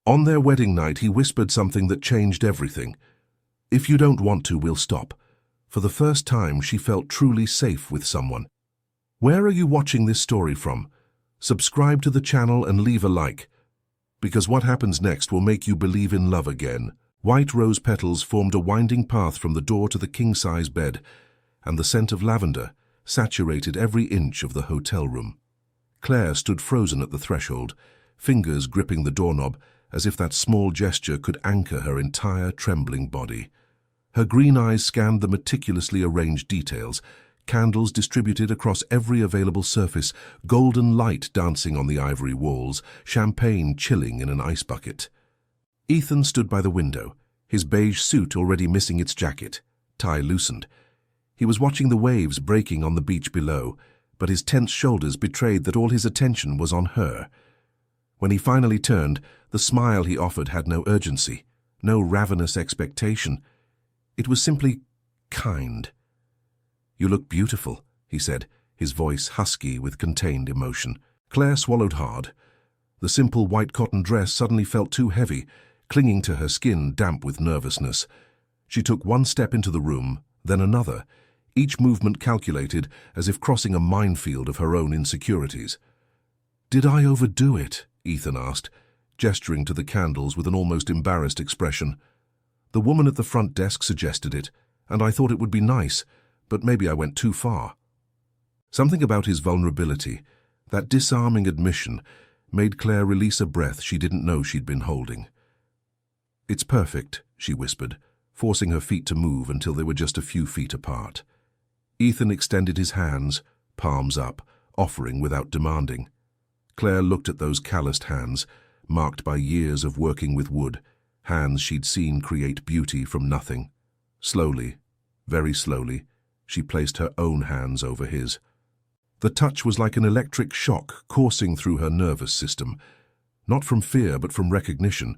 On their wedding night, he whispered something that changed everything. "If you don't want to, we'll stop." For the first time, she felt truly safe with someone. Where are you watching this story from? Subscribe to the channel and leave a like, because what happens next will make you believe in love again. White rose petals formed a winding path from the door to the king-size bed, and the scent of lavender saturated every inch of the hotel room. Claire stood frozen at the threshold, fingers gripping the doorknob, as if that small gesture could anchor her entire trembling body. Her green eyes scanned the meticulously arranged details, candles distributed across every available surface, golden light dancing on the ivory walls, champagne chilling in an ice bucket. Ethan stood by the window, his beige suit already missing its jacket, tie loosened. He was watching the waves breaking on the beach below, but his tense shoulders betrayed that all his attention was on her. When he finally turned, the smile he offered had no urgency, no ravenous expectation. It was simply kind. "You look beautiful," he said, his voice husky with contained emotion. Claire swallowed hard. The simple white cotton dress suddenly felt too heavy, clinging to her skin damp with nervousness. She took one step into the room, then another, each movement calculated as if crossing a minefield of her own insecurities. "Did I overdo it?" Ethan asked, gesturing to the candles with an almost embarrassed expression. "The woman at the front desk suggested it, and I thought it would be nice, but maybe I went too far." Something about his vulnerability, that disarming admission, made Claire release a breath she didn't know she'd been holding. "It's perfect," she whispered, forcing her feet to move until they were just a few feet apart. Ethan extended his hands, palms up, offering without demanding. Claire looked at those calloused hands, marked by years of working with wood, hands she'd seen create beauty from nothing. Slowly, very slowly, she placed her own hands over his. The touch was like an electric shock coursing through her nervous system. Not from fear, but from recognition.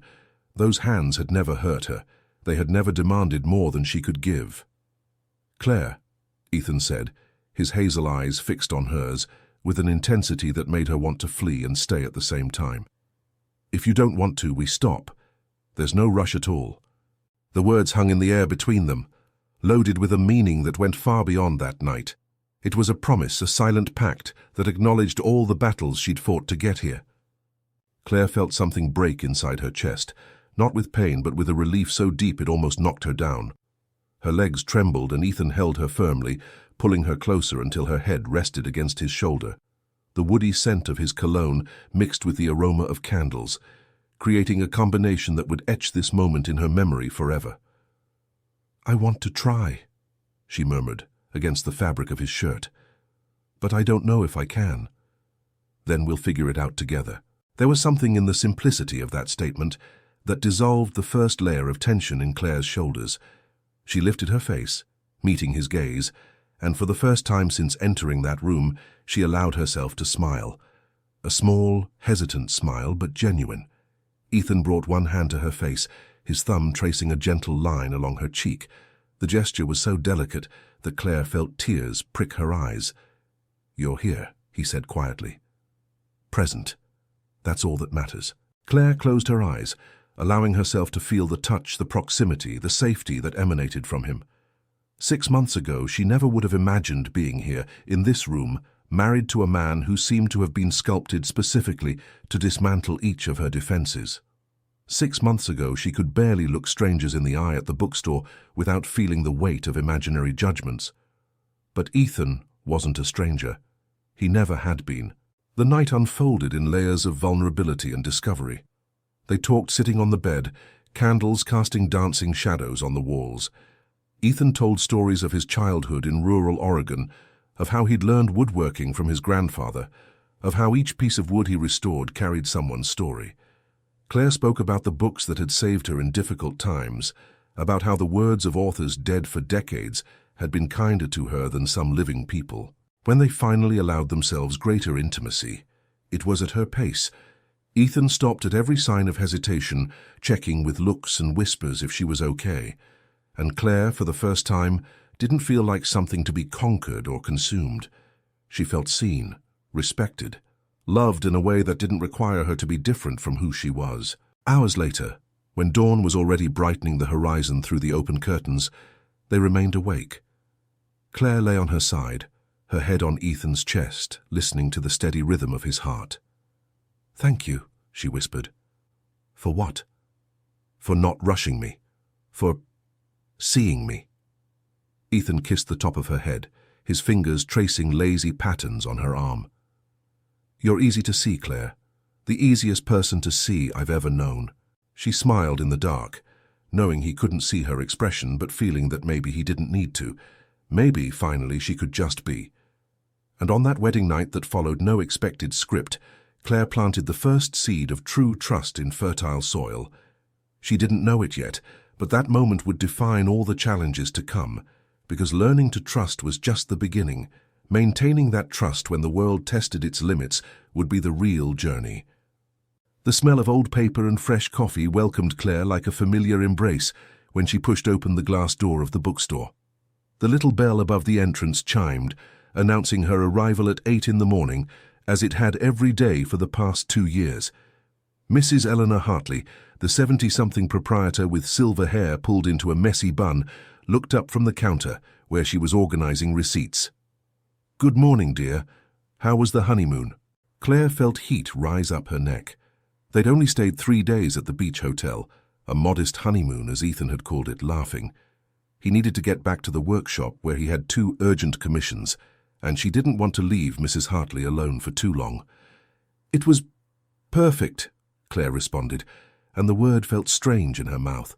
Those hands had never hurt her. They had never demanded more than she could give. "Claire," Ethan said, his hazel eyes fixed on hers, with an intensity that made her want to flee and stay at the same time. "If you don't want to, we stop. There's no rush at all." The words hung in the air between them, loaded with a meaning that went far beyond that night. It was a promise, a silent pact that acknowledged all the battles she'd fought to get here. Claire felt something break inside her chest, not with pain but with a relief so deep it almost knocked her down. Her legs trembled and Ethan held her firmly, pulling her closer until her head rested against his shoulder. The woody scent of his cologne mixed with the aroma of candles, creating a combination that would etch this moment in her memory forever. "I want to try," she murmured against the fabric of his shirt. "But I don't know if I can." "Then we'll figure it out together." There was something in the simplicity of that statement that dissolved the first layer of tension in Claire's shoulders. She lifted her face, meeting his gaze, and for the first time since entering that room, she allowed herself to smile. A small, hesitant smile, but genuine. Ethan brought one hand to her face, his thumb tracing a gentle line along her cheek. The gesture was so delicate that Claire felt tears prick her eyes. "You're here," he said quietly. "Present. That's all that matters." Claire closed her eyes, allowing herself to feel the touch, the proximity, the safety that emanated from him. 6 months ago, she never would have imagined being here, in this room, married to a man who seemed to have been sculpted specifically to dismantle each of her defenses. 6 months ago, she could barely look strangers in the eye at the bookstore without feeling the weight of imaginary judgments. But Ethan wasn't a stranger. He never had been. The night unfolded in layers of vulnerability and discovery. They talked sitting on the bed, candles casting dancing shadows on the walls. Ethan told stories of his childhood in rural Oregon, of how he'd learned woodworking from his grandfather, of how each piece of wood he restored carried someone's story. Claire spoke about the books that had saved her in difficult times, about how the words of authors dead for decades had been kinder to her than some living people. When they finally allowed themselves greater intimacy, it was at her pace. Ethan stopped at every sign of hesitation, checking with looks and whispers if she was okay. And Claire, for the first time, didn't feel like something to be conquered or consumed. She felt seen, respected, loved in a way that didn't require her to be different from who she was. Hours later, when dawn was already brightening the horizon through the open curtains, they remained awake. Claire lay on her side, her head on Ethan's chest, listening to the steady rhythm of his heart. "Thank you," she whispered. "For what?" "For not rushing me. For seeing me." Ethan kissed the top of her head, his fingers tracing lazy patterns on her arm. "You're easy to see, Claire. The easiest person to see I've ever known." She smiled in the dark, knowing he couldn't see her expression but feeling that maybe he didn't need to. Maybe, finally, she could just be. And on that wedding night that followed no expected script, Claire planted the first seed of true trust in fertile soil. She didn't know it yet, but that moment would define all the challenges to come, because learning to trust was just the beginning. Maintaining that trust when the world tested its limits would be the real journey. The smell of old paper and fresh coffee welcomed Claire like a familiar embrace when she pushed open the glass door of the bookstore. The little bell above the entrance chimed, announcing her arrival at 8 in the morning, as it had every day for the past 2 years. Mrs. Eleanor Hartley, the 70-something proprietor with silver hair pulled into a messy bun, looked up from the counter where she was organizing receipts. "Good morning, dear. How was the honeymoon?" Claire felt heat rise up her neck. They'd only stayed 3 days at the beach hotel, a modest honeymoon as Ethan had called it, laughing. He needed to get back to the workshop where he had 2 urgent commissions, and she didn't want to leave Mrs. Hartley alone for too long. "It was perfect," Claire responded, and the word felt strange in her mouth.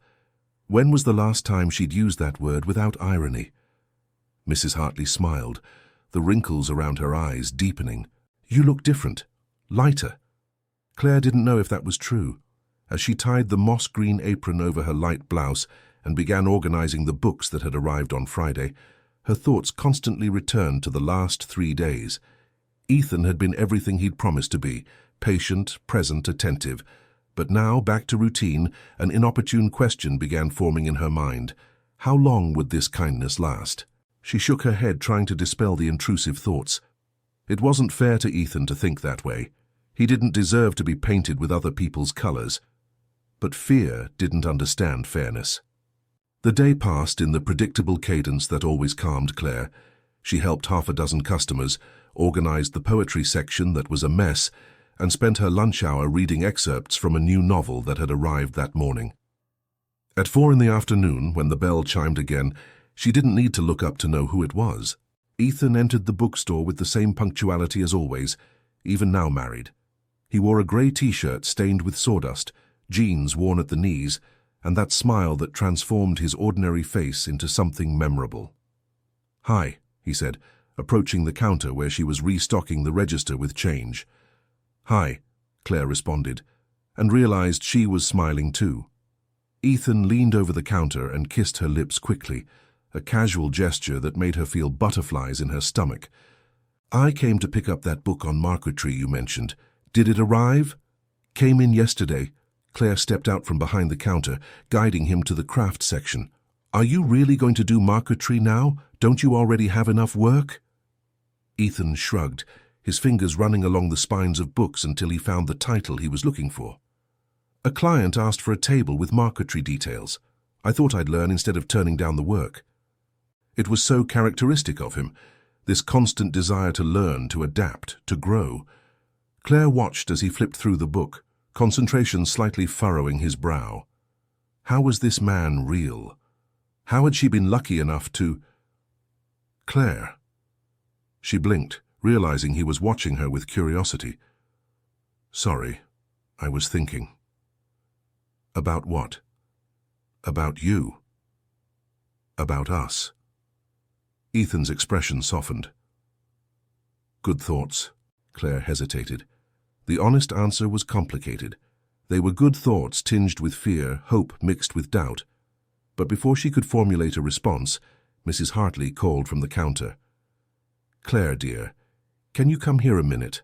When was the last time she'd used that word without irony? Mrs. Hartley smiled, the wrinkles around her eyes deepening. "You look different, lighter." Claire didn't know if that was true. As she tied the moss-green apron over her light blouse and began organizing the books that had arrived on Friday, her thoughts constantly returned to the last 3 days. Ethan had been everything he'd promised to be, patient, present, attentive. But now, back to routine, an inopportune question began forming in her mind. How long would this kindness last? She shook her head, trying to dispel the intrusive thoughts. It wasn't fair to Ethan to think that way. He didn't deserve to be painted with other people's colors. But fear didn't understand fairness. The day passed in the predictable cadence that always calmed Claire. She helped 6 customers, organized the poetry section that was a mess, and spent her lunch hour reading excerpts from a new novel that had arrived that morning. At 4 in the afternoon, when the bell chimed again, she didn't need to look up to know who it was. Ethan entered the bookstore with the same punctuality as always, even now married. He wore a grey t-shirt stained with sawdust, jeans worn at the knees, and that smile that transformed his ordinary face into something memorable. "Hi," he said, approaching the counter where she was restocking the register with change. "Hi," Claire responded, and realized she was smiling too. Ethan leaned over the counter and kissed her lips quickly, a casual gesture that made her feel butterflies in her stomach. "I came to pick up that book on marquetry you mentioned. Did it arrive?" "Came in yesterday." Claire stepped out from behind the counter, guiding him to the craft section. "Are you really going to do marquetry now? Don't you already have enough work?" Ethan shrugged, his fingers running along the spines of books until he found the title he was looking for. "A client asked for a table with marquetry details. I thought I'd learn instead of turning down the work." It was so characteristic of him, this constant desire to learn, to adapt, to grow. Claire watched as he flipped through the book, concentration slightly furrowing his brow. How was this man real? How had she been lucky enough to... "Claire." She blinked, realizing he was watching her with curiosity. "Sorry, I was thinking." "About what?" "About you. About us." Ethan's expression softened. "Good thoughts." Claire hesitated. The honest answer was complicated. They were good thoughts tinged with fear, hope mixed with doubt. But before she could formulate a response, Mrs. Hartley called from the counter. "Claire, dear, can you come here a minute?"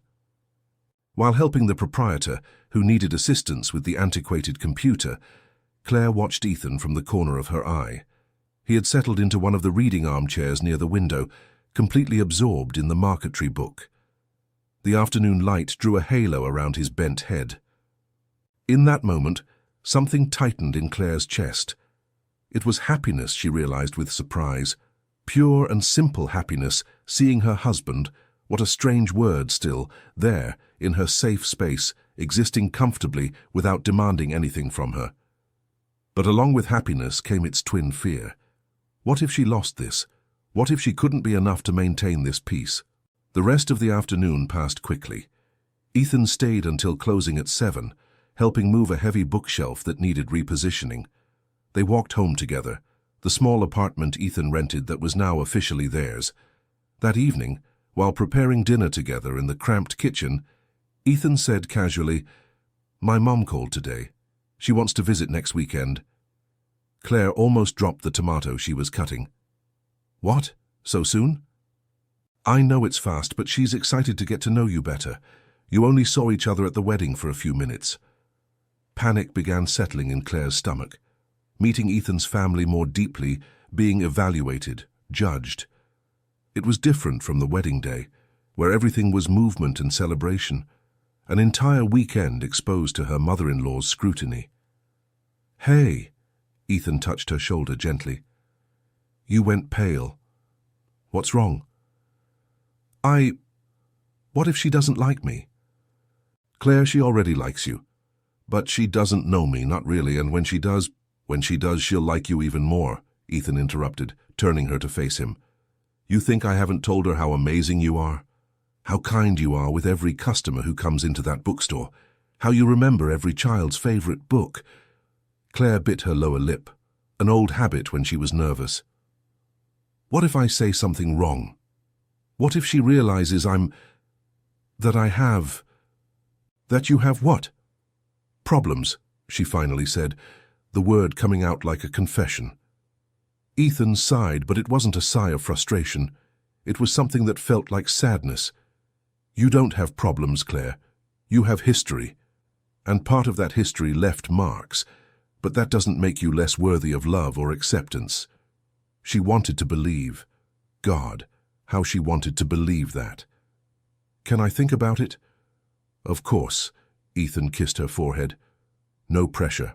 While helping the proprietor, who needed assistance with the antiquated computer, Claire watched Ethan from the corner of her eye. He had settled into one of the reading armchairs near the window, completely absorbed in the marquetry book. The afternoon light drew a halo around his bent head. In that moment, Something tightened in Claire's chest. It was happiness, she realized with surprise. Pure and simple happiness, seeing her husband, what a strange word still, there, in her safe space, existing comfortably without demanding anything from her. But along with happiness came its twin fear. What if she lost this? What if she couldn't be enough to maintain this peace? The rest of the afternoon passed quickly. Ethan stayed until closing at 7, helping move a heavy bookshelf that needed repositioning. They walked home together, the small apartment Ethan rented that was now officially theirs. That evening, while preparing dinner together in the cramped kitchen, Ethan said casually, "My mom called today. She wants to visit next weekend." Claire almost dropped the tomato she was cutting. "What? So soon?" "I know it's fast, but she's excited to get to know you better. You only saw each other at the wedding for a few minutes." Panic began settling in Claire's stomach. Meeting Ethan's family more deeply, being evaluated, judged. It was different from the wedding day, where everything was movement and celebration. An entire weekend exposed to her mother-in-law's scrutiny. "Hey," Ethan touched her shoulder gently. "You went pale. What's wrong?" What if she doesn't like me?" "Claire, she already likes you. But she doesn't know me, not really, and when she does, she'll like you even more," Ethan interrupted, turning her to face him. "You think I haven't told her how amazing you are? How kind you are with every customer who comes into that bookstore? How you remember every child's favorite book?" Claire bit her lower lip, an old habit when she was nervous. "What if I say something wrong? What if she realizes that you have what?" "Problems," she finally said, the word coming out like a confession. Ethan sighed, but it wasn't a sigh of frustration. It was something that felt like sadness. "You don't have problems, Claire. You have history. And part of that history left marks, but that doesn't make you less worthy of love or acceptance." She wanted to believe. God, how she wanted to believe that. "Can I think about it?" "Of course," Ethan kissed her forehead. No pressure.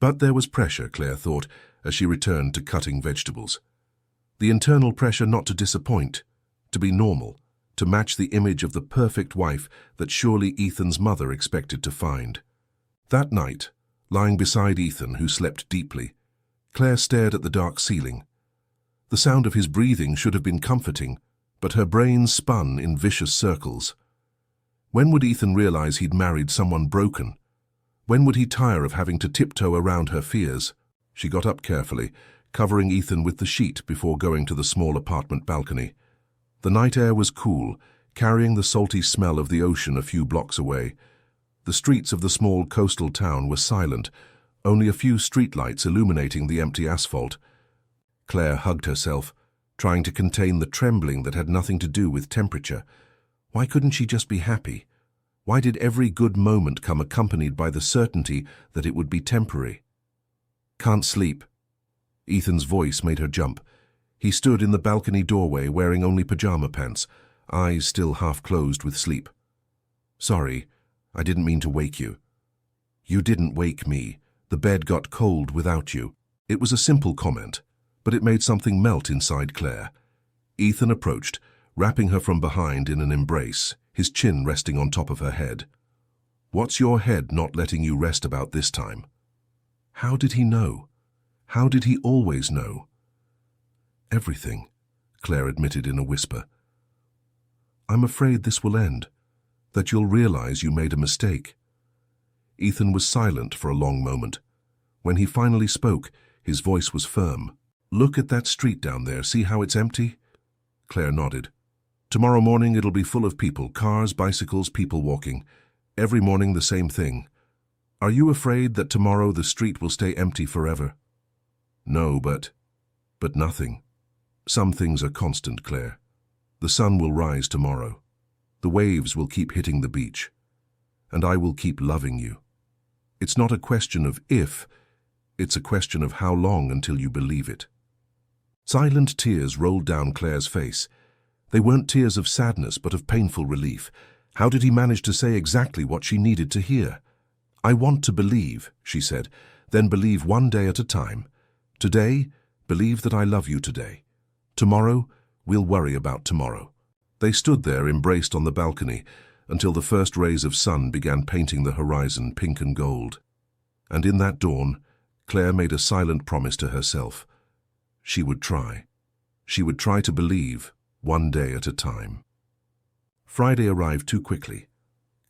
But there was pressure, Claire thought, as she returned to cutting vegetables. The internal pressure not to disappoint, to be normal, to match the image of the perfect wife that surely Ethan's mother expected to find. That night, lying beside Ethan, who slept deeply, Claire stared at the dark ceiling. The sound of his breathing should have been comforting, but her brain spun in vicious circles. When would Ethan realize he'd married someone broken? When would he tire of having to tiptoe around her fears? She got up carefully, covering Ethan with the sheet before going to the small apartment balcony. The night air was cool, carrying the salty smell of the ocean a few blocks away. The streets of the small coastal town were silent, only a few streetlights illuminating the empty asphalt. Claire hugged herself, trying to contain the trembling that had nothing to do with temperature. Why couldn't she just be happy? Why did every good moment come accompanied by the certainty that it would be temporary? "Can't sleep." Ethan's voice made her jump. He stood in the balcony doorway wearing only pajama pants, eyes still half closed with sleep. "Sorry, I didn't mean to wake you." "You didn't wake me. The bed got cold without you." It was a simple comment, but it made something melt inside Claire. Ethan approached, wrapping her from behind in an embrace, his chin resting on top of her head. "What's your head not letting you rest about this time?" How did he know? How did he always know? "Everything," Claire admitted in a whisper. "I'm afraid this will end, that you'll realize you made a mistake." Ethan was silent for a long moment. When he finally spoke, his voice was firm. "Look at that street down there. See how it's empty?" Claire nodded. "Tomorrow morning it'll be full of people, cars, bicycles, people walking. Every morning the same thing. Are you afraid that tomorrow the street will stay empty forever?" "No, but nothing. Some things are constant, Claire. The sun will rise tomorrow. The waves will keep hitting the beach. And I will keep loving you. It's not a question of if, it's a question of how long until you believe it." Silent tears rolled down Claire's face. They weren't tears of sadness, but of painful relief. How did he manage to say exactly what she needed to hear? "I want to believe," she said, "then believe one day at a time. Today, believe that I love you today. Tomorrow, we'll worry about tomorrow." They stood there embraced on the balcony until the first rays of sun began painting the horizon pink and gold. And in that dawn, Claire made a silent promise to herself. She would try. She would try to believe, one day at a time. Friday arrived too quickly.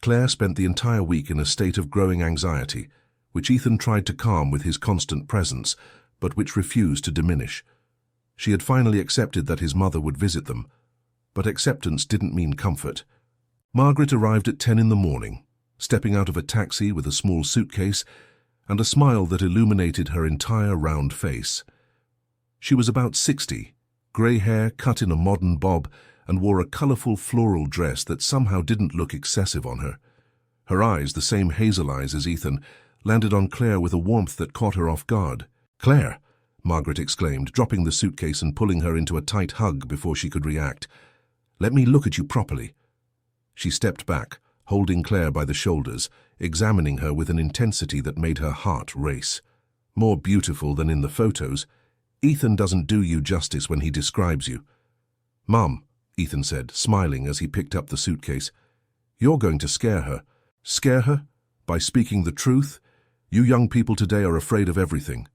Claire spent the entire week in a state of growing anxiety, which Ethan tried to calm with his constant presence, but which refused to diminish. She had finally accepted that his mother would visit them, but acceptance didn't mean comfort. Margaret arrived at 10 in the morning, stepping out of a taxi with a small suitcase and a smile that illuminated her entire round face. She was about 60, grey hair cut in a modern bob, and wore a colourful floral dress that somehow didn't look excessive on her. Her eyes, the same hazel eyes as Ethan, landed on Claire with a warmth that caught her off guard. "Claire!" Margaret exclaimed, dropping the suitcase and pulling her into a tight hug before she could react. "Let me look at you properly." She stepped back, holding Claire by the shoulders, examining her with an intensity that made her heart race. "More beautiful than in the photos. Ethan doesn't do you justice when he describes you." "Mum," Ethan said, smiling as he picked up the suitcase, "you're going to scare her." "Scare her? By speaking the truth? You young people today are afraid of everything."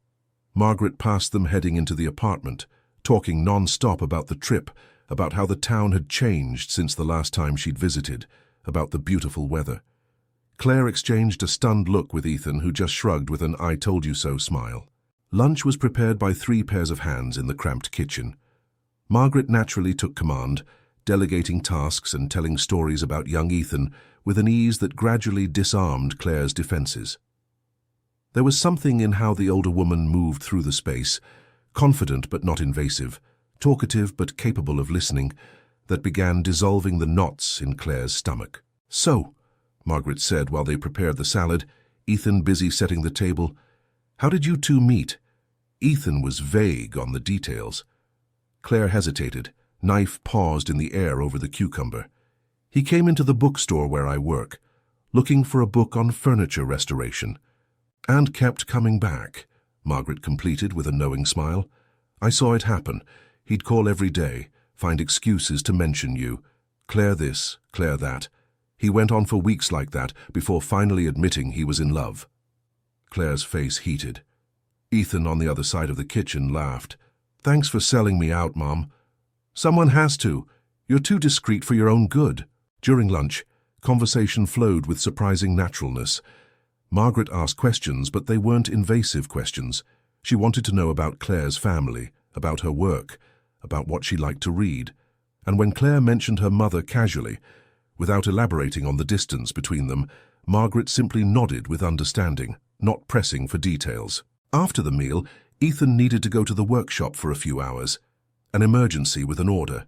Margaret passed them heading into the apartment, talking non-stop about the trip, about how the town had changed since the last time she'd visited, about the beautiful weather. Claire exchanged a stunned look with Ethan, who just shrugged with an "I told you so" smile. Lunch was prepared by 3 pairs of hands in the cramped kitchen. Margaret naturally took command, delegating tasks and telling stories about young Ethan with an ease that gradually disarmed Claire's defenses. There was something in how the older woman moved through the space, confident but not invasive, talkative but capable of listening, that began dissolving the knots in Claire's stomach. "So," Margaret said while they prepared the salad, Ethan busy setting the table, "how did you two meet?" Ethan was vague on the details. Claire hesitated, knife paused in the air over the cucumber. "He came into the bookstore where I work, looking for a book on furniture restoration. And kept coming back," Margaret completed with a knowing smile. "I saw it happen. He'd call every day, find excuses to mention you. Claire this, Claire that. He went on for weeks like that before finally admitting he was in love." Claire's face heated. Ethan on the other side of the kitchen laughed. "Thanks for selling me out, Mom. Someone has to. You're too discreet for your own good." During lunch, conversation flowed with surprising naturalness. Margaret asked questions, but they weren't invasive questions. She wanted to know about Claire's family, about her work, about what she liked to read. And when Claire mentioned her mother casually, without elaborating on the distance between them, Margaret simply nodded with understanding, not pressing for details. After the meal, Ethan needed to go to the workshop for a few hours, an emergency with an order.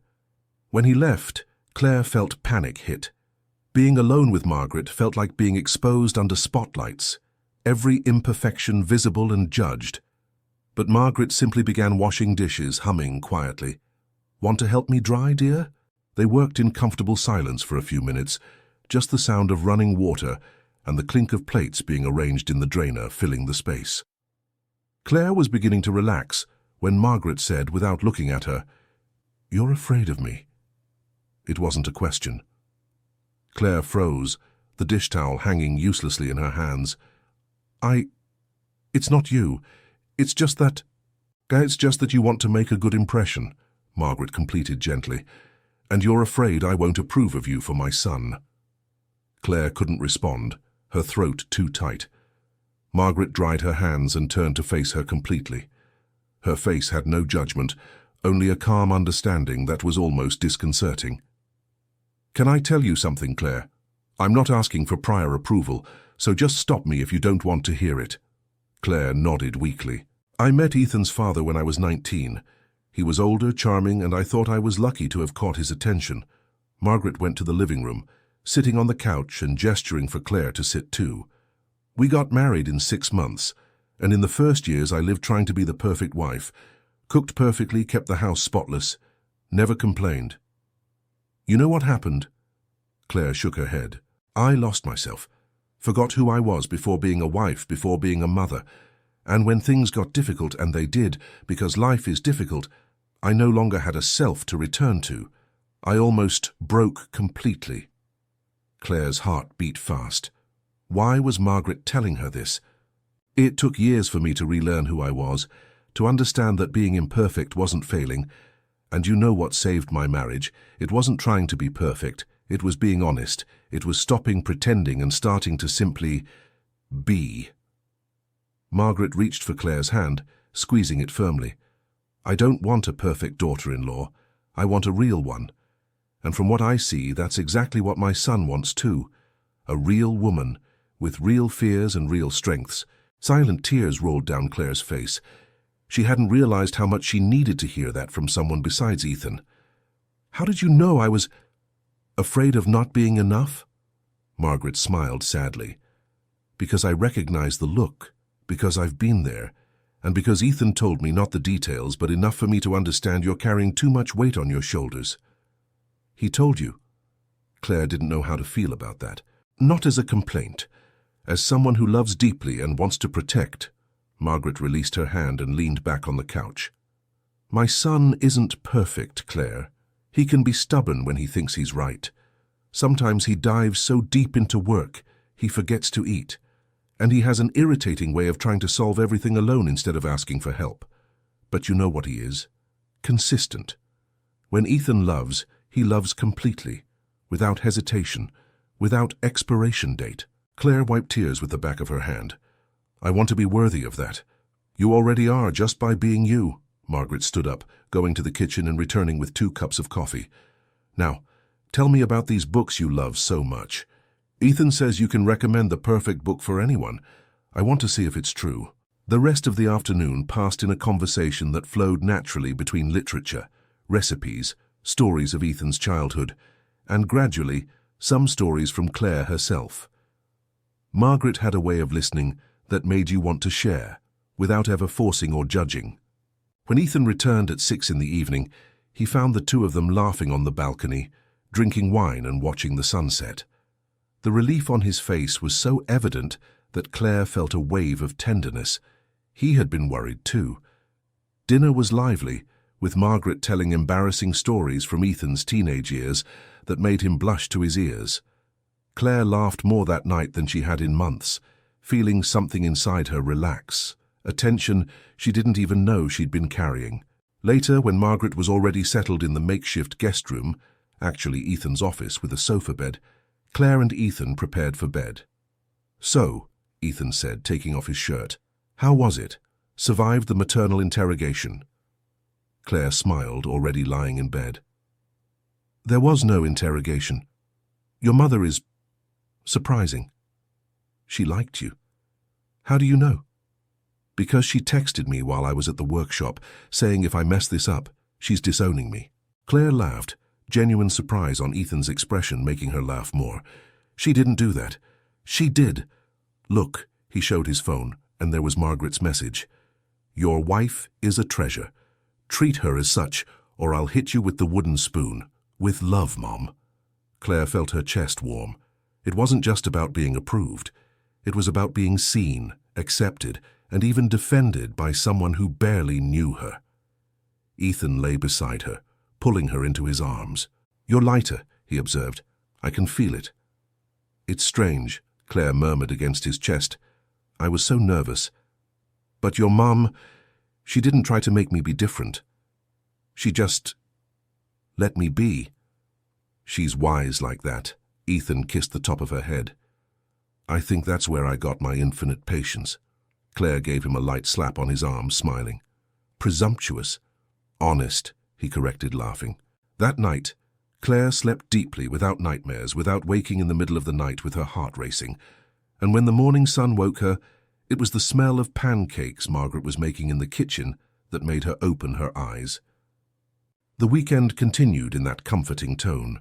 When he left, Claire felt panic hit. Being alone with Margaret felt like being exposed under spotlights, every imperfection visible and judged. But Margaret simply began washing dishes, humming quietly. "Want to help me dry, dear?" They worked in comfortable silence for a few minutes, just the sound of running water and the clink of plates being arranged in the drainer filling the space. Claire was beginning to relax when Margaret said, without looking at her, "You're afraid of me." It wasn't a question. Claire froze, the dish towel hanging uselessly in her hands. It's not you. It's just that you want to make a good impression," Margaret completed gently. "And you're afraid I won't approve of you for my son." Claire couldn't respond, her throat too tight. Margaret dried her hands and turned to face her completely. Her face had no judgment, only a calm understanding that was almost disconcerting. "Can I tell you something, Claire? I'm not asking for prior approval, so just stop me if you don't want to hear it." Claire nodded weakly. "I met Ethan's father when I was 19. He was older, charming, and I thought I was lucky to have caught his attention." Margaret went to the living room, sitting on the couch and gesturing for Claire to sit too. "We got married in 6 months, and in the first years I lived trying to be the perfect wife, cooked perfectly, kept the house spotless, never complained. You know what happened?" Claire shook her head. "I lost myself. Forgot who I was before being a wife, before being a mother. And when things got difficult, and they did, because life is difficult, I no longer had a self to return to. I almost broke completely. Claire's heart beat fast. Why was Margaret telling her this? It took years for me to relearn who I was, to understand that being imperfect wasn't failing. And you know what saved my marriage? It wasn't trying to be perfect. It was being honest. It was stopping pretending and starting to simply be. Margaret reached for Claire's hand, squeezing it firmly. I don't want a perfect daughter-in-law. I want a real one. And from what I see, that's exactly what my son wants too. A real woman, with real fears and real strengths. Silent tears rolled down Claire's face. She hadn't realized how much she needed to hear that from someone besides Ethan. How did you know I was afraid of not being enough? Margaret smiled sadly. Because I recognize the look, because I've been there, and because Ethan told me not the details, but enough for me to understand you're carrying too much weight on your shoulders. He told you. Claire didn't know how to feel about that. Not as a complaint. As someone who loves deeply and wants to protect. Margaret released her hand and leaned back on the couch. My son isn't perfect, Claire. He can be stubborn when he thinks he's right. Sometimes he dives so deep into work, he forgets to eat. And he has an irritating way of trying to solve everything alone instead of asking for help. But you know what he is. Consistent. When Ethan loves, he loves completely, without hesitation, without expiration date. Claire wiped tears with the back of her hand. I want to be worthy of that. You already are, just by being you. Margaret stood up, going to the kitchen and returning with 2 cups of coffee. Now, tell me about these books you love so much. Ethan says you can recommend the perfect book for anyone. I want to see if it's true. The rest of the afternoon passed in a conversation that flowed naturally between literature, recipes, stories of Ethan's childhood, and gradually, some stories from Claire herself. Margaret had a way of listening that made you want to share, without ever forcing or judging. When Ethan returned at 6 in the evening, he found the 2 of them laughing on the balcony, drinking wine and watching the sunset. The relief on his face was so evident that Claire felt a wave of tenderness. He had been worried too. Dinner was lively, with Margaret telling embarrassing stories from Ethan's teenage years that made him blush to his ears. Claire laughed more that night than she had in months, feeling something inside her relax, a tension she didn't even know she'd been carrying. Later, when Margaret was already settled in the makeshift guest room, actually Ethan's office with a sofa bed, Claire and Ethan prepared for bed. So, Ethan said, taking off his shirt, how was it? Survived the maternal interrogation? Claire smiled, already lying in bed. There was no interrogation. Your mother is surprising. She liked you. How do you know? Because she texted me while I was at the workshop, saying if I mess this up, she's disowning me. Claire laughed, genuine surprise on Ethan's expression making her laugh more. She didn't do that. She did. Look, he showed his phone, and there was Margaret's message. Your wife is a treasure. Treat her as such, or I'll hit you with the wooden spoon. With love, Mom. Claire felt her chest warm. It wasn't just about being approved. It was about being seen, accepted, and even defended by someone who barely knew her. Ethan lay beside her, pulling her into his arms. You're lighter, he observed. I can feel it. It's strange, Claire murmured against his chest. I was so nervous. But your mum, she didn't try to make me be different. She just let me be. She's wise like that. Ethan kissed the top of her head. I think that's where I got my infinite patience. Claire gave him a light slap on his arm, smiling. Presumptuous. Honest, he corrected, laughing. That night, Claire slept deeply, without nightmares, without waking in the middle of the night with her heart racing. And when the morning sun woke her, it was the smell of pancakes Margaret was making in the kitchen that made her open her eyes. The weekend continued in that comforting tone.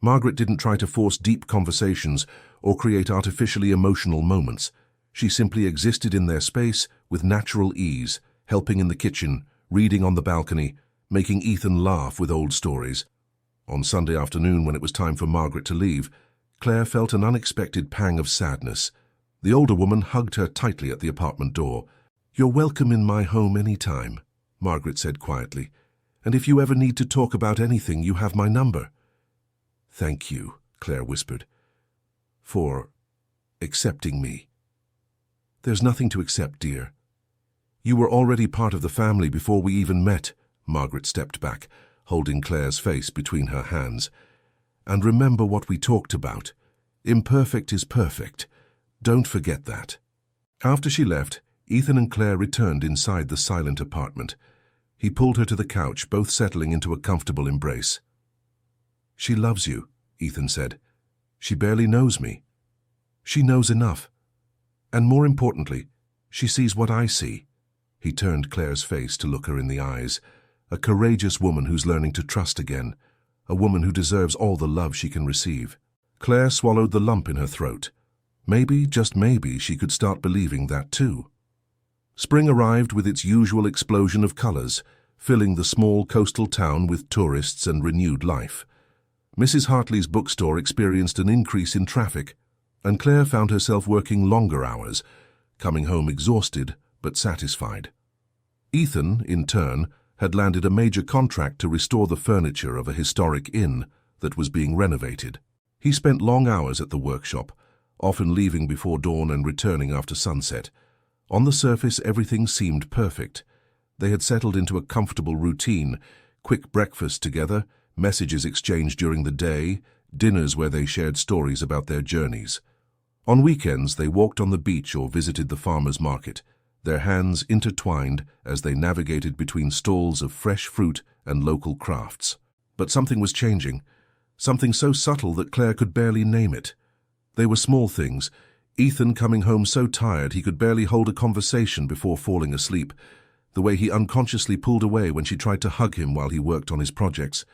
Margaret didn't try to force deep conversations or create artificially emotional moments. She simply existed in their space with natural ease, helping in the kitchen, reading on the balcony, making Ethan laugh with old stories. On Sunday afternoon, when it was time for Margaret to leave, Claire felt an unexpected pang of sadness. The older woman hugged her tightly at the apartment door. "You're welcome in my home any time," Margaret said quietly. "And if you ever need to talk about anything, you have my number." "Thank you," Claire whispered, "for accepting me." "There's nothing to accept, dear. You were already part of the family before we even met." Margaret stepped back, holding Claire's face between her hands. "And remember what we talked about. Imperfect is perfect. Don't forget that." After she left, Ethan and Claire returned inside the silent apartment. He pulled her to the couch, both settling into a comfortable embrace. "She loves you," Ethan said. "She barely knows me. She knows enough. And more importantly, she sees what I see." He turned Claire's face to look her in the eyes. A courageous woman who's learning to trust again. A woman who deserves all the love she can receive. Claire swallowed the lump in her throat. Maybe, just maybe, she could start believing that too. Spring arrived with its usual explosion of colors, filling the small coastal town with tourists and renewed life. Mrs. Hartley's bookstore experienced an increase in traffic, and Claire found herself working longer hours, coming home exhausted but satisfied. Ethan, in turn, had landed a major contract to restore the furniture of a historic inn that was being renovated. He spent long hours at the workshop, often leaving before dawn and returning after sunset. On the surface, everything seemed perfect. They had settled into a comfortable routine, quick breakfast together, messages exchanged during the day, dinners where they shared stories about their journeys. On weekends, they walked on the beach or visited the farmer's market, their hands intertwined as they navigated between stalls of fresh fruit and local crafts. But something was changing, something so subtle that Claire could barely name it. They were small things. Ethan coming home so tired he could barely hold a conversation before falling asleep, the way he unconsciously pulled away when she tried to hug him while he worked on his projects,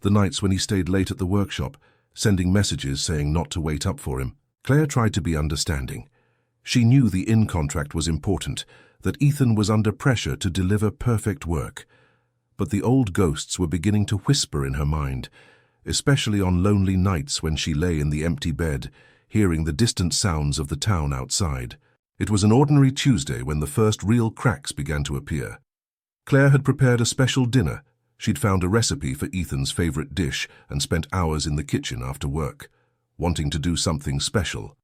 the nights when he stayed late at the workshop, sending messages saying not to wait up for him. Claire tried to be understanding. She knew the inn contract was important, that Ethan was under pressure to deliver perfect work. But the old ghosts were beginning to whisper in her mind, especially on lonely nights when she lay in the empty bed, hearing the distant sounds of the town outside. It was an ordinary Tuesday when the first real cracks began to appear. Claire had prepared a special dinner. She'd found a recipe for Ethan's favorite dish and spent hours in the kitchen after work, wanting to do something special.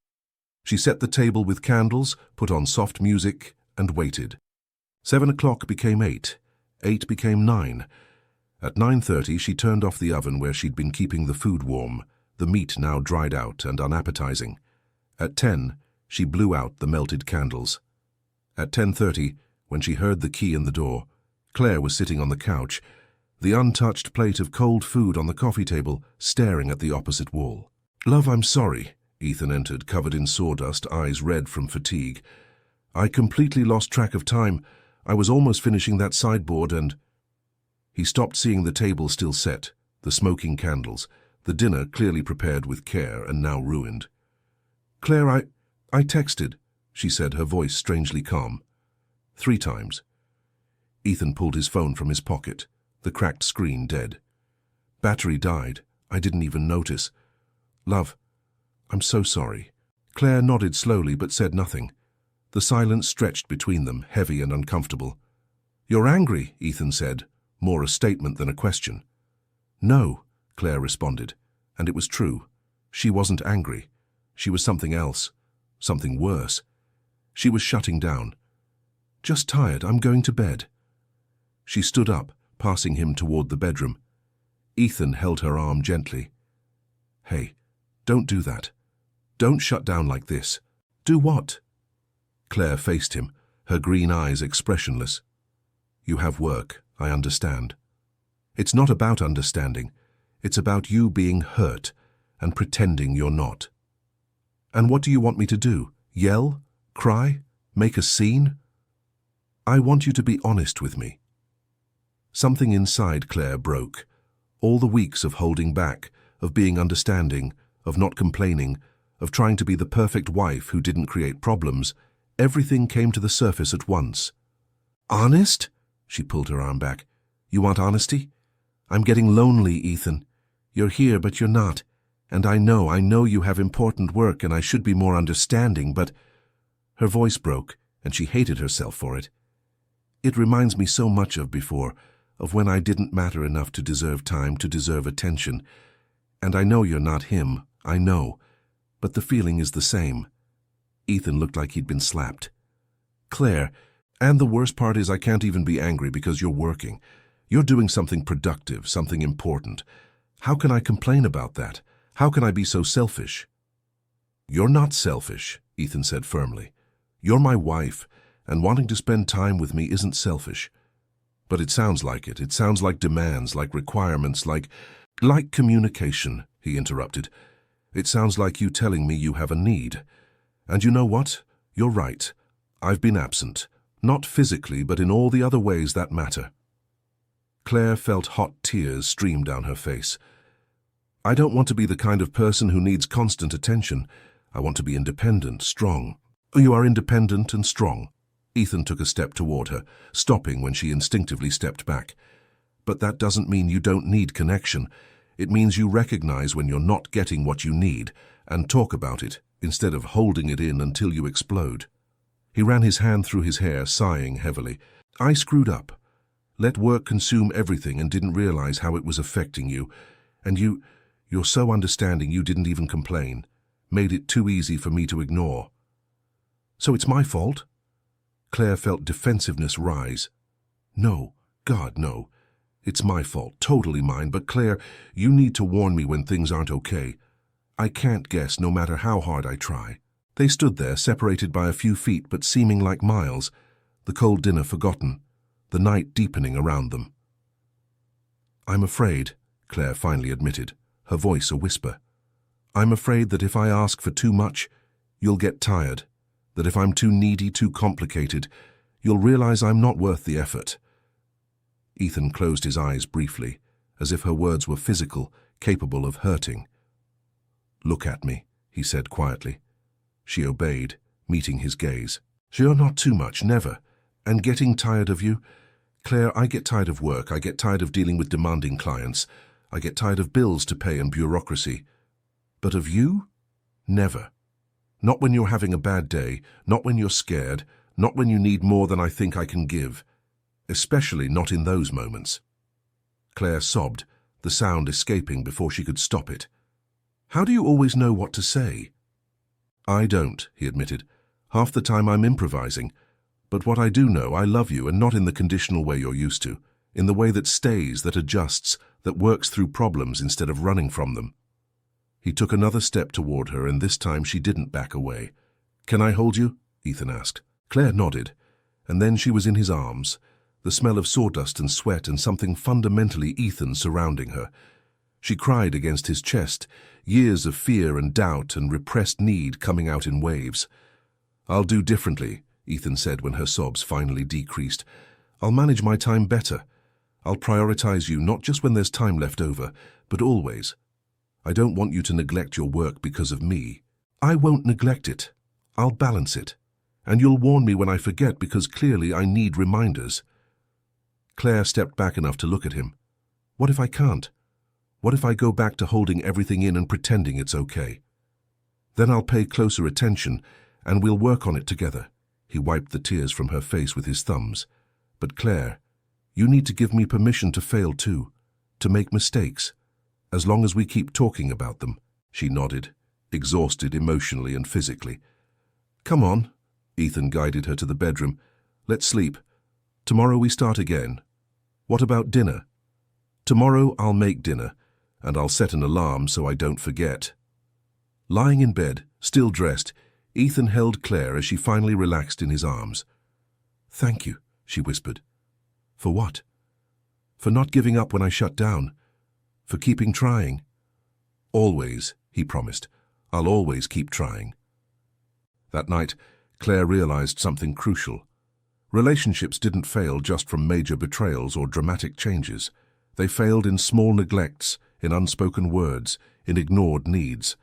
She set the table with candles, put on soft music, and waited. 7 o'clock became 8. 8 became 9. At 9:30 she turned off the oven where she'd been keeping the food warm, the meat now dried out and unappetizing. At 10, she blew out the melted candles. At 10:30, when she heard the key in the door, Claire was sitting on the couch, the untouched plate of cold food on the coffee table, staring at the opposite wall. "Love, I'm sorry." Ethan entered, covered in sawdust, eyes red from fatigue. "I completely lost track of time. I was almost finishing that sideboard and—" He stopped, seeing the table still set, the smoking candles, the dinner clearly prepared with care and now ruined. "Claire, I texted," she said, her voice strangely calm. 3 times. Ethan pulled his phone from his pocket, the cracked screen dead. "Battery died. I didn't even notice. Love, I'm so sorry." Claire nodded slowly but said nothing. The silence stretched between them, heavy and uncomfortable. "You're angry," Ethan said, more a statement than a question. "No," Claire responded, and it was true. She wasn't angry. She was something else, something worse. She was shutting down. "Just tired. I'm going to bed." She stood up, passing him toward the bedroom. Ethan held her arm gently. "Hey, don't do that. Don't shut down like this." "Do what?" Claire faced him, her green eyes expressionless. "You have work, I understand. It's not about understanding. It's about you being hurt and pretending you're not." "And what do you want me to do? Yell? Cry? Make a scene?" "I want you to be honest with me." Something inside Claire broke. All the weeks of holding back, of being understanding, of not complaining, of trying to be the perfect wife who didn't create problems, everything came to the surface at once. "Honest?" She pulled her arm back. "You want honesty? I'm getting lonely, Ethan. You're here, but you're not. And I know you have important work and I should be more understanding, but—" Her voice broke, and she hated herself for it. "It reminds me so much of before, of when I didn't matter enough to deserve time, to deserve attention. And I know you're not him, I know, but the feeling is the same." Ethan looked like he'd been slapped. "Claire, and the worst part is I can't even be angry because you're working. You're doing something productive, something important. How can I complain about that? How can I be so selfish?" "You're not selfish," Ethan said firmly. "You're my wife, and wanting to spend time with me isn't selfish. But it sounds like it. It sounds like demands, like requirements, like communication," he interrupted. "It sounds like you telling me you have a need. And you know what? You're right. I've been absent. Not physically, but in all the other ways that matter." Claire felt hot tears stream down her face. "I don't want to be the kind of person who needs constant attention. I want to be independent, strong." "You are independent and strong." Ethan took a step toward her, stopping when she instinctively stepped back. "But that doesn't mean you don't need connection. It means you recognize when you're not getting what you need and talk about it instead of holding it in until you explode." He ran his hand through his hair, sighing heavily. "I screwed up. Let work consume everything and didn't realize how it was affecting you. And you're so understanding you didn't even complain. Made it too easy for me to ignore." "So it's my fault?" Claire felt defensiveness rise. "No, God, no. It's my fault, totally mine, but Claire, you need to warn me when things aren't okay. I can't guess no matter how hard I try." They stood there, separated by a few feet but seeming like miles, the cold dinner forgotten, the night deepening around them. "I'm afraid," Claire finally admitted, her voice a whisper. "I'm afraid that if I ask for too much, you'll get tired, that if I'm too needy, too complicated, you'll realize I'm not worth the effort." Ethan closed his eyes briefly, as if her words were physical, capable of hurting. "Look at me," he said quietly. She obeyed, meeting his gaze. "You're not too much, never. And getting tired of you? Claire, I get tired of work. I get tired of dealing with demanding clients. I get tired of bills to pay and bureaucracy. But of you? Never. Not when you're having a bad day, not when you're scared, not when you need more than I think I can give. Especially not in those moments." Claire sobbed, the sound escaping before she could stop it. "How do you always know what to say?" "I don't," he admitted. "Half the time I'm improvising. But what I do know, I love you, and not in the conditional way you're used to, in the way that stays, that adjusts, that works through problems instead of running from them." He took another step toward her, and this time she didn't back away. "Can I hold you?" Ethan asked. Claire nodded, and then she was in his arms, the smell of sawdust and sweat and something fundamentally Ethan surrounding her. She cried against his chest, years of fear and doubt and repressed need coming out in waves. "I'll do differently," Ethan said when her sobs finally decreased. "I'll manage my time better. I'll prioritize you not just when there's time left over, but always. I don't want you to neglect your work because of me. I won't neglect it. I'll balance it. And you'll warn me when I forget because clearly I need reminders." Claire stepped back enough to look at him. "What if I can't? What if I go back to holding everything in and pretending it's okay? Then I'll pay closer attention and we'll work on it together." He wiped the tears from her face with his thumbs. "But Claire, you need to give me permission to fail too, to make mistakes, as long as we keep talking about them." She nodded, exhausted emotionally and physically. "Come on," Ethan guided her to the bedroom. "Let's sleep. Tomorrow we start again. What about dinner?" "Tomorrow I'll make dinner, and I'll set an alarm so I don't forget." Lying in bed, still dressed, Ethan held Claire as she finally relaxed in his arms. "Thank you," she whispered. "For what?" "For not giving up when I shut down. For keeping trying." "Always," he promised. "I'll always keep trying." That night, Claire realized something crucial. Relationships didn't fail just from major betrayals or dramatic changes. They failed in small neglects, in unspoken words, in ignored needs.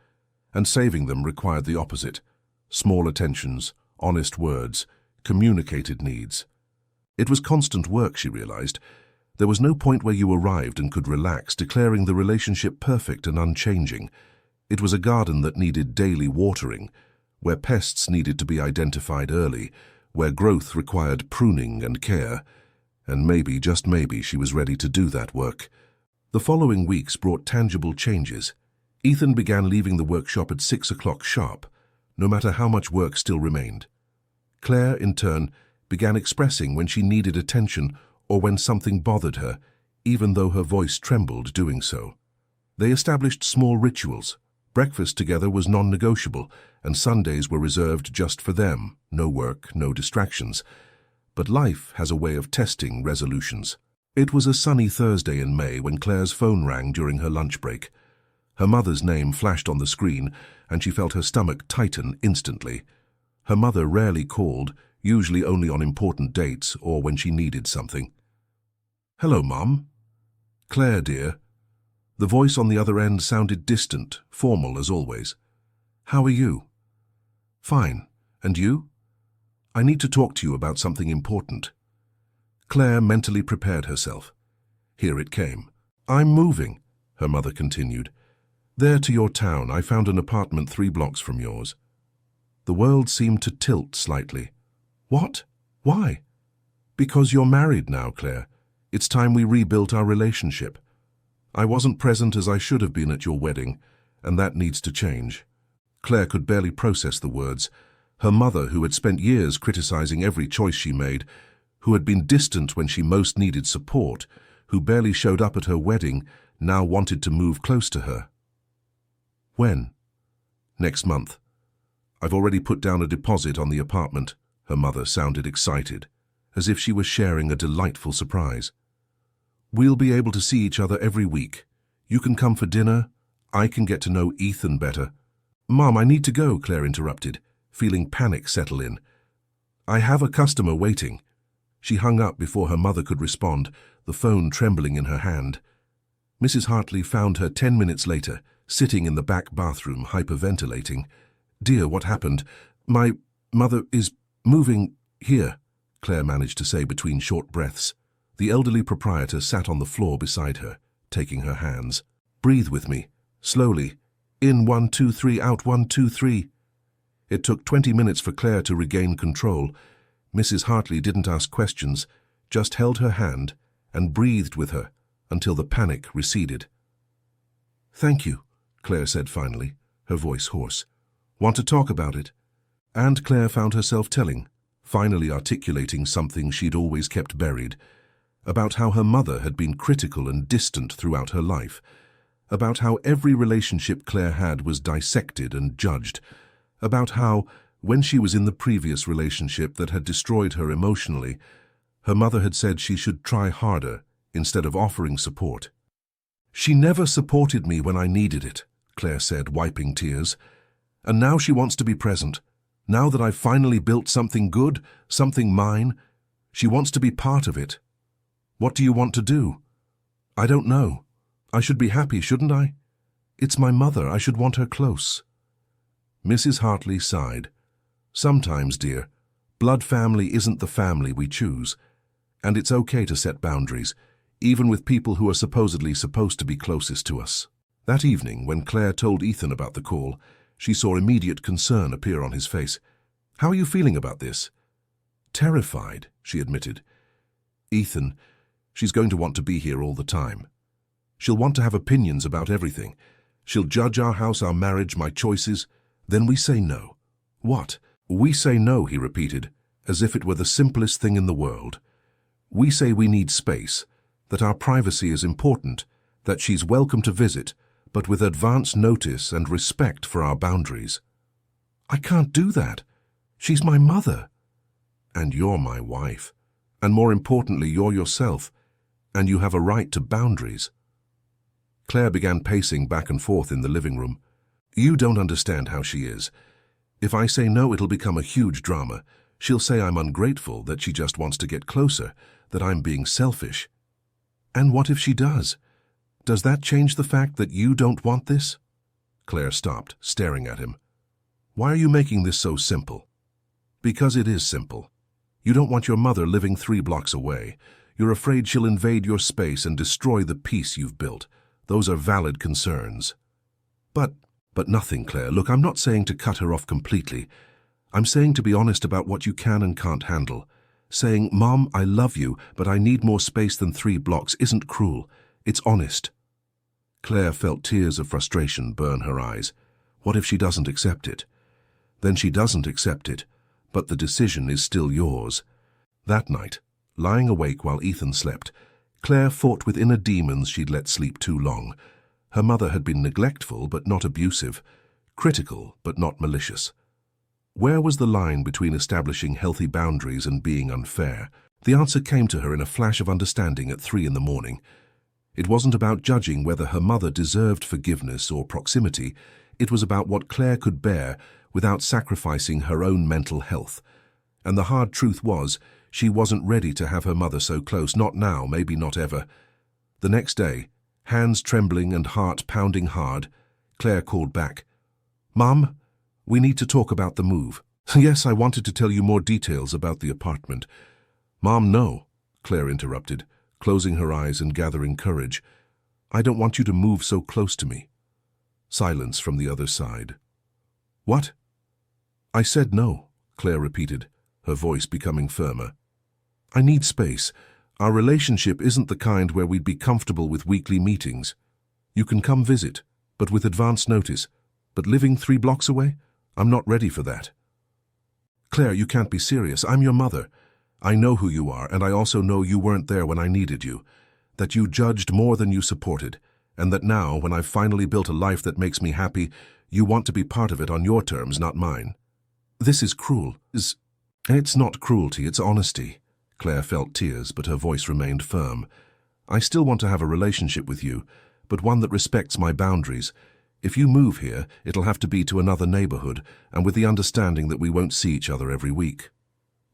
And saving them required the opposite: small attentions, honest words, communicated needs. It was constant work, she realized. There was no point where you arrived and could relax, declaring the relationship perfect and unchanging. It was a garden that needed daily watering, where pests needed to be identified early, where growth required pruning and care, and maybe, just maybe, she was ready to do that work. The following weeks brought tangible changes. Ethan began leaving the workshop at 6 o'clock sharp, no matter how much work still remained. Claire, in turn, began expressing when she needed attention or when something bothered her, even though her voice trembled doing so. They established small rituals. Breakfast together was non-negotiable, and Sundays were reserved just for them. No work, no distractions. But life has a way of testing resolutions. It was a sunny Thursday in May when Claire's phone rang during her lunch break. Her mother's name flashed on the screen, and she felt her stomach tighten instantly. Her mother rarely called, usually only on important dates or when she needed something. "Hello, Mum." "Claire, dear." The voice on the other end sounded distant, formal as always. "How are you?" "Fine. And you?" "I need to talk to you about something important." Claire mentally prepared herself. Here it came. "I'm moving," her mother continued. "There to your town. I found an apartment 3 blocks from yours." The world seemed to tilt slightly. "What? Why?" "Because you're married now, Claire. It's time we rebuilt our relationship. I wasn't present as I should have been at your wedding, and that needs to change." Claire could barely process the words. Her mother, who had spent years criticizing every choice she made, who had been distant when she most needed support, who barely showed up at her wedding, now wanted to move close to her. "When?" "Next month. I've already put down a deposit on the apartment." Her mother sounded excited, as if she was sharing a delightful surprise. "We'll be able to see each other every week. You can come for dinner. I can get to know Ethan better." "Mom, I need to go," Claire interrupted, feeling panic settle in. "I have a customer waiting." She hung up before her mother could respond, the phone trembling in her hand. Mrs. Hartley found her 10 minutes later, sitting in the back bathroom, hyperventilating. "Dear, what happened? My mother is moving here," Claire managed to say between short breaths. The elderly proprietor sat on the floor beside her, taking her hands. "Breathe with me, slowly. In 1, 2, 3, out 1, 2, 3. It took 20 minutes for Claire to regain control. Mrs. Hartley didn't ask questions, just held her hand and breathed with her until the panic receded. "Thank you," Claire said finally, her voice hoarse. "Want to talk about it?" And Claire found herself telling, finally articulating something she'd always kept buried, about how her mother had been critical and distant throughout her life, about how every relationship Claire had was dissected and judged, about how, when she was in the previous relationship that had destroyed her emotionally, her mother had said she should try harder instead of offering support. "She never supported me when I needed it," Claire said, wiping tears. "And now she wants to be present. Now that I've finally built something good, something mine, she wants to be part of it. What do you want to do?" "I don't know. I should be happy, shouldn't I? It's my mother. I should want her close." Mrs. Hartley sighed. "Sometimes, dear, blood family isn't the family we choose. And it's okay to set boundaries, even with people who are supposedly supposed to be closest to us." That evening, when Claire told Ethan about the call, she saw immediate concern appear on his face. "How are you feeling about this?" "Terrified," she admitted. "Ethan, she's going to want to be here all the time. She'll want to have opinions about everything. She'll judge our house, our marriage, my choices. Then we say no." "What?" "We say no," he repeated, as if it were the simplest thing in the world. "We say we need space, that our privacy is important, that she's welcome to visit, but with advance notice and respect for our boundaries." "I can't do that. She's my mother." "And you're my wife. And more importantly, you're yourself, and you have a right to boundaries." Claire began pacing back and forth in the living room. "You don't understand how she is. If I say no, it'll become a huge drama. She'll say I'm ungrateful, that she just wants to get closer, that I'm being selfish." "And what if she does? Does that change the fact that you don't want this?" Claire stopped, staring at him. "Why are you making this so simple?" "Because it is simple. You don't want your mother living 3 blocks away. You're afraid she'll invade your space and destroy the peace you've built. Those are valid concerns." "But," But nothing, Claire. Look, I'm not saying to cut her off completely. I'm saying to be honest about what you can and can't handle. Saying, Mom, I love you, but I need more space than 3 blocks isn't cruel. It's honest. Claire felt tears of frustration burn her eyes. What if she doesn't accept it? Then she doesn't accept it, but the decision is still yours. That night, lying awake while Ethan slept, Claire fought with inner demons she'd let sleep too long. Her mother had been neglectful but not abusive, critical but not malicious. Where was the line between establishing healthy boundaries and being unfair? The answer came to her in a flash of understanding at 3 in the morning. It wasn't about judging whether her mother deserved forgiveness or proximity. It was about what Claire could bear without sacrificing her own mental health. And the hard truth was, she wasn't ready to have her mother so close, not now, maybe not ever. The next day, hands trembling and heart pounding hard, Claire called back. Mum, we need to talk about the move. Yes, I wanted to tell you more details about the apartment. Mom, no, Claire interrupted, closing her eyes and gathering courage. I don't want you to move so close to me. Silence from the other side. What? I said no, Claire repeated, her voice becoming firmer. I need space. Our relationship isn't the kind where we'd be comfortable with weekly meetings. You can come visit, but with advance notice. But living 3 blocks away? I'm not ready for that. Claire, you can't be serious. I'm your mother. I know who you are, and I also know you weren't there when I needed you. That you judged more than you supported, and that now, when I've finally built a life that makes me happy, you want to be part of it on your terms, not mine. This is cruel. It's not cruelty, it's honesty. Claire felt tears, but her voice remained firm. I still want to have a relationship with you, but one that respects my boundaries. If you move here, it'll have to be to another neighborhood, and with the understanding that we won't see each other every week.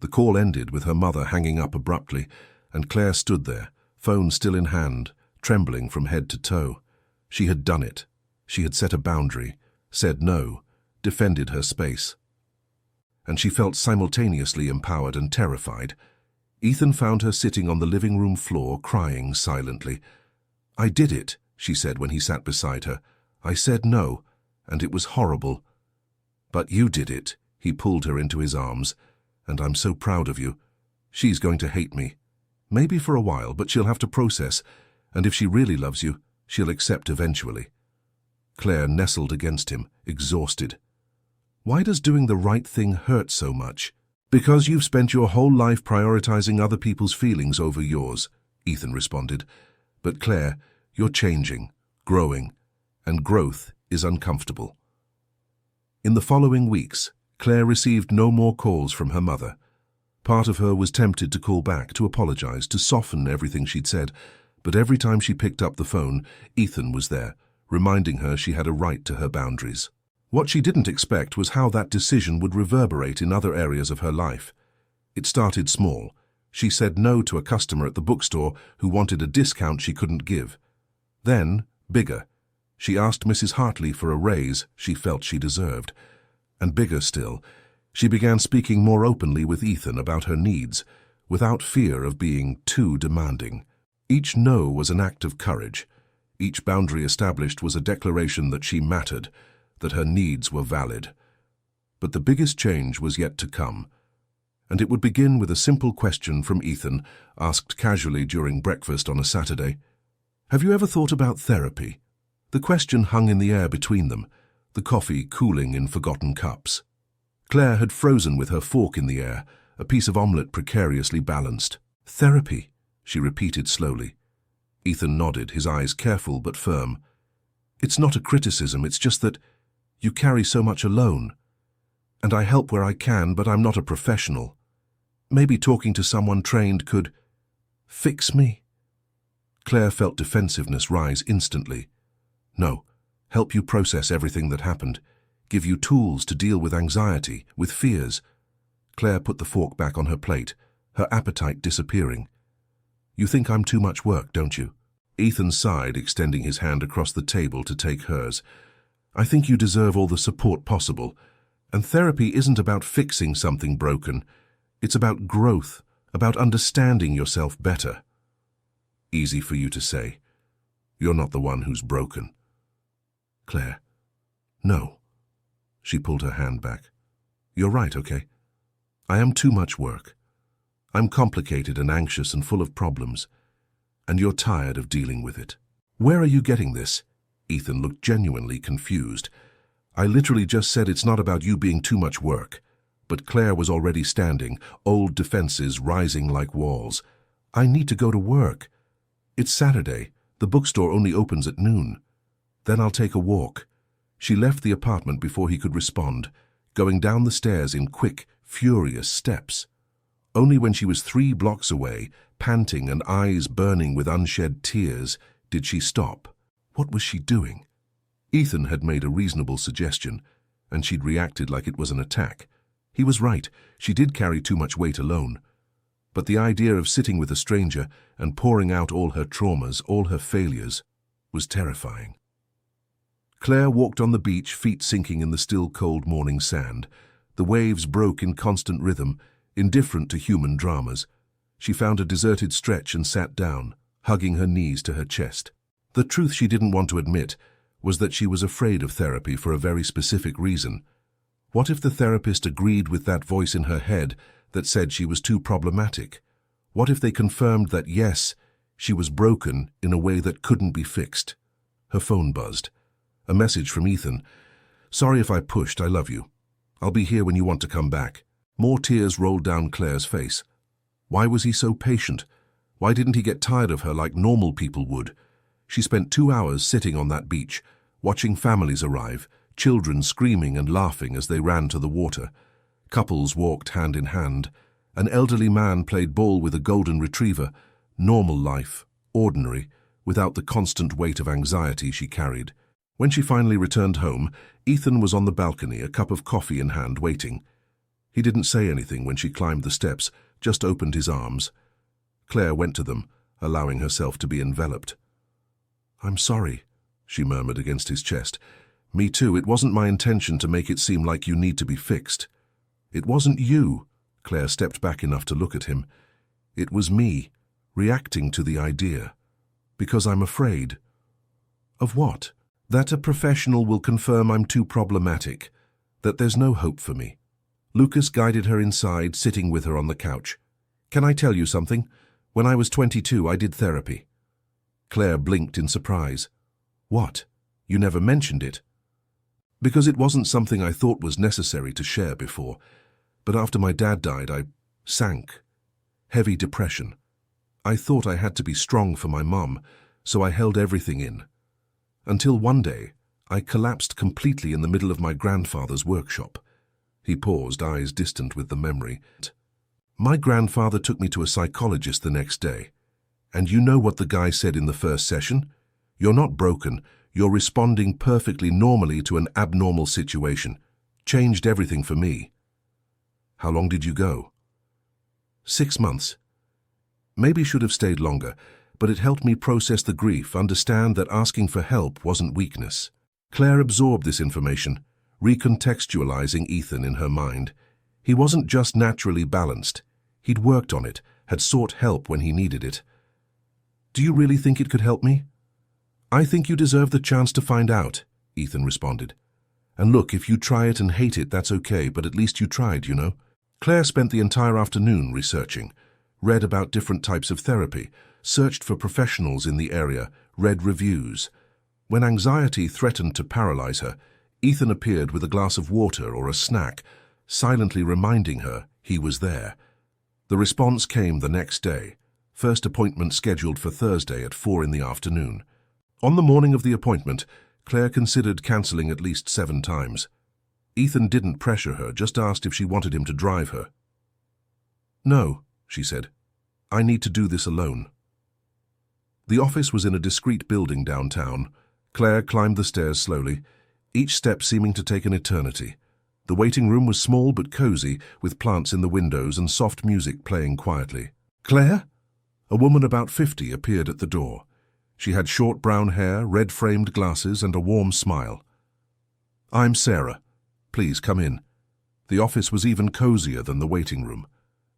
The call ended with her mother hanging up abruptly, and Claire stood there, phone still in hand, trembling from head to toe. She had done it. She had set a boundary, said no, defended her space. And she felt simultaneously empowered and terrified. Ethan found her sitting on the living room floor, crying silently. I did it, she said when he sat beside her. I said no, and it was horrible. But you did it, he pulled her into his arms. And I'm so proud of you. She's going to hate me. Maybe for a while, but she'll have to process, and if she really loves you, she'll accept eventually. Claire nestled against him, exhausted. Why does doing the right thing hurt so much? Because you've spent your whole life prioritizing other people's feelings over yours, Ethan responded. But Claire, you're changing, growing, and growth is uncomfortable. In the following weeks, Claire received no more calls from her mother. Part of her was tempted to call back, to apologize, to soften everything she'd said, but every time she picked up the phone, Ethan was there, reminding her she had a right to her boundaries. What she didn't expect was how that decision would reverberate in other areas of her life. It started small. She said no to a customer at the bookstore who wanted a discount she couldn't give. Then, bigger. She asked Mrs. Hartley for a raise she felt she deserved. And bigger still, she began speaking more openly with Ethan about her needs, without fear of being too demanding. Each no was an act of courage. Each boundary established was a declaration that she mattered, that her needs were valid. But the biggest change was yet to come, and it would begin with a simple question from Ethan, asked casually during breakfast on a Saturday. Have you ever thought about therapy? The question hung in the air between them, the coffee cooling in forgotten cups. Claire had frozen with her fork in the air, a piece of omelette precariously balanced. Therapy, she repeated slowly. Ethan nodded, his eyes careful but firm. It's not a criticism, it's just that you carry so much alone. And I help where I can, but I'm not a professional. Maybe talking to someone trained could fix me. Claire felt defensiveness rise instantly. No. Help you process everything that happened, give you tools to deal with anxiety, with fears. Claire put the fork back on her plate, her appetite disappearing. You think I'm too much work, don't you? Ethan sighed, extending his hand across the table to take hers. I think you deserve all the support possible, and therapy isn't about fixing something broken. It's about growth, about understanding yourself better. Easy for you to say. You're not the one who's broken. Claire, No. She pulled her hand back. You're right, okay? I am too much work. I'm complicated and anxious and full of problems, and you're tired of dealing with it. Where are you getting this? Ethan looked genuinely confused. I literally just said it's not about you being too much work. But Claire was already standing, old defenses rising like walls. I need to go to work. It's Saturday. The bookstore only opens at noon. Then I'll take a walk. She left the apartment before he could respond, going down the stairs in quick, furious steps. Only when she was 3 blocks away, panting and eyes burning with unshed tears, did she stop. What was she doing? Ethan had made a reasonable suggestion, and she'd reacted like it was an attack. He was right, she did carry too much weight alone. But the idea of sitting with a stranger and pouring out all her traumas, all her failures, was terrifying. Claire walked on the beach, feet sinking in the still cold morning sand. The waves broke in constant rhythm, indifferent to human dramas. She found a deserted stretch and sat down, hugging her knees to her chest. The truth she didn't want to admit was that she was afraid of therapy for a very specific reason. What if the therapist agreed with that voice in her head that said she was too problematic? What if they confirmed that, yes, she was broken in a way that couldn't be fixed? Her phone buzzed. A message from Ethan. Sorry if I pushed, I love you. I'll be here when you want to come back. More tears rolled down Claire's face. Why was he so patient? Why didn't he get tired of her like normal people would? She spent 2 hours sitting on that beach, watching families arrive, children screaming and laughing as they ran to the water. Couples walked hand in hand. An elderly man played ball with a golden retriever. Normal life, ordinary, without the constant weight of anxiety she carried. When she finally returned home, Ethan was on the balcony, a cup of coffee in hand, waiting. He didn't say anything when she climbed the steps, just opened his arms. Claire went to them, allowing herself to be enveloped. I'm sorry, she murmured against his chest. Me too, it wasn't my intention to make it seem like you need to be fixed. It wasn't you. Claire stepped back enough to look at him. It was me, reacting to the idea. Because I'm afraid. Of what? That a professional will confirm I'm too problematic, that there's no hope for me. Lucas guided her inside, sitting with her on the couch. Can I tell you something? When I was 22, I did therapy. Claire blinked in surprise. What? You never mentioned it. Because it wasn't something I thought was necessary to share before. But after my dad died, I sank. Heavy depression. I thought I had to be strong for my mum, so I held everything in. Until one day, I collapsed completely in the middle of my grandfather's workshop. He paused, eyes distant with the memory. My grandfather took me to a psychologist the next day. And you know what the guy said in the first session? You're not broken. You're responding perfectly normally to an abnormal situation. Changed everything for me. How long did you go? 6 months. Maybe should have stayed longer, but it helped me process the grief, understand that asking for help wasn't weakness. Claire absorbed this information, recontextualizing Ethan in her mind. He wasn't just naturally balanced. He'd worked on it, had sought help when he needed it. Do you really think it could help me? I think you deserve the chance to find out, Ethan responded. And look, if you try it and hate it, that's okay, but at least you tried, you know. Claire spent the entire afternoon researching, read about different types of therapy, searched for professionals in the area, read reviews. When anxiety threatened to paralyze her, Ethan appeared with a glass of water or a snack, silently reminding her he was there. The response came the next day, first appointment scheduled for Thursday at 4 in the afternoon. On the morning of the appointment, Claire considered cancelling at least 7 times. Ethan didn't pressure her, just asked if she wanted him to drive her. No, she said. I need to do this alone. The office was in a discreet building downtown. Claire climbed the stairs slowly, each step seeming to take an eternity. The waiting room was small but cozy, with plants in the windows and soft music playing quietly. Claire? A woman about 50 appeared at the door. She had short brown hair, red-framed glasses, and a warm smile. I'm Sarah. Please come in. The office was even cozier than the waiting room.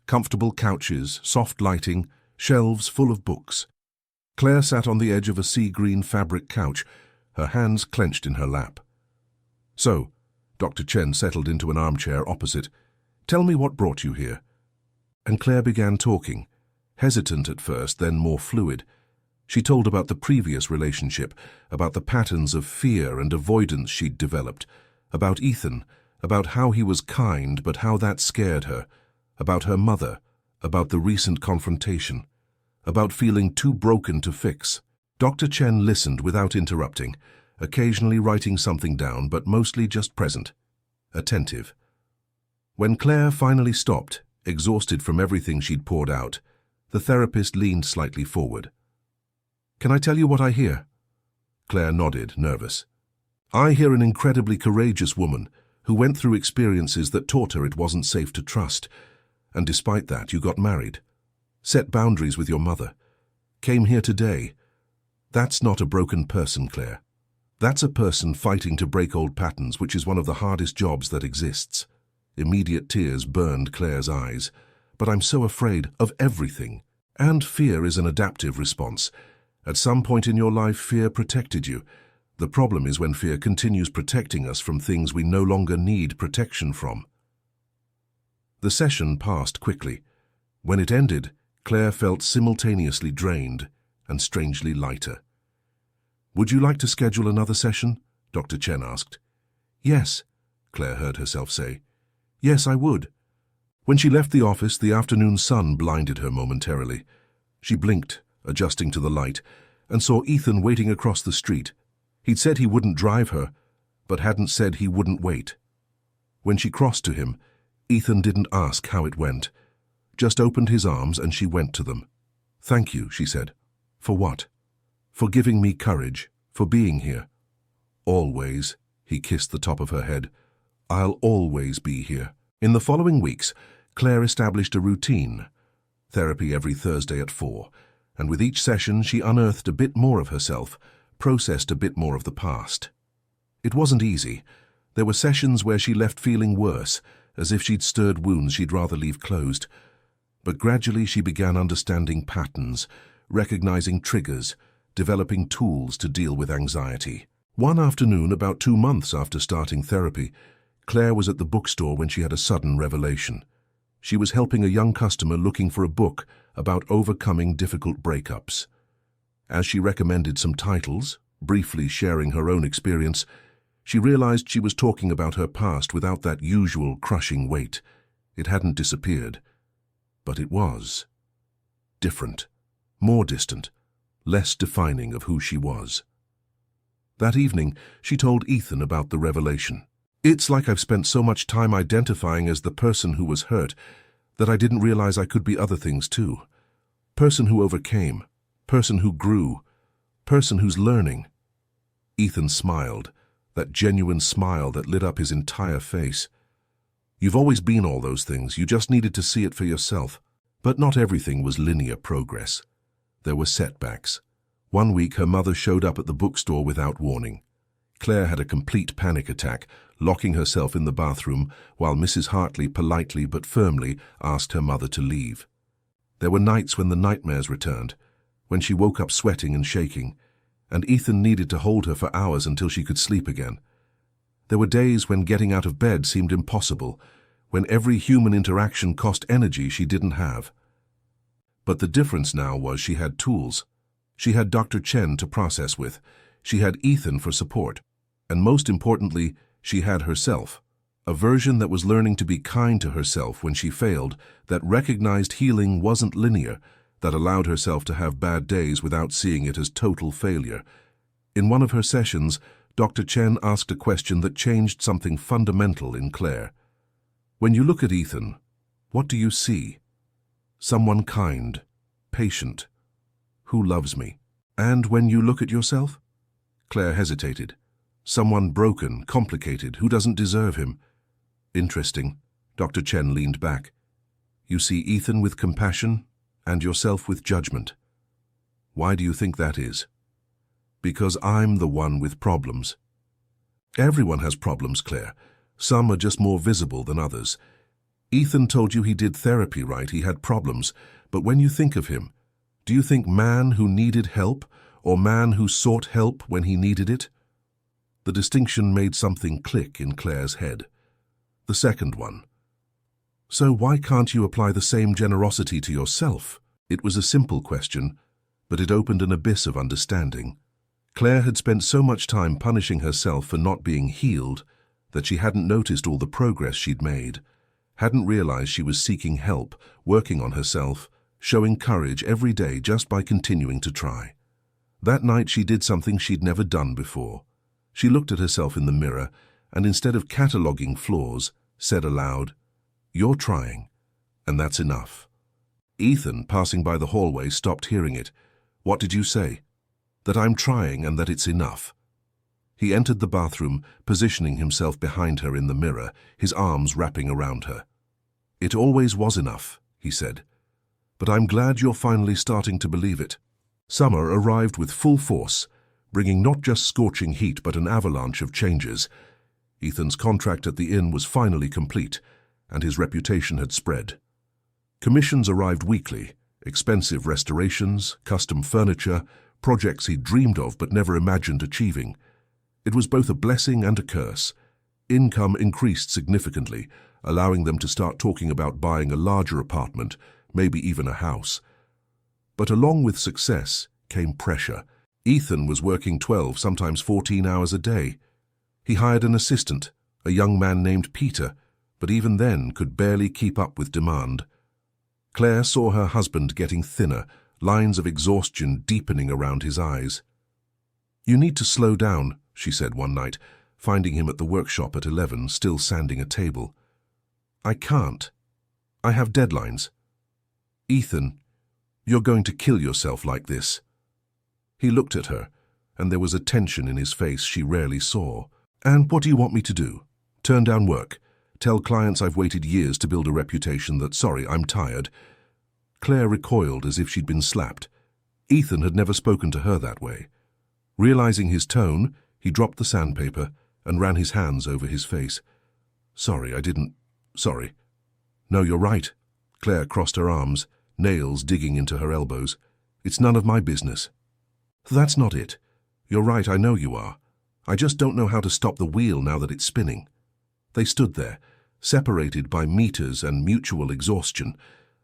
Comfortable couches, soft lighting, shelves full of books. Claire sat on the edge of a sea-green fabric couch, her hands clenched in her lap. So, Dr. Chen settled into an armchair opposite. Tell me what brought you here. And Claire began talking, hesitant at first, then more fluid. She told about the previous relationship, about the patterns of fear and avoidance she'd developed, about Ethan, about how he was kind but how that scared her, about her mother, about the recent confrontation, about feeling too broken to fix. Dr. Chen listened without interrupting, occasionally writing something down but mostly just present, attentive. When Claire finally stopped, exhausted from everything she'd poured out, the therapist leaned slightly forward. Can I tell you what I hear? Claire nodded, nervous. I hear an incredibly courageous woman who went through experiences that taught her it wasn't safe to trust, and despite that you got married, set boundaries with your mother, came here today. That's not a broken person, Claire. That's a person fighting to break old patterns, which is one of the hardest jobs that exists. Immediate tears burned Claire's eyes. But I'm so afraid of everything. And fear is an adaptive response. At some point in your life, fear protected you. The problem is when fear continues protecting us from things we no longer need protection from. The session passed quickly. When it ended, Claire felt simultaneously drained and strangely lighter. Would you like to schedule another session? Dr. Chen asked. Yes, Claire heard herself say. Yes, I would. When she left the office, the afternoon sun blinded her momentarily. She blinked, adjusting to the light, and saw Ethan waiting across the street. He'd said he wouldn't drive her, but hadn't said he wouldn't wait. When she crossed to him, Ethan didn't ask how it went, just opened his arms and she went to them. Thank you, she said. For what? For giving me courage, for being here. Always, he kissed the top of her head. I'll always be here. In the following weeks, Claire established a routine. Therapy every Thursday at 4, and with each session she unearthed a bit more of herself, processed a bit more of the past. It wasn't easy. There were sessions where she left feeling worse, as if she'd stirred wounds she'd rather leave closed. But gradually she began understanding patterns, recognizing triggers, developing tools to deal with anxiety. One afternoon, about 2 months after starting therapy, Claire was at the bookstore when she had a sudden revelation. She was helping a young customer looking for a book about overcoming difficult breakups. As she recommended some titles, briefly sharing her own experience, she realized she was talking about her past without that usual crushing weight. It hadn't disappeared, but it was. Different, more distant, less defining of who she was. That evening, she told Ethan about the revelation. It's like I've spent so much time identifying as the person who was hurt that I didn't realize I could be other things too. Person who overcame, person who grew, person who's learning. Ethan smiled, that genuine smile that lit up his entire face. You've always been all those things, you just needed to see it for yourself. But not everything was linear progress. There were setbacks. One week her mother showed up at the bookstore without warning. Claire had a complete panic attack, locking herself in the bathroom while Mrs. Hartley politely but firmly asked her mother to leave. There were nights when the nightmares returned, when she woke up sweating and shaking, and Ethan needed to hold her for hours until she could sleep again. There were days when getting out of bed seemed impossible, when every human interaction cost energy she didn't have. But the difference now was she had tools. She had Dr. Chen to process with, she had Ethan for support, and most importantly, she had herself, a version that was learning to be kind to herself when she failed, that recognized healing wasn't linear, that allowed herself to have bad days without seeing it as total failure. In one of her sessions, Dr. Chen asked a question that changed something fundamental in Claire. When you look at Ethan, what do you see? Someone kind, patient, who loves me. And when you look at yourself? Claire hesitated. Someone broken, complicated, who doesn't deserve him. Interesting. Dr. Chen leaned back. You see Ethan with compassion and yourself with judgment. Why do you think that is? Because I'm the one with problems. Everyone has problems, Claire. Some are just more visible than others. Ethan told you he did therapy, right? He had problems. But when you think of him, do you think man who needed help or man who sought help when he needed it? The distinction made something click in Claire's head. The second one. So why can't you apply the same generosity to yourself? It was a simple question, but it opened an abyss of understanding. Claire had spent so much time punishing herself for not being healed that she hadn't noticed all the progress she'd made, hadn't realized she was seeking help, working on herself, showing courage every day just by continuing to try. That night she did something she'd never done before. She looked at herself in the mirror and instead of cataloging flaws, said aloud, "You're trying, and that's enough." Ethan, passing by the hallway, stopped hearing it. "What did you say?" "That I'm trying and that it's enough." He entered the bathroom, positioning himself behind her in the mirror, his arms wrapping around her. "It always was enough," he said. "But I'm glad you're finally starting to believe it." Summer arrived with full force, bringing not just scorching heat but an avalanche of changes. Ethan's contract at the inn was finally complete, and his reputation had spread. Commissions arrived weekly, expensive restorations, custom furniture, projects he'd dreamed of but never imagined achieving. It was both a blessing and a curse. Income increased significantly, allowing them to start talking about buying a larger apartment, maybe even a house. But along with success came pressure. Ethan was working 12, sometimes 14 hours a day. He hired an assistant, a young man named Peter, but even then could barely keep up with demand. Claire saw her husband getting thinner, lines of exhaustion deepening around his eyes. "You need to slow down," she said one night, finding him at the workshop at 11, still sanding a table. "I can't. I have deadlines." "Ethan, you're going to kill yourself like this." He looked at her, and there was a tension in his face she rarely saw. "And what do you want me to do? Turn down work? Tell clients I've waited years to build a reputation that, sorry, I'm tired?" Claire recoiled as if she'd been slapped. Ethan had never spoken to her that way. Realizing his tone, he dropped the sandpaper and ran his hands over his face. "Sorry, I didn't... Sorry." "No, you're right." Claire crossed her arms, nails digging into her elbows. "It's none of my business." "That's not it. You're right, I know you are. I just don't know how to stop the wheel now that it's spinning." They stood there, separated by meters and mutual exhaustion,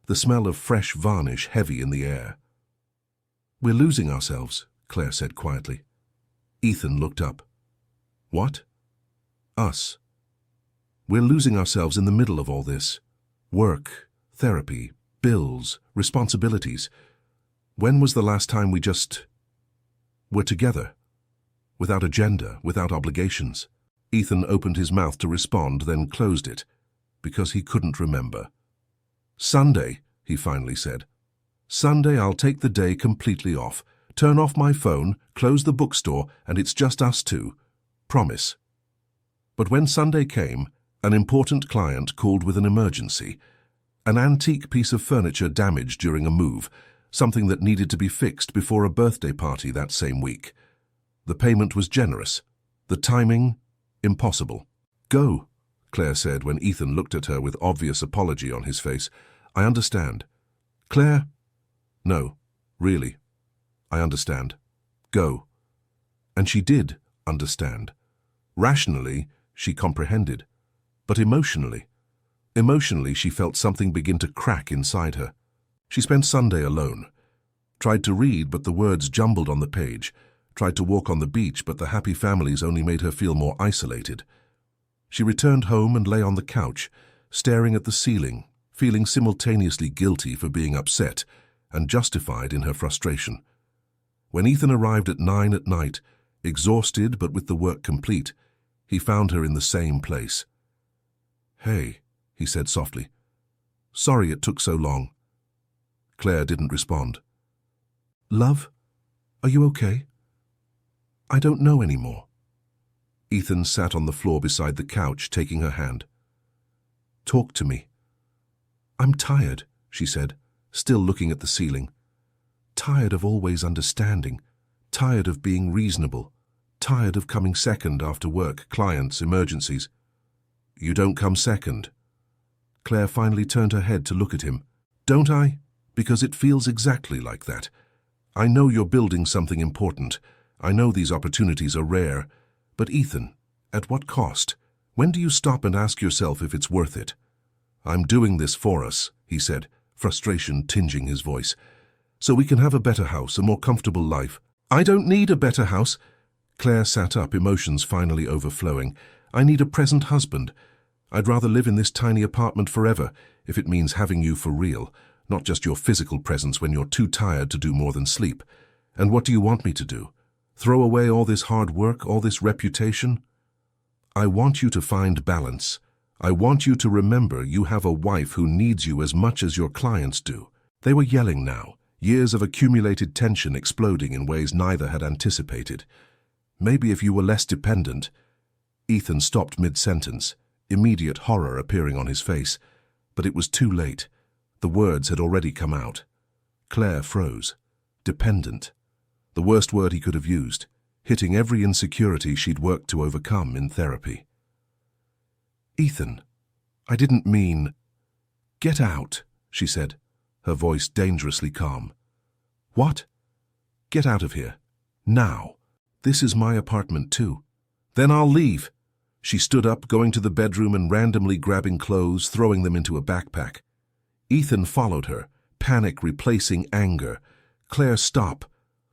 the smell of fresh varnish heavy in the air. "We're losing ourselves," Claire said quietly. Ethan looked up. "What?" "Us. We're losing ourselves in the middle of all this. Work, therapy, bills, responsibilities. When was the last time we just were together? Without agenda, without obligations." Ethan opened his mouth to respond, then closed it, because he couldn't remember. "Sunday," he finally said. "Sunday I'll take the day completely off. Turn off my phone, close the bookstore, and it's just us two. Promise." But when Sunday came, an important client called with an emergency. An antique piece of furniture damaged during a move, something that needed to be fixed before a birthday party that same week. The payment was generous. The timing, impossible. "Go," Claire said when Ethan looked at her with obvious apology on his face. "I understand." "Claire?" "No, really. I understand. Go." And she did understand. Rationally, she comprehended. But emotionally she felt something begin to crack inside her. She spent Sunday alone. Tried to read, but the words jumbled on the page. Tried to walk on the beach, but the happy families only made her feel more isolated. She returned home and lay on the couch, staring at the ceiling, feeling simultaneously guilty for being upset and justified in her frustration. When Ethan arrived at 9 at night, exhausted but with the work complete, he found her in the same place. "Hey," he said softly. "Sorry it took so long." Claire didn't respond. "Love, are you okay?" "I don't know anymore." Ethan sat on the floor beside the couch, taking her hand. "Talk to me." "I'm tired," she said, still looking at the ceiling. "Tired of always understanding. Tired of being reasonable. Tired of coming second after work, clients, emergencies." "You don't come second." Claire finally turned her head to look at him. "Don't I? Because it feels exactly like that. I know you're building something important. I know these opportunities are rare, But Ethan, at what cost? When do you stop and ask yourself if it's worth it? I'm doing this for us, he said, frustration tinging his voice. So we can have a better house, a more comfortable life. I don't need a better house. Claire sat up, emotions finally overflowing. I need a present husband. I'd rather live in this tiny apartment forever, if it means having you for real, not just your physical presence when you're too tired to do more than sleep. And what do you want me to do? Throw away all this hard work, all this reputation? I want you to find balance. I want you to remember you have a wife who needs you as much as your clients do. They were yelling now, years of accumulated tension exploding in ways neither had anticipated. Maybe if you were less dependent. Ethan stopped mid-sentence, immediate horror appearing on his face. But it was too late. The words had already come out. Claire froze. Dependent. The worst word he could have used, hitting every insecurity she'd worked to overcome in therapy. Ethan, I didn't mean... Get out, she said, her voice dangerously calm. What? Get out of here. Now. This is my apartment too. Then I'll leave. She stood up, going to the bedroom and randomly grabbing clothes, throwing them into a backpack. Ethan followed her, panic replacing anger. Claire, stop.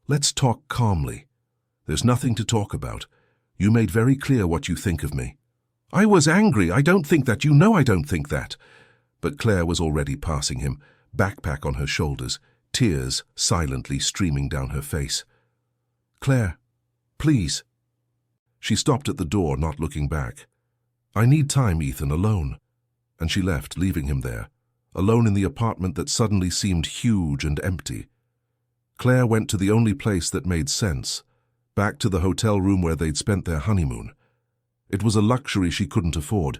Let's talk calmly. There's nothing to talk about. You made very clear what you think of me. I was angry. I don't think that. You know I don't think that. But Claire was already passing him, backpack on her shoulders, tears silently streaming down her face. Claire, please. She stopped at the door, not looking back. I need time, Ethan, alone. And she left, leaving him there, alone in the apartment that suddenly seemed huge and empty. Claire went to the only place that made sense, back to the hotel room where they'd spent their honeymoon. It was a luxury she couldn't afford,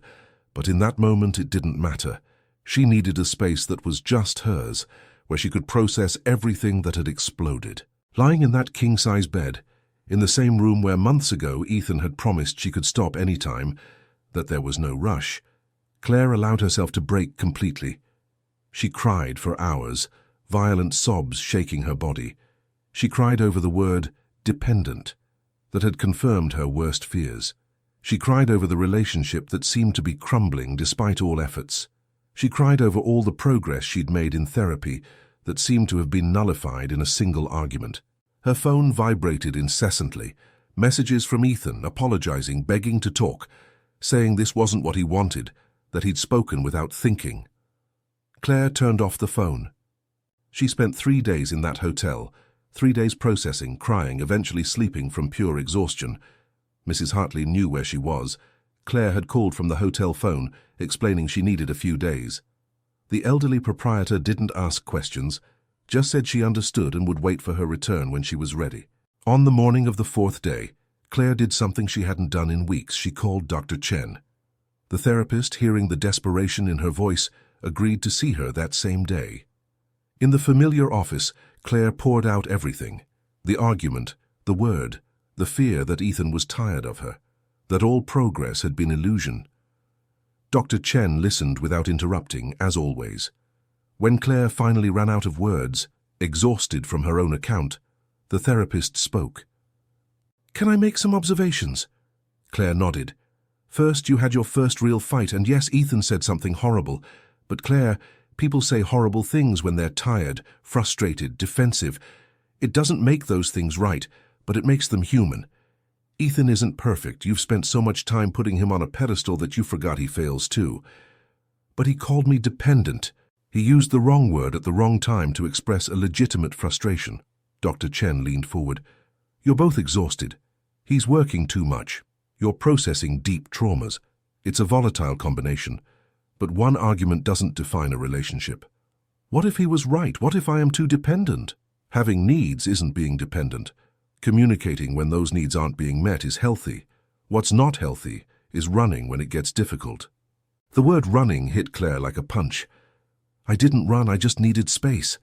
but in that moment it didn't matter. She needed a space that was just hers, where she could process everything that had exploded. Lying in that king-size bed, in the same room where months ago Ethan had promised she could stop any time, that there was no rush, Claire allowed herself to break completely. She cried for hours, violent sobs shaking her body. She cried over the word dependent that had confirmed her worst fears. She cried over the relationship that seemed to be crumbling despite all efforts. She cried over all the progress she'd made in therapy that seemed to have been nullified in a single argument. Her phone vibrated incessantly, messages from Ethan apologizing, begging to talk, saying this wasn't what he wanted, that he'd spoken without thinking. Claire turned off the phone. She spent 3 days in that hotel, 3 days processing, crying, eventually sleeping from pure exhaustion. Mrs. Hartley knew where she was. Claire had called from the hotel phone, explaining she needed a few days. The elderly proprietor didn't ask questions, just said she understood and would wait for her return when she was ready. On the morning of the 4th day, Claire did something she hadn't done in weeks. She called Dr. Chen. The therapist, hearing the desperation in her voice, agreed to see her that same day. In the familiar office, Claire poured out everything. The argument, the word, the fear that Ethan was tired of her, that all progress had been illusion. Dr. Chen listened without interrupting, as always. When Claire finally ran out of words, exhausted from her own account, the therapist spoke. Can I make some observations? Claire nodded. First, you had your first real fight, and yes, Ethan said something horrible. But Claire, people say horrible things when they're tired, frustrated, defensive. It doesn't make those things right, but it makes them human. Ethan isn't perfect. You've spent so much time putting him on a pedestal that you forgot he fails too. But he called me dependent. He used the wrong word at the wrong time to express a legitimate frustration. Dr. Chen leaned forward. You're both exhausted. He's working too much. You're processing deep traumas. It's a volatile combination. But one argument doesn't define a relationship. What if he was right? What if I am too dependent? Having needs isn't being dependent. Communicating when those needs aren't being met is healthy. What's not healthy is running when it gets difficult. The word running hit Claire like a punch. I didn't run, I just needed space.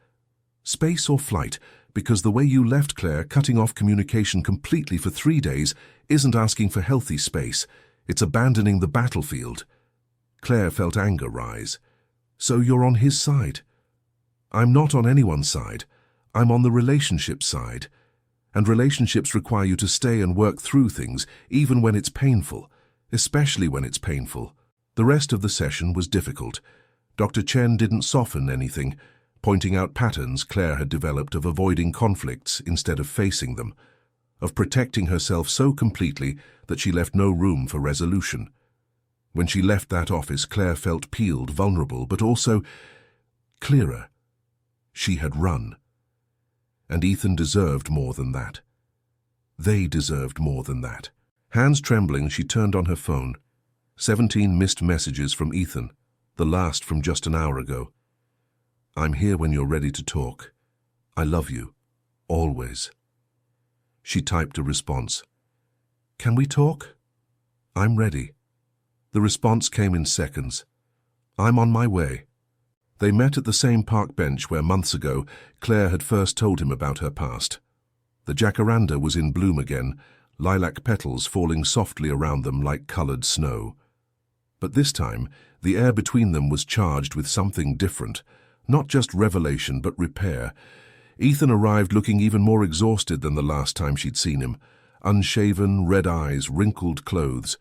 Space or flight, because the way you left Claire, cutting off communication completely for 3 days, isn't asking for healthy space. It's abandoning the battlefield. Claire felt anger rise. So you're on his side. I'm not on anyone's side. I'm on the relationship side. And relationships require you to stay and work through things, even when it's painful, especially when it's painful. The rest of the session was difficult. Dr. Chen didn't soften anything, pointing out patterns Claire had developed of avoiding conflicts instead of facing them, of protecting herself so completely that she left no room for resolution. When she left that office, Claire felt peeled, vulnerable, but also clearer. She had run. And Ethan deserved more than that. They deserved more than that. Hands trembling, she turned on her phone. 17 missed messages from Ethan, the last from just an hour ago. I'm here when you're ready to talk. I love you. Always. She typed a response. Can we talk? I'm ready. The response came in seconds. I'm on my way. They met at the same park bench where months ago Claire had first told him about her past. The jacaranda was in bloom again, lilac petals falling softly around them like colored snow. But this time, the air between them was charged with something different, not just revelation but repair. Ethan arrived looking even more exhausted than the last time she'd seen him. Unshaven, red eyes, wrinkled clothes.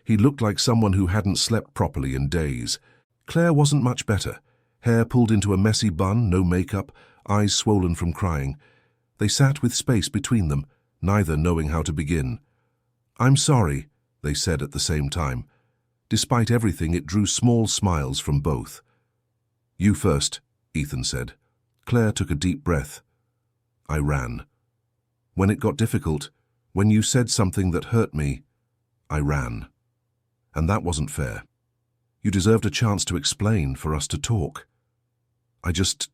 He looked like someone who hadn't slept properly in days. Claire wasn't much better. Hair pulled into a messy bun, no makeup, eyes swollen from crying. They sat with space between them, neither knowing how to begin. I'm sorry, they said at the same time. Despite everything, it drew small smiles from both. You first, Ethan said. Claire took a deep breath. I ran. When it got difficult, when you said something that hurt me, I ran. And that wasn't fair. You deserved a chance to explain, for us to talk. I just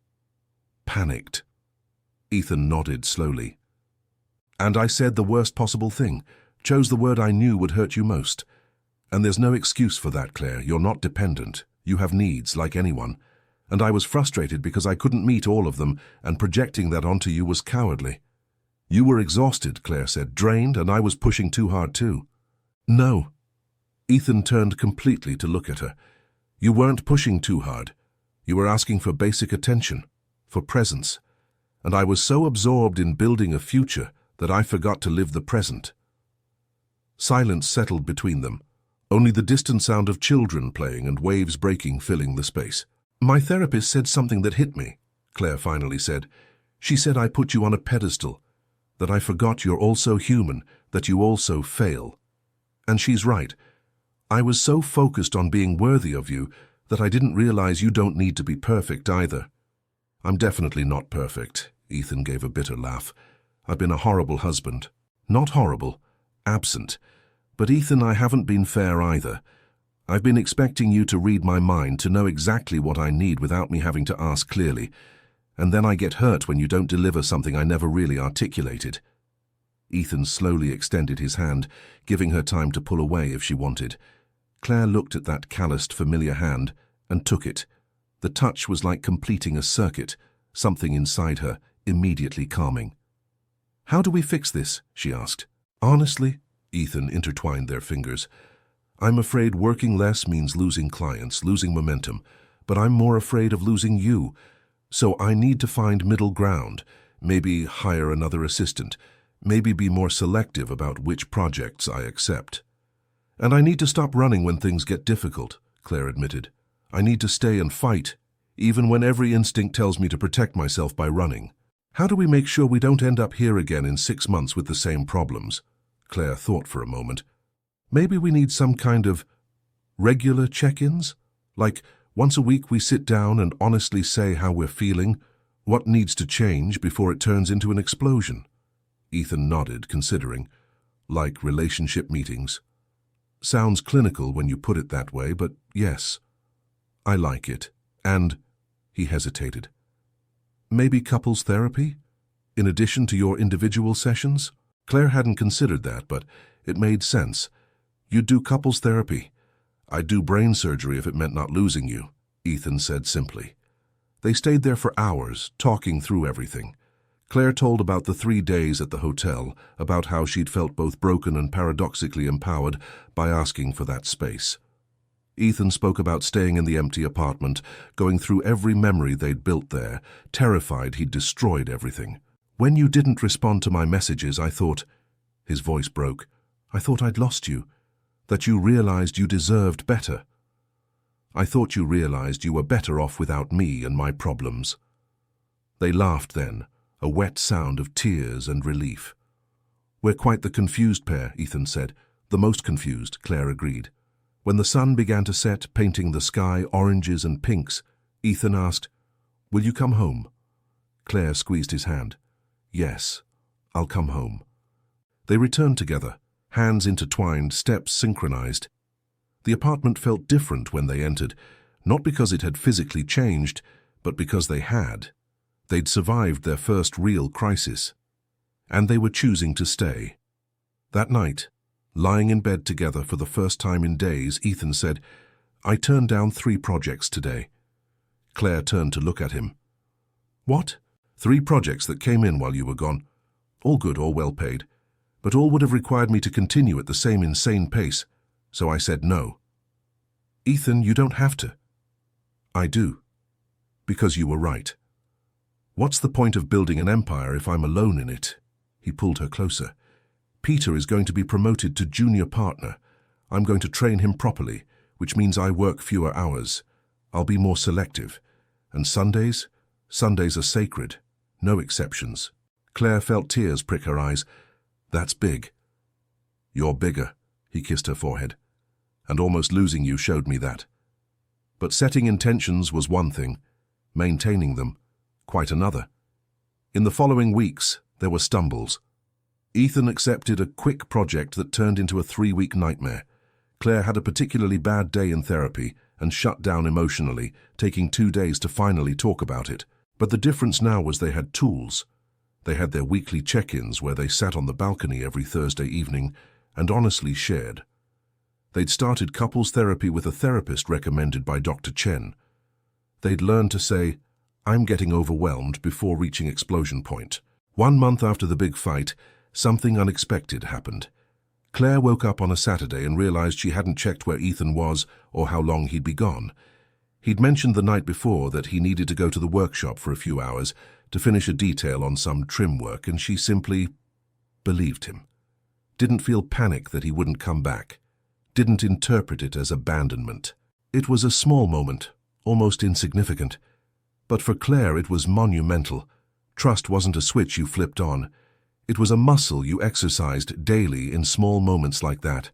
panicked. Ethan nodded slowly. And I said the worst possible thing, chose the word I knew would hurt you most. And there's no excuse for that, Claire. You're not dependent. You have needs, like anyone. And I was frustrated because I couldn't meet all of them, and projecting that onto you was cowardly. You were exhausted, Claire said, drained, and I was pushing too hard too. No. Ethan turned completely to look at her. You weren't pushing too hard. You were asking for basic attention, for presence. And I was so absorbed in building a future that I forgot to live the present. Silence settled between them, only the distant sound of children playing and waves breaking filling the space. My therapist said something that hit me, Claire finally said. She said I put you on a pedestal, that I forgot you're also human, that you also fail. And she's right. I was so focused on being worthy of you that I didn't realize you don't need to be perfect either. I'm definitely not perfect, Ethan gave a bitter laugh. I've been a horrible husband. Not horrible, absent. But Ethan, I haven't been fair either. I've been expecting you to read my mind, to know exactly what I need without me having to ask clearly. And then I get hurt when you don't deliver something I never really articulated. Ethan slowly extended his hand, giving her time to pull away if she wanted. Claire looked at that calloused, familiar hand and took it. The touch was like completing a circuit, something inside her immediately calming. How do we fix this? She asked. Honestly, Ethan intertwined their fingers. I'm afraid working less means losing clients, losing momentum, but I'm more afraid of losing you. So I need to find middle ground, maybe hire another assistant, maybe be more selective about which projects I accept. And I need to stop running when things get difficult, Claire admitted. I need to stay and fight, even when every instinct tells me to protect myself by running. How do we make sure we don't end up here again in 6 months with the same problems? Claire thought for a moment. Maybe we need some kind of regular check-ins? Like once a week we sit down and honestly say how we're feeling, what needs to change before it turns into an explosion? Ethan nodded, considering. Like relationship meetings. Sounds clinical when you put it that way, but yes, I like it. And, he hesitated, maybe couples therapy, in addition to your individual sessions? Claire hadn't considered that, but it made sense. You'd do couples therapy. I'd do brain surgery if it meant not losing you, Ethan said simply. They stayed there for hours, talking through everything. Claire told about the 3 days at the hotel, about how she'd felt both broken and paradoxically empowered by asking for that space. Ethan spoke about staying in the empty apartment, going through every memory they'd built there, terrified he'd destroyed everything. When you didn't respond to my messages, I thought," his voice broke, "I thought I'd lost you, that you realized you deserved better. I thought you realized you were better off without me and my problems." They laughed then, a wet sound of tears and relief. "We're quite the confused pair," Ethan said. "The most confused," Claire agreed. When the sun began to set, painting the sky oranges and pinks, Ethan asked, "Will you come home?" Claire squeezed his hand. "Yes, I'll come home." They returned together, hands intertwined, steps synchronized. The apartment felt different when they entered, not because it had physically changed, but because they had. They'd survived their first real crisis, and they were choosing to stay. That night, lying in bed together for the first time in days, Ethan said, "I turned down 3 projects today." Claire turned to look at him. "What?" "3 projects that came in while you were gone. All good, all well paid. But all would have required me to continue at the same insane pace, so I said no." "Ethan, you don't have to." "I do. Because you were right. What's the point of building an empire if I'm alone in it?" He pulled her closer. "Peter is going to be promoted to junior partner. I'm going to train him properly, which means I work fewer hours. I'll be more selective. And Sundays? Sundays are sacred. No exceptions." Claire felt tears prick her eyes. "That's big." "You're bigger," he kissed her forehead. "And almost losing you showed me that." But setting intentions was one thing, maintaining them, quite another. In the following weeks, there were stumbles. Ethan accepted a quick project that turned into a 3-week nightmare. Claire had a particularly bad day in therapy and shut down emotionally, taking 2 days to finally talk about it. But the difference now was they had tools. They had their weekly check-ins where they sat on the balcony every Thursday evening and honestly shared. They'd started couples therapy with a therapist recommended by Dr. Chen. They'd learned to say, "I'm getting overwhelmed," before reaching explosion point. 1 month after the big fight, something unexpected happened. Claire woke up on a Saturday and realized she hadn't checked where Ethan was or how long he'd be gone. He'd mentioned the night before that he needed to go to the workshop for a few hours to finish a detail on some trim work, and she simply believed him. Didn't feel panic that he wouldn't come back. Didn't interpret it as abandonment. It was a small moment, almost insignificant. But for Claire it was monumental. Trust wasn't a switch you flipped on. It was a muscle you exercised daily in small moments like that.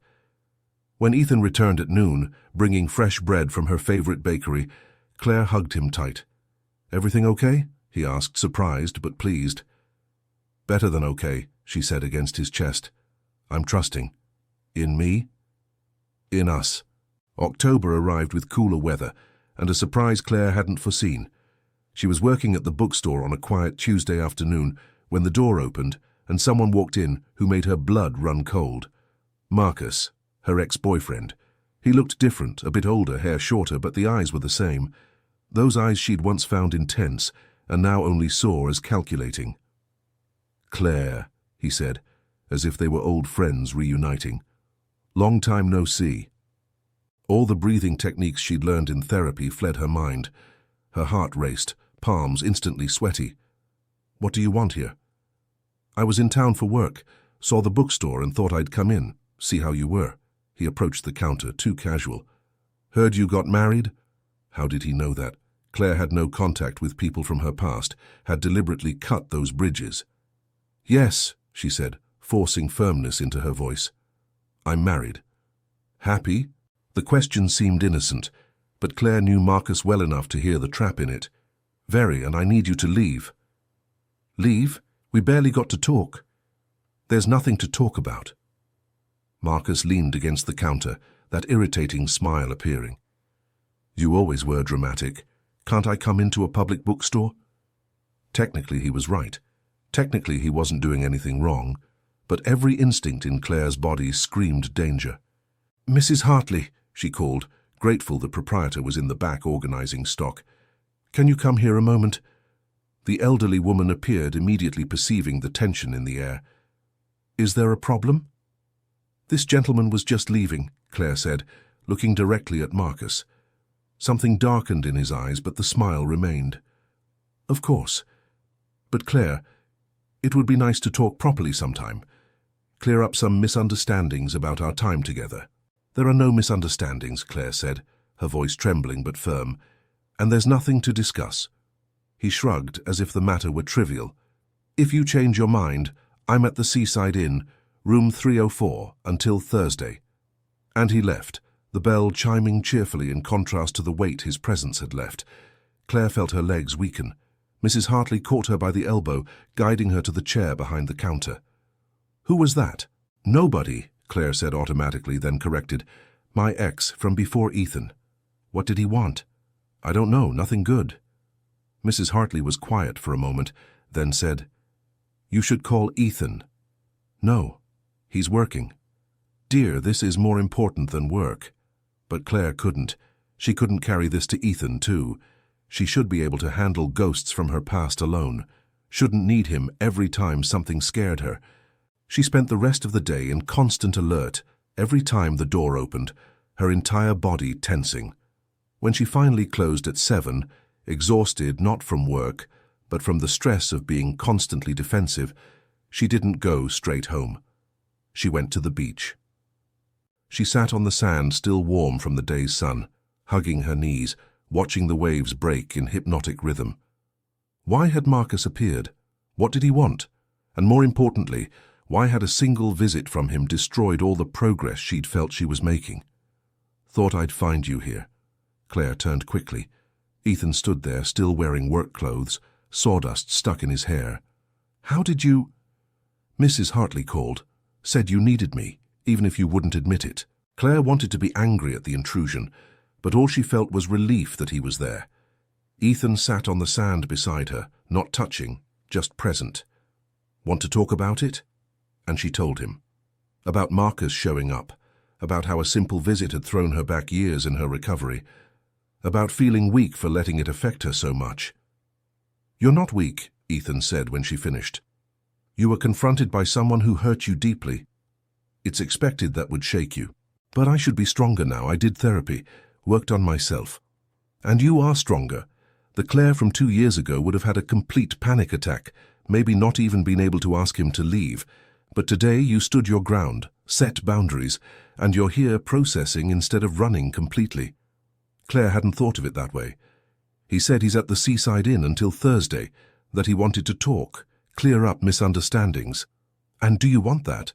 When Ethan returned at noon, bringing fresh bread from her favorite bakery, Claire hugged him tight. "Everything okay?" he asked, surprised but pleased. "Better than okay," she said against his chest. "I'm trusting." "In me?" "In us." October arrived with cooler weather, and a surprise Claire hadn't foreseen. She was working at the bookstore on a quiet Tuesday afternoon when the door opened and someone walked in who made her blood run cold. Marcus, her ex-boyfriend. He looked different, a bit older, hair shorter, but the eyes were the same. Those eyes she'd once found intense and now only saw as calculating. "Claire," he said, as if they were old friends reuniting. "Long time no see." All the breathing techniques she'd learned in therapy fled her mind. Her heart raced, palms instantly sweaty. "What do you want here?" "I was in town for work, saw the bookstore and thought I'd come in, see how you were." He approached the counter, too casual. "Heard you got married?" How did he know that? Claire had no contact with people from her past, had deliberately cut those bridges. "Yes," she said, forcing firmness into her voice. "I'm married." "Happy?" The question seemed innocent, but Claire knew Marcus well enough to hear the trap in it. "Very, and I need you to leave." "Leave? We barely got to talk." "There's nothing to talk about." Marcus leaned against the counter, that irritating smile appearing. "You always were dramatic. Can't I come into a public bookstore?" Technically he was right. Technically he wasn't doing anything wrong, but every instinct in Claire's body screamed danger. "Mrs. Hartley," she called, grateful the proprietor was in the back organizing stock. "Can you come here a moment?" The elderly woman appeared, immediately perceiving the tension in the air. "Is there a problem?" "This gentleman was just leaving," Claire said, looking directly at Marcus. Something darkened in his eyes, but the smile remained. "Of course. But Claire, It would be nice to talk properly sometime. Clear up some misunderstandings about our time together. There are no misunderstandings, Claire said, her voice trembling but firm, and there's nothing to discuss. He shrugged as if the matter were trivial. If you change your mind, I'm at the Seaside Inn, room 304, until Thursday. And he left, the bell chiming cheerfully in contrast to the weight his presence had left. Claire felt her legs weaken. Mrs. Hartley caught her by the elbow, guiding her to the chair behind the counter. Who was that? Nobody, Claire said automatically, then corrected. My ex, from before Ethan. What did he want? I don't know, nothing good. Mrs. Hartley was quiet for a moment, then said, You should call Ethan. No, he's working. Dear, this is more important than work. But Claire couldn't. She couldn't carry this to Ethan, too. She should be able to handle ghosts from her past alone. Shouldn't need him every time something scared her. She spent the rest of the day in constant alert, every time the door opened, her entire body tensing. When she finally closed at 7, exhausted not from work, but from the stress of being constantly defensive, she didn't go straight home. She went to the beach. She sat on the sand, still warm from the day's sun, hugging her knees, watching the waves break in hypnotic rhythm. Why had Marcus appeared? What did he want? And more importantly, why had a single visit from him destroyed all the progress she'd felt she was making? Thought I'd find you here. Claire turned quickly. Ethan stood there, still wearing work clothes, sawdust stuck in his hair. How did you... Mrs. Hartley called. Said you needed me, even if you wouldn't admit it. Claire wanted to be angry at the intrusion, but all she felt was relief that he was there. Ethan sat on the sand beside her, not touching, just present. Want to talk about it? And she told him. About Marcus showing up, about how a simple visit had thrown her back years in her recovery, about feeling weak for letting it affect her so much. You're not weak, Ethan said when she finished. You were confronted by someone who hurt you deeply. It's expected that would shake you. But I should be stronger now. I did therapy, worked on myself. And you are stronger. The Claire from 2 years ago would have had a complete panic attack, maybe not even been able to ask him to leave. But today you stood your ground, set boundaries, and you're here processing instead of running completely. Claire hadn't thought of it that way. He said he's at the Seaside Inn until Thursday, that he wanted to talk, clear up misunderstandings. And do you want that?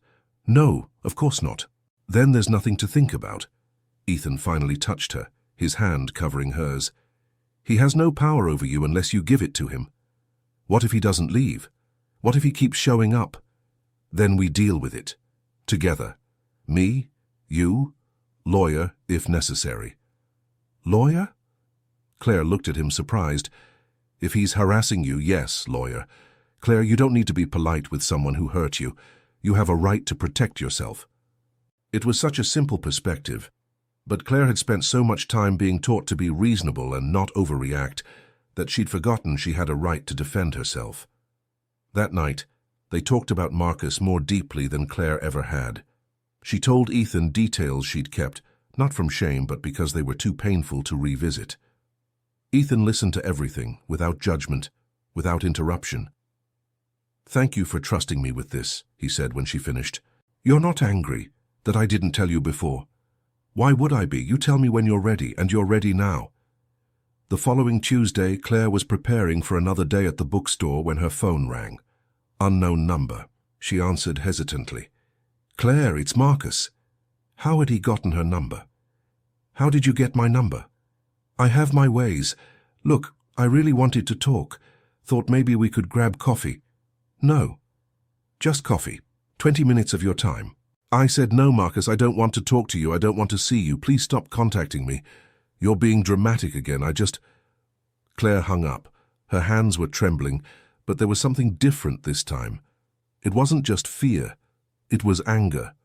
No, of course not. Then there's nothing to think about. Ethan finally touched her, his hand covering hers. He has no power over you unless you give it to him. What if he doesn't leave? What if he keeps showing up? Then we deal with it. Together. Me, you, lawyer, if necessary. Lawyer? Claire looked at him surprised. If he's harassing you, yes, lawyer. Claire, you don't need to be polite with someone who hurt you. You have a right to protect yourself. It was such a simple perspective, but Claire had spent so much time being taught to be reasonable and not overreact that she'd forgotten she had a right to defend herself. That night, they talked about Marcus more deeply than Claire ever had. She told Ethan details she'd kept, not from shame but because they were too painful to revisit. Ethan listened to everything, without judgment, without interruption. Thank you for trusting me with this, he said when she finished. You're not angry that I didn't tell you before. Why would I be? You tell me when you're ready, and you're ready now. The following Tuesday, Claire was preparing for another day at the bookstore when her phone rang. Unknown number. She answered hesitantly. Claire, it's Marcus. How had he gotten her number? How did you get my number? I have my ways. Look, I really wanted to talk. Thought maybe we could grab coffee. No. Just coffee. 20 minutes of your time. I said, no, Marcus, I don't want to talk to you. I don't want to see you. Please stop contacting me. You're being dramatic again. Claire hung up. Her hands were trembling, but there was something different this time. It wasn't just fear. It was anger.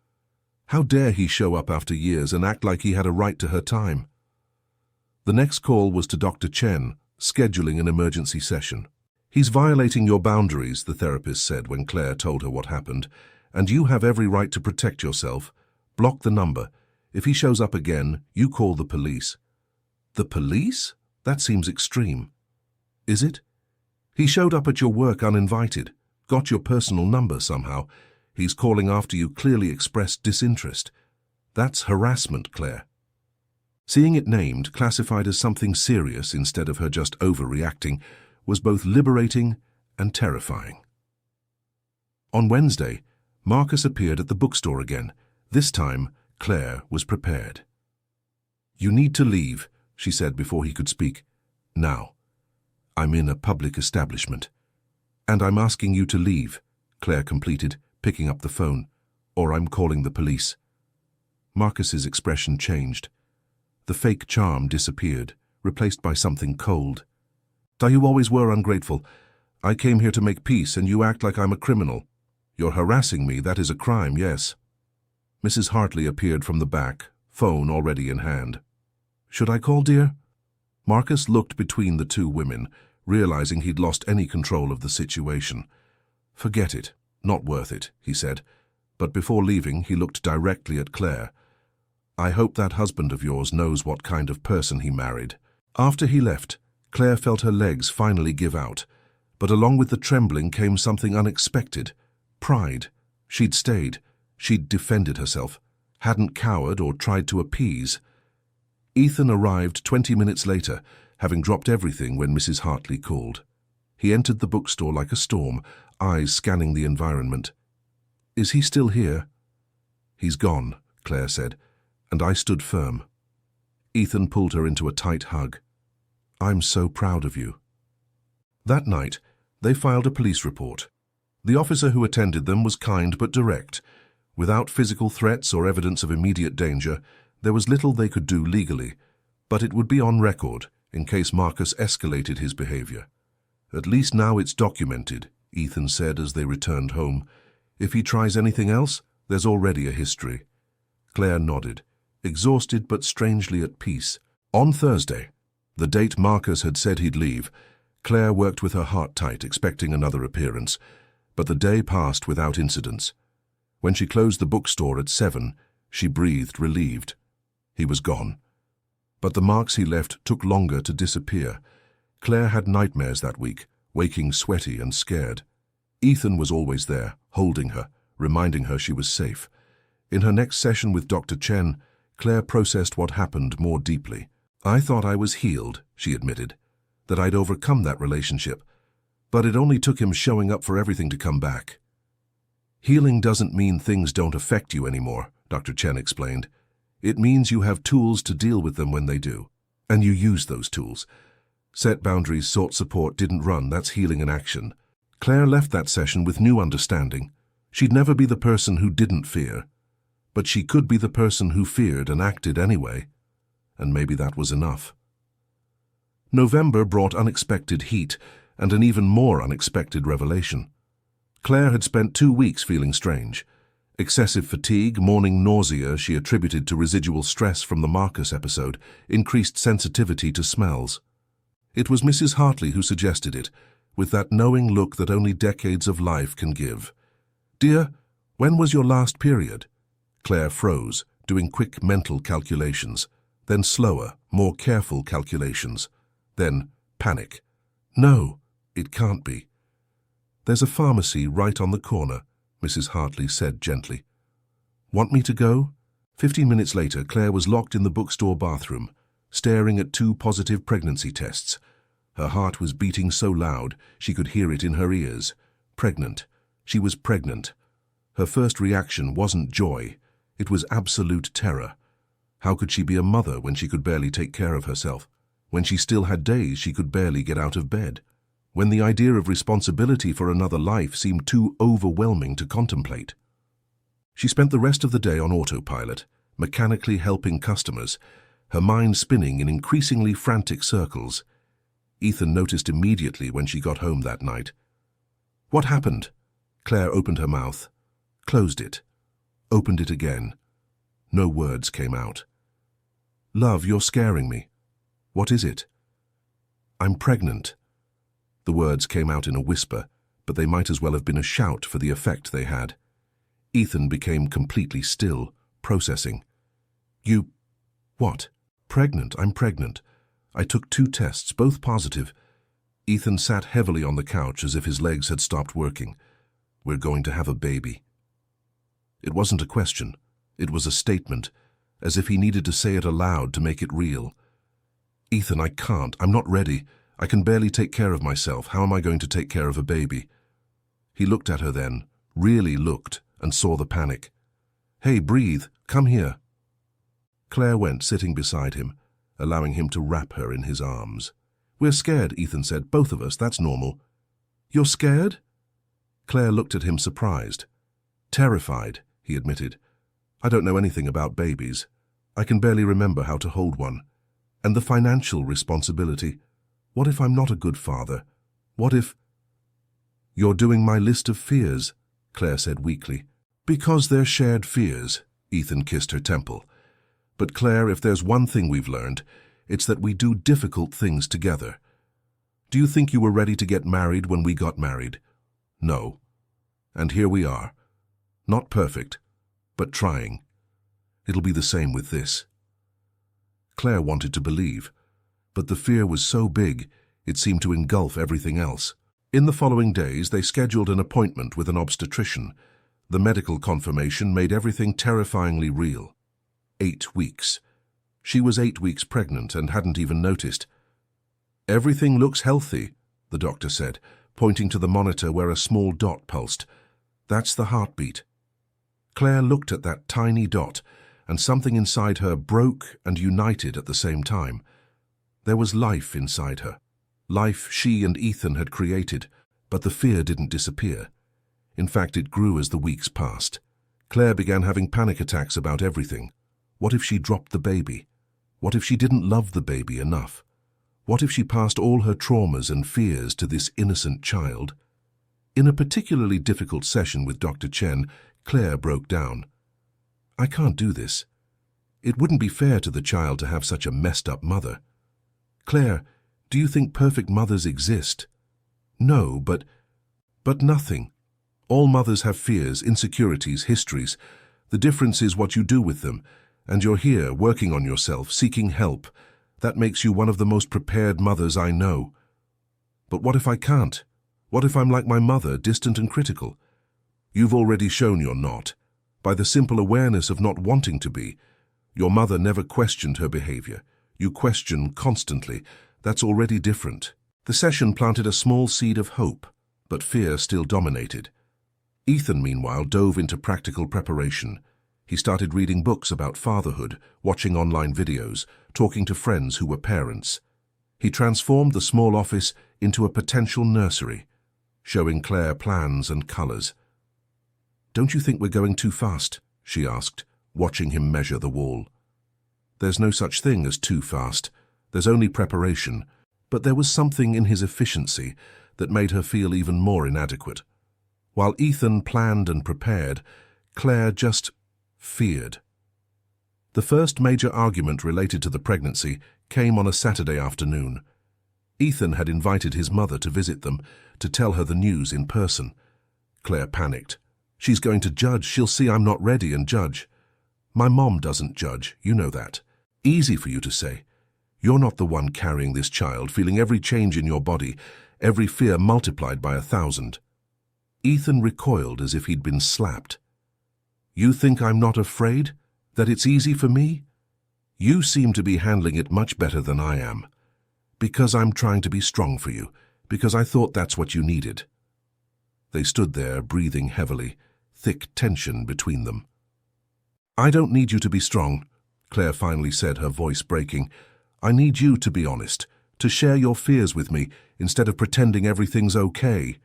How dare he show up after years and act like he had a right to her time? The next call was to Dr. Chen, scheduling an emergency session. He's violating your boundaries, the therapist said when Claire told her what happened, and you have every right to protect yourself. Block the number. If he shows up again, you call the police. The police? That seems extreme. Is it? He showed up at your work uninvited. Got your personal number somehow. He's calling after you, clearly expressed disinterest. That's harassment, Claire. Seeing it named, classified as something serious instead of her just overreacting, was both liberating and terrifying. On Wednesday, Marcus appeared at the bookstore again. This time, Claire was prepared. "You need to leave," she said before he could speak. "Now. I'm in a public establishment. And I'm asking you to leave," Claire completed, picking up the phone, "or I'm calling the police." Marcus's expression changed. The fake charm disappeared, replaced by something cold. "You always were ungrateful. I came here to make peace, and you act like I'm a criminal. You're harassing me, that is a crime, yes." Mrs. Hartley appeared from the back, phone already in hand. "Should I call, dear?" Marcus looked between the two women, realizing he'd lost any control of the situation. "Forget it. Not worth it," he said. But before leaving, he looked directly at Claire. "I hope that husband of yours knows what kind of person he married." After he left, Claire felt her legs finally give out, but along with the trembling came something unexpected. Pride. She'd stayed. She'd defended herself, hadn't cowered or tried to appease. Ethan arrived 20 minutes later, having dropped everything when Mrs. Hartley called. He entered the bookstore like a storm, eyes scanning the environment. "Is he still here?" "He's gone," Claire said, and I stood firm. Ethan pulled her into a tight hug. "I'm so proud of you." That night, they filed a police report. The officer who attended them was kind but direct. Without physical threats or evidence of immediate danger, there was little they could do legally, but it would be on record in case Marcus escalated his behavior. "At least now it's documented," Ethan said as they returned home. "If he tries anything else, there's already a history." Claire nodded, exhausted but strangely at peace. On Thursday, the date Marcus had said he'd leave, Claire worked with her heart tight, expecting another appearance, but the day passed without incidents. When she closed the bookstore at 7, she breathed relieved. He was gone. But the marks he left took longer to disappear. Claire had nightmares that week, waking sweaty and scared. Ethan was always there, holding her, reminding her she was safe. In her next session with Dr. Chen, Claire processed what happened more deeply. "I thought I was healed," she admitted, "that I'd overcome that relationship. But it only took him showing up for everything to come back." "Healing doesn't mean things don't affect you anymore," Dr. Chen explained. "It means you have tools to deal with them when they do. And you use those tools. Set boundaries, sought support, didn't run, that's healing in action." Claire left that session with new understanding. She'd never be the person who didn't fear. But she could be the person who feared and acted anyway. And maybe that was enough. November brought unexpected heat and an even more unexpected revelation. Claire had spent 2 weeks feeling strange. Excessive fatigue, morning nausea she attributed to residual stress from the Marcus episode, increased sensitivity to smells. It was Mrs. Hartley who suggested it, with that knowing look that only decades of life can give. "Dear, when was your last period?" Claire froze, doing quick mental calculations, then slower, more careful calculations, then panic. "No, it can't be." "There's a pharmacy right on the corner," Mrs. Hartley said gently. "Want me to go?" 15 minutes later, Claire was locked in the bookstore bathroom, staring at 2 positive pregnancy tests. Her heart was beating so loud she could hear it in her ears. Pregnant. She was pregnant. Her first reaction wasn't joy. It was absolute terror. How could she be a mother when she could barely take care of herself? When she still had days she could barely get out of bed? When the idea of responsibility for another life seemed too overwhelming to contemplate? She spent the rest of the day on autopilot, mechanically helping customers, her mind spinning in increasingly frantic circles. Ethan noticed immediately when she got home that night. "What happened?" Claire opened her mouth, closed it, opened it again. No words came out. "Love, you're scaring me." "What is it?" "I'm pregnant." The words came out in a whisper, but they might as well have been a shout for the effect they had. Ethan became completely still, processing. "You... what?" "Pregnant, I'm pregnant. I took 2 tests, both positive." Ethan sat heavily on the couch as if his legs had stopped working. We're going to have a baby. It wasn't a question. It was a statement, as if he needed to say it aloud to make it real. Ethan, I can't. I'm not ready. I can barely take care of myself. How am I going to take care of a baby? He looked at her then, really looked, and saw the panic. Hey, breathe. Come here. Claire went, sitting beside him, allowing him to wrap her in his arms. We're scared, Ethan said. Both of us. That's normal. You're scared? Claire looked at him surprised. Terrified, he admitted. I don't know anything about babies. I can barely remember how to hold one. And the financial responsibility. What if I'm not a good father? What if... You're doing my list of fears, Claire said weakly. Because they're shared fears, Ethan kissed her temple. But Claire, if there's one thing we've learned, it's that we do difficult things together. Do you think you were ready to get married when we got married? No. And here we are. Not perfect, but trying. It'll be the same with this. Claire wanted to believe, but the fear was so big it seemed to engulf everything else. In the following days, they scheduled an appointment with an obstetrician. The medical confirmation made everything terrifyingly real. 8 weeks. She was 8 weeks pregnant and hadn't even noticed. Everything looks healthy, the doctor said, pointing to the monitor where a small dot pulsed. That's the heartbeat. Claire looked at that tiny dot, and something inside her broke and united at the same time. There was life inside her. Life she and Ethan had created, but the fear didn't disappear. In fact, it grew as the weeks passed. Claire began having panic attacks about everything. What if she dropped the baby? What if she didn't love the baby enough? What if she passed all her traumas and fears to this innocent child? In a particularly difficult session with Dr. Chen, Claire broke down. I can't do this. It wouldn't be fair to the child to have such a messed-up mother. Claire, do you think perfect mothers exist? No, but nothing. All mothers have fears, insecurities, histories. The difference is what you do with them, and you're here, working on yourself, seeking help. That makes you one of the most prepared mothers I know. But what if I can't? What if I'm like my mother, distant and critical? You've already shown you're not. By the simple awareness of not wanting to be. Your mother never questioned her behavior. You question constantly. That's already different. The session planted a small seed of hope, but fear still dominated. Ethan, meanwhile, dove into practical preparation. He started reading books about fatherhood, watching online videos, talking to friends who were parents. He transformed the small office into a potential nursery, showing Claire plans and colors. Don't you think we're going too fast? She asked, watching him measure the wall. There's no such thing as too fast. There's only preparation. But there was something in his efficiency that made her feel even more inadequate. While Ethan planned and prepared, Claire just feared. The first major argument related to the pregnancy came on a Saturday afternoon. Ethan had invited his mother to visit them, to tell her the news in person. Claire panicked. She's going to judge. She'll see I'm not ready and judge. My mom doesn't judge, you know that. Easy for you to say. You're not the one carrying this child, feeling every change in your body, every fear multiplied by 1,000. Ethan recoiled as if he'd been slapped. You think I'm not afraid? That it's easy for me? You seem to be handling it much better than I am. Because I'm trying to be strong for you, because I thought that's what you needed. They stood there, breathing heavily, thick tension between them. I don't need you to be strong, Claire finally said, her voice breaking. I need you to be honest, to share your fears with me instead of pretending everything's okay.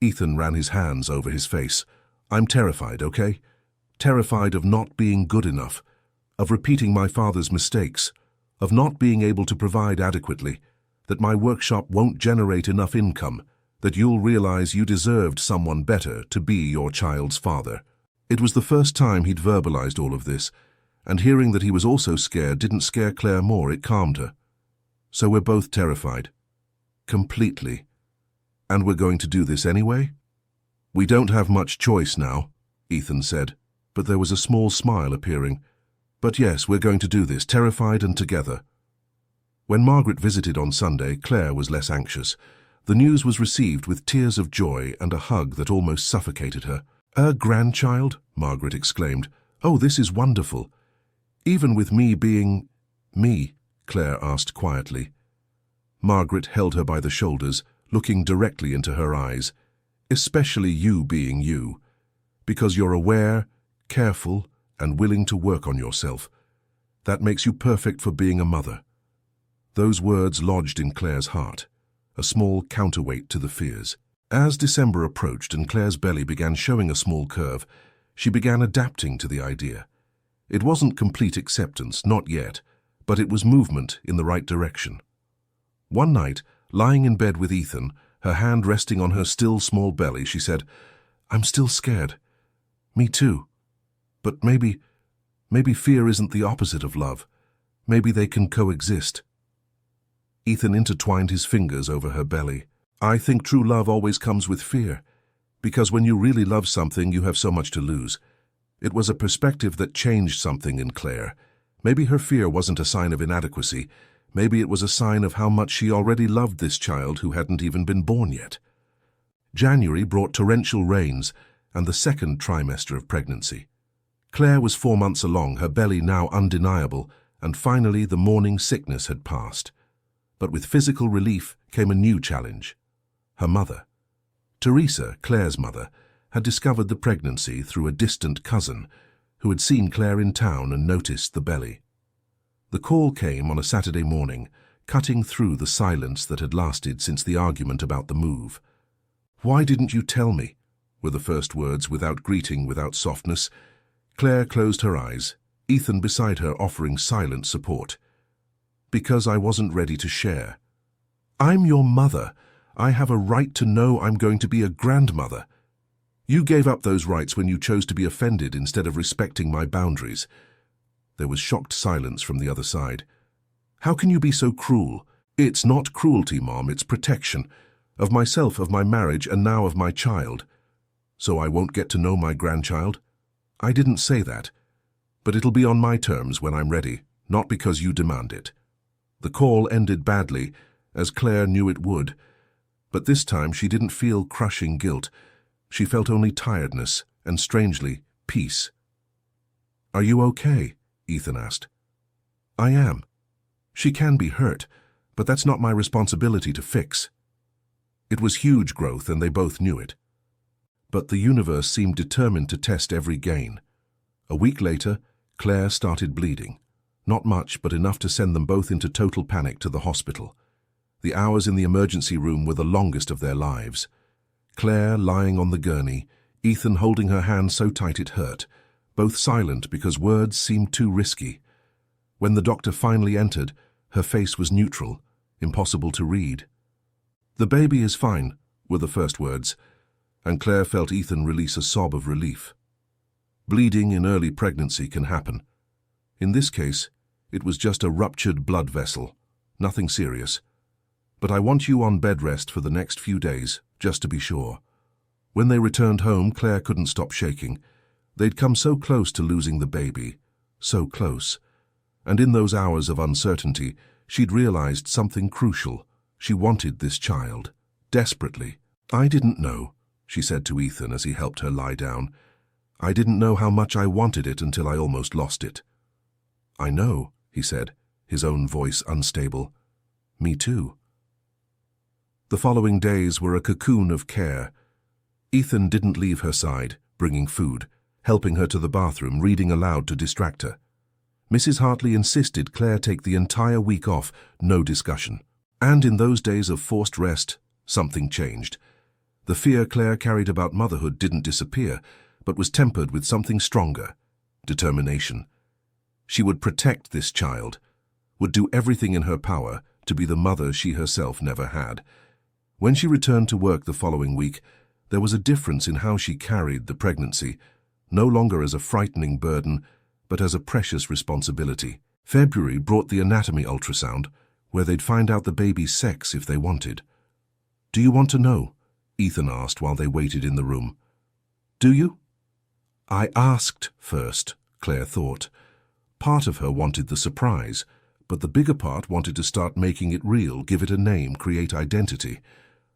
Ethan ran his hands over his face. I'm terrified, okay? Terrified of not being good enough, of repeating my father's mistakes, of not being able to provide adequately, that my workshop won't generate enough income, that you'll realize you deserved someone better to be your child's father. It was the first time he'd verbalized all of this, and hearing that he was also scared didn't scare Claire more, it calmed her. So we're both terrified. Completely. And we're going to do this anyway? We don't have much choice now, Ethan said, but there was a small smile appearing. But yes, we're going to do this, terrified and together. When Margaret visited on Sunday, Claire was less anxious. The news was received with tears of joy and a hug that almost suffocated her. "A grandchild?" Margaret exclaimed. "Oh, this is wonderful." "Even with me being me?" Claire asked quietly. Margaret held her by the shoulders, looking directly into her eyes. "Especially you being you, because you're aware, careful, and willing to work on yourself. That makes you perfect for being a mother." Those words lodged in Claire's heart, a small counterweight to the fears. As December approached and Claire's belly began showing a small curve, she began adapting to the idea. It wasn't complete acceptance, not yet, but it was movement in the right direction. One night, lying in bed with Ethan, her hand resting on her still small belly, she said, "I'm still scared. Me too. But maybe fear isn't the opposite of love. Maybe they can coexist." Ethan intertwined his fingers over her belly. "I think true love always comes with fear, because when you really love something, you have so much to lose." It was a perspective that changed something in Claire. Maybe her fear wasn't a sign of inadequacy. Maybe it was a sign of how much she already loved this child who hadn't even been born yet. January brought torrential rains and the second trimester of pregnancy. Claire was 4 months along, her belly now undeniable, and finally the morning sickness had passed. But with physical relief came a new challenge. Her mother. Teresa, Claire's mother, had discovered the pregnancy through a distant cousin who had seen Claire in town and noticed the belly. The call came on a Saturday morning, cutting through the silence that had lasted since the argument about the move. "Why didn't you tell me?" were the first words, without greeting, without softness. Claire closed her eyes, Ethan beside her offering silent support. "Because I wasn't ready to share." "I'm your mother. I have a right to know I'm going to be a grandmother. You gave up those rights when you chose to be offended instead of respecting my boundaries." There was shocked silence from the other side. "How can you be so cruel?" "It's not cruelty, Mom, it's protection. Of myself, of my marriage, and now of my child." "So I won't get to know my grandchild?" "I didn't say that. But it'll be on my terms when I'm ready, not because you demand it." The call ended badly, as Claire knew it would. But this time she didn't feel crushing guilt. She felt only tiredness and, strangely, peace. "Are you okay?" Ethan asked. "I am. She can be hurt, but that's not my responsibility to fix." It was huge growth, and they both knew it. But the universe seemed determined to test every gain. A week later, Claire started bleeding. Not much, but enough to send them both into total panic to the hospital. The hours in the emergency room were the longest of their lives. Claire lying on the gurney, Ethan holding her hand so tight it hurt, both silent because words seemed too risky. When the doctor finally entered, her face was neutral, impossible to read. "The baby is fine," were the first words, and Claire felt Ethan release a sob of relief. Bleeding in early pregnancy can happen. In this case, it was just a ruptured blood vessel, nothing serious. "But I want you on bed rest for the next few days, just to be sure." When they returned home, Claire couldn't stop shaking. They'd come so close to losing the baby, so close. And in those hours of uncertainty, she'd realized something crucial. She wanted this child, desperately. "I didn't know," she said to Ethan as he helped her lie down. "I didn't know how much I wanted it until I almost lost it." "I know," he said, his own voice unstable. "Me too." The following days were a cocoon of care. Ethan didn't leave her side, bringing food, helping her to the bathroom, reading aloud to distract her. Mrs. Hartley insisted Claire take the entire week off, no discussion. And in those days of forced rest, something changed. The fear Claire carried about motherhood didn't disappear, but was tempered with something stronger: determination. She would protect this child, would do everything in her power to be the mother she herself never had. When she returned to work the following week, there was a difference in how she carried the pregnancy, no longer as a frightening burden, but as a precious responsibility. February brought the anatomy ultrasound, where they'd find out the baby's sex if they wanted. "Do you want to know?" Ethan asked while they waited in the room. "Do you?" "I asked first," Claire thought. Part of her wanted the surprise, but the bigger part wanted to start making it real, give it a name, create identity.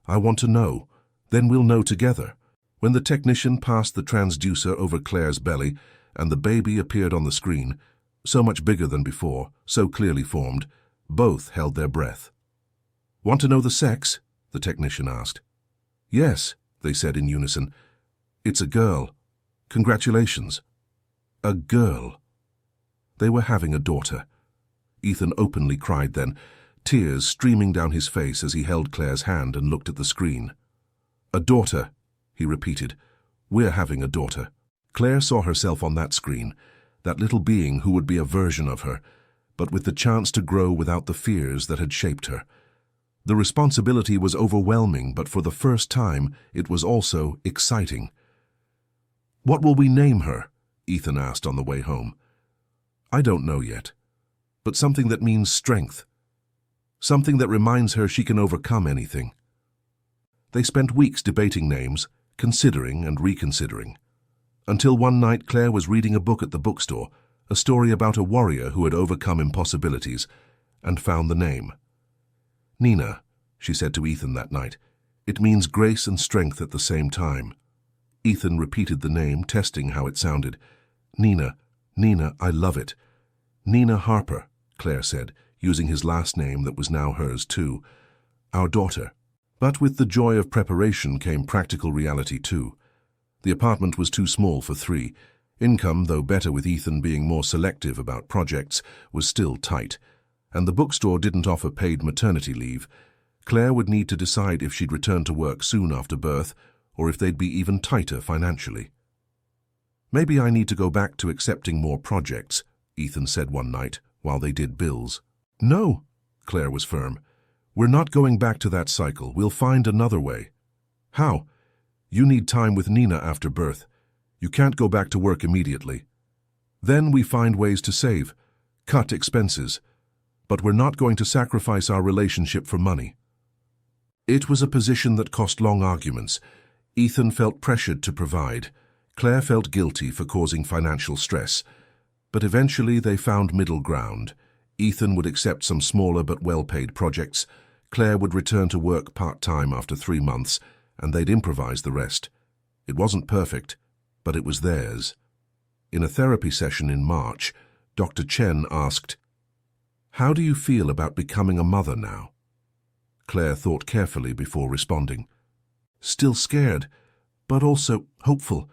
I want to know. Then we'll know together." When the technician passed the transducer over Claire's belly and the baby appeared on the screen, so much bigger than before, so clearly formed, both held their breath. "Want to know the sex?" the technician asked. "Yes," they said in unison. "It's a girl. Congratulations." A girl. They were having a daughter. Ethan openly cried then, tears streaming down his face as he held Claire's hand and looked at the screen. "A daughter," he repeated. "We're having a daughter." Claire saw herself on that screen, that little being who would be a version of her, but with the chance to grow without the fears that had shaped her. The responsibility was overwhelming, but for the first time it was also exciting. "What will we name her?" Ethan asked on the way home. "I don't know yet, but something that means strength. Something that reminds her she can overcome anything." They spent weeks debating names, considering and reconsidering, until one night Claire was reading a book at the bookstore, a story about a warrior who had overcome impossibilities, and found the name. "Nina," she said to Ethan that night. "It means grace and strength at the same time." Ethan repeated the name, testing how it sounded. "Nina, Nina, I love it." "Nina Harper," Claire said, using his last name that was now hers too. "Our daughter." But with the joy of preparation came practical reality too. The apartment was too small for three. Income, though better with Ethan being more selective about projects, was still tight. And the bookstore didn't offer paid maternity leave. Claire would need to decide if she'd return to work soon after birth, or if they'd be even tighter financially. "Maybe I need to go back to accepting more projects," Ethan said one night while they did bills. "No," Claire was firm. "We're not going back to that cycle. We'll find another way." "How?" "You need time with Nina after birth. You can't go back to work immediately. Then we find ways to save, cut expenses. But we're not going to sacrifice our relationship for money." It was a position that cost long arguments. Ethan felt pressured to provide. Claire felt guilty for causing financial stress. But eventually they found middle ground. Ethan would accept some smaller but well-paid projects. Claire would return to work part-time after 3 months, and they'd improvise the rest. It wasn't perfect, but it was theirs. In a therapy session in March, Dr. Chen asked, "How do you feel about becoming a mother now?" Claire thought carefully before responding. "Still scared, but also hopeful,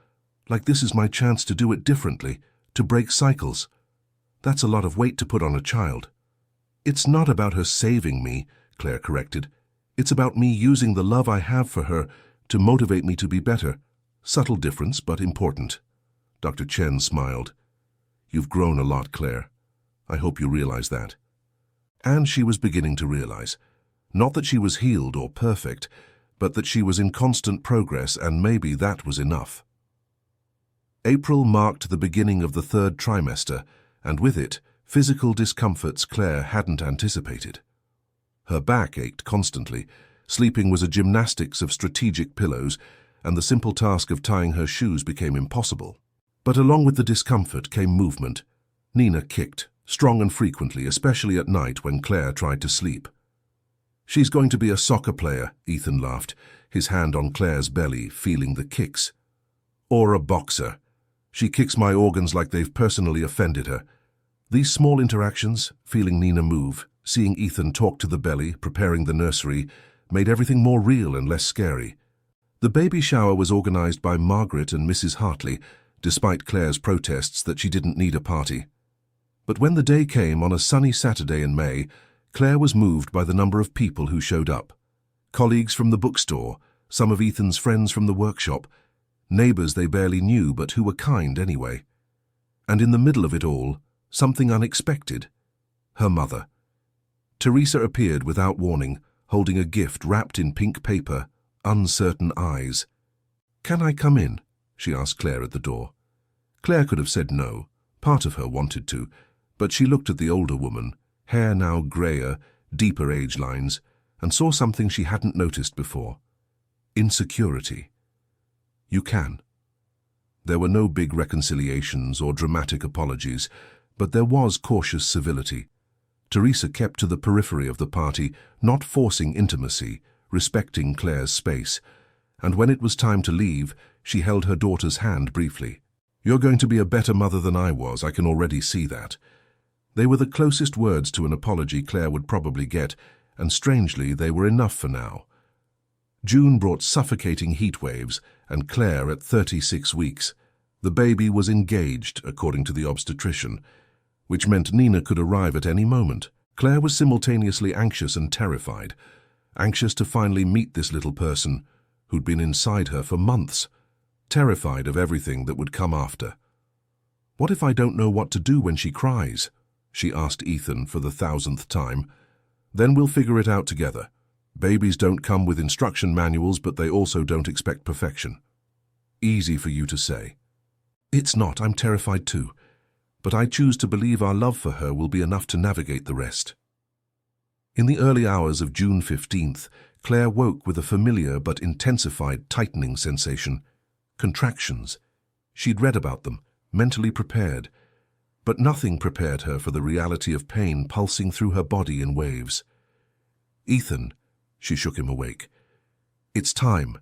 like this is my chance to do it differently, to break cycles. That's a lot of weight to put on a child." "It's not about her saving me," Claire corrected. "It's about me using the love I have for her to motivate me to be better. Subtle difference, but important." Dr. Chen smiled. "You've grown a lot, Claire. I hope you realize that." And she was beginning to realize. Not that she was healed or perfect, but that she was in constant progress, and maybe that was enough. April marked the beginning of the 3rd trimester, and with it, physical discomforts Claire hadn't anticipated. Her back ached constantly, sleeping was a gymnastics of strategic pillows, and the simple task of tying her shoes became impossible. But along with the discomfort came movement. Nina kicked, strong and frequently, especially at night when Claire tried to sleep. "She's going to be a soccer player," Ethan laughed, his hand on Claire's belly, feeling the kicks. "Or a boxer. She kicks my organs like they've personally offended her." These small interactions, feeling Nina move, seeing Ethan talk to the belly, preparing the nursery, made everything more real and less scary. The baby shower was organized by Margaret and Mrs. Hartley, despite Claire's protests that she didn't need a party. But when the day came on a sunny Saturday in May, Claire was moved by the number of people who showed up. Colleagues from the bookstore, some of Ethan's friends from the workshop, neighbors they barely knew but who were kind anyway. And in the middle of it all, something unexpected. Her mother. Teresa appeared without warning, holding a gift wrapped in pink paper, uncertain eyes. "Can I come in?" she asked Claire at the door. Claire could have said no. Part of her wanted to, but she looked at the older woman, hair now grayer, deeper age lines, and saw something she hadn't noticed before. Insecurity. "You can." There were no big reconciliations or dramatic apologies, but there was cautious civility. Teresa kept to the periphery of the party, not forcing intimacy, respecting Claire's space, and when it was time to leave, she held her daughter's hand briefly. "You're going to be a better mother than I was, I can already see that." They were the closest words to an apology Claire would probably get, and strangely, they were enough for now. June brought suffocating heat waves, and Claire at 36 weeks. The baby was engaged, according to the obstetrician, which meant Nina could arrive at any moment. Claire was simultaneously anxious and terrified, anxious to finally meet this little person who'd been inside her for months, terrified of everything that would come after. "What if I don't know what to do when she cries?" she asked Ethan for the 1000th time. "Then we'll figure it out together. Babies don't come with instruction manuals, but they also don't expect perfection." Easy for you to say. It's not, I'm terrified too. But I choose to believe our love for her will be enough to navigate the rest. In the early hours of June 15th, Claire woke with a familiar but intensified tightening sensation. Contractions. She'd read about them, mentally prepared. But nothing prepared her for the reality of pain pulsing through her body in waves. "Ethan," she shook him awake. "It's time."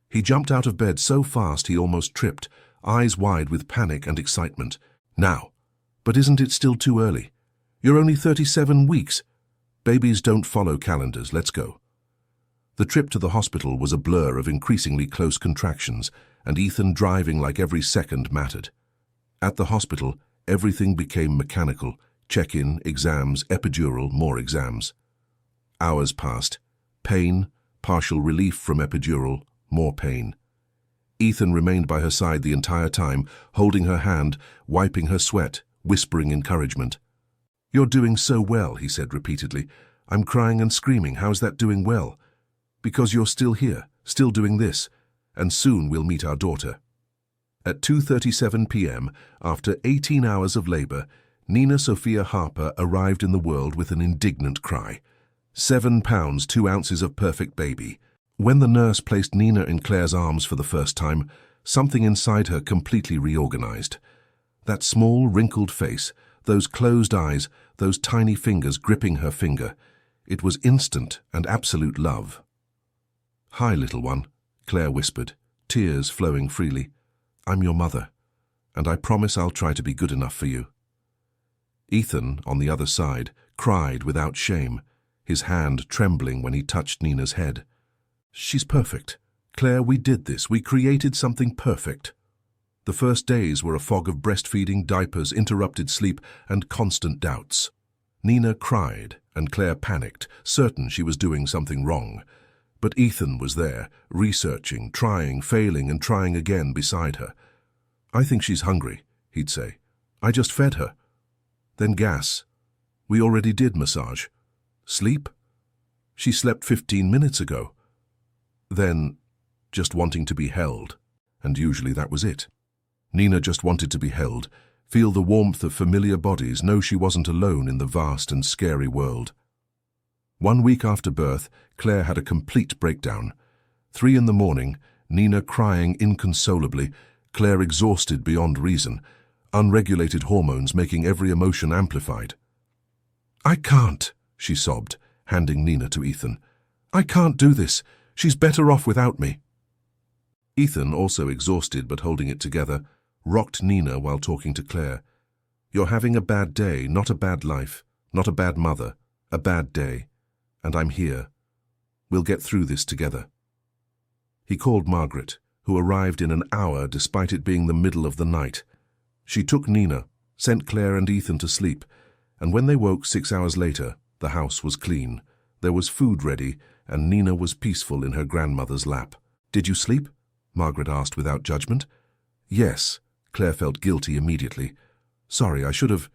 He jumped out of bed so fast he almost tripped, eyes wide with panic and excitement. "Now." "But isn't it still too early? You're only 37 weeks. Babies don't follow calendars, let's go." The trip to the hospital was a blur of increasingly close contractions, and Ethan driving like every second mattered. At the hospital, everything became mechanical. Check-in, exams, epidural, more exams. Hours passed. Pain, partial relief from epidural, more pain. Ethan remained by her side the entire time, holding her hand, wiping her sweat, whispering encouragement. "You're doing so well," he said repeatedly. "I'm crying and screaming. How's that doing well?" "Because you're still here, still doing this, and soon we'll meet our daughter." At 2:37 p.m., after 18 hours of labor, Nina Sophia Harper arrived in the world with an indignant cry. 7 pounds, 2 ounces of perfect baby. When the nurse placed Nina in Claire's arms for the first time, something inside her completely reorganized. That small, wrinkled face, those closed eyes, those tiny fingers gripping her finger. It was instant and absolute love. "Hi, little one," Claire whispered, tears flowing freely. "I'm your mother, and I promise I'll try to be good enough for you." Ethan, on the other side, cried without shame, his hand trembling when he touched Nina's head. "She's perfect. Claire, we did this. We created something perfect." The first days were a fog of breastfeeding, diapers, interrupted sleep, and constant doubts. Nina cried, and Claire panicked, certain she was doing something wrong. But Ethan was there, researching, trying, failing, and trying again beside her. "I think she's hungry," he'd say. "I just fed her." Then gas. "We already did massage." "Sleep?" "She slept 15 minutes ago." Then, just wanting to be held, and usually that was it. Nina just wanted to be held, feel the warmth of familiar bodies, know she wasn't alone in the vast and scary world. 1 week after birth, Claire had a complete breakdown. 3 in the morning, Nina crying inconsolably, Claire exhausted beyond reason, unregulated hormones making every emotion amplified. "I can't," she sobbed, handing Nina to Ethan. "I can't do this. She's better off without me." Ethan, also exhausted but holding it together, rocked Nina while talking to Claire. "You're having a bad day, not a bad life, not a bad mother, a bad day. And I'm here. We'll get through this together." He called Margaret, who arrived in an hour despite it being the middle of the night. She took Nina, sent Claire and Ethan to sleep, and when they woke 6 hours later, the house was clean. There was food ready, and Nina was peaceful in her grandmother's lap. "Did you sleep?" Margaret asked without judgment. "Yes." Claire felt guilty immediately. "Sorry, I should have—"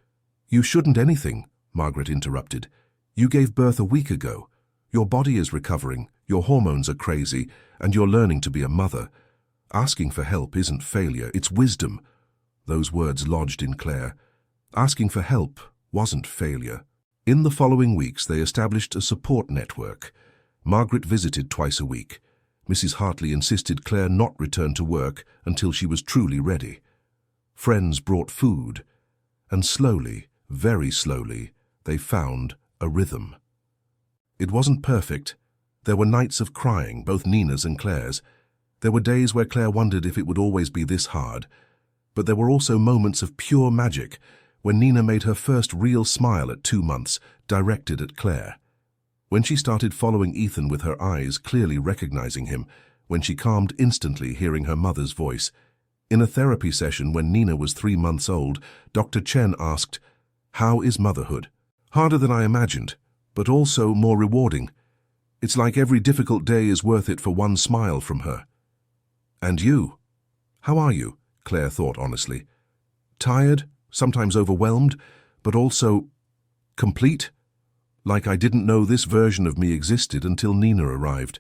"You shouldn't anything," Margaret interrupted. "You gave birth a week ago. Your body is recovering, your hormones are crazy, and you're learning to be a mother. Asking for help isn't failure, it's wisdom." Those words lodged in Claire. Asking for help wasn't failure. In the following weeks, they established a support network. Margaret visited twice a week. Mrs. Hartley insisted Claire not return to work until she was truly ready. Friends brought food, and slowly, very slowly, they found a rhythm. It wasn't perfect. There were nights of crying, both Nina's and Claire's. There were days where Claire wondered if it would always be this hard. But there were also moments of pure magic, when Nina made her first real smile at 2 months, directed at Claire. When she started following Ethan with her eyes, clearly recognizing him, when she calmed instantly hearing her mother's voice. In a therapy session when Nina was 3 months old, Dr. Chen asked, "How is motherhood?" "Harder than I imagined, but also more rewarding. It's like every difficult day is worth it for one smile from her." "And you? How are you?" Claire thought honestly. "Tired, sometimes overwhelmed, but also complete. Like I didn't know this version of me existed until Nina arrived."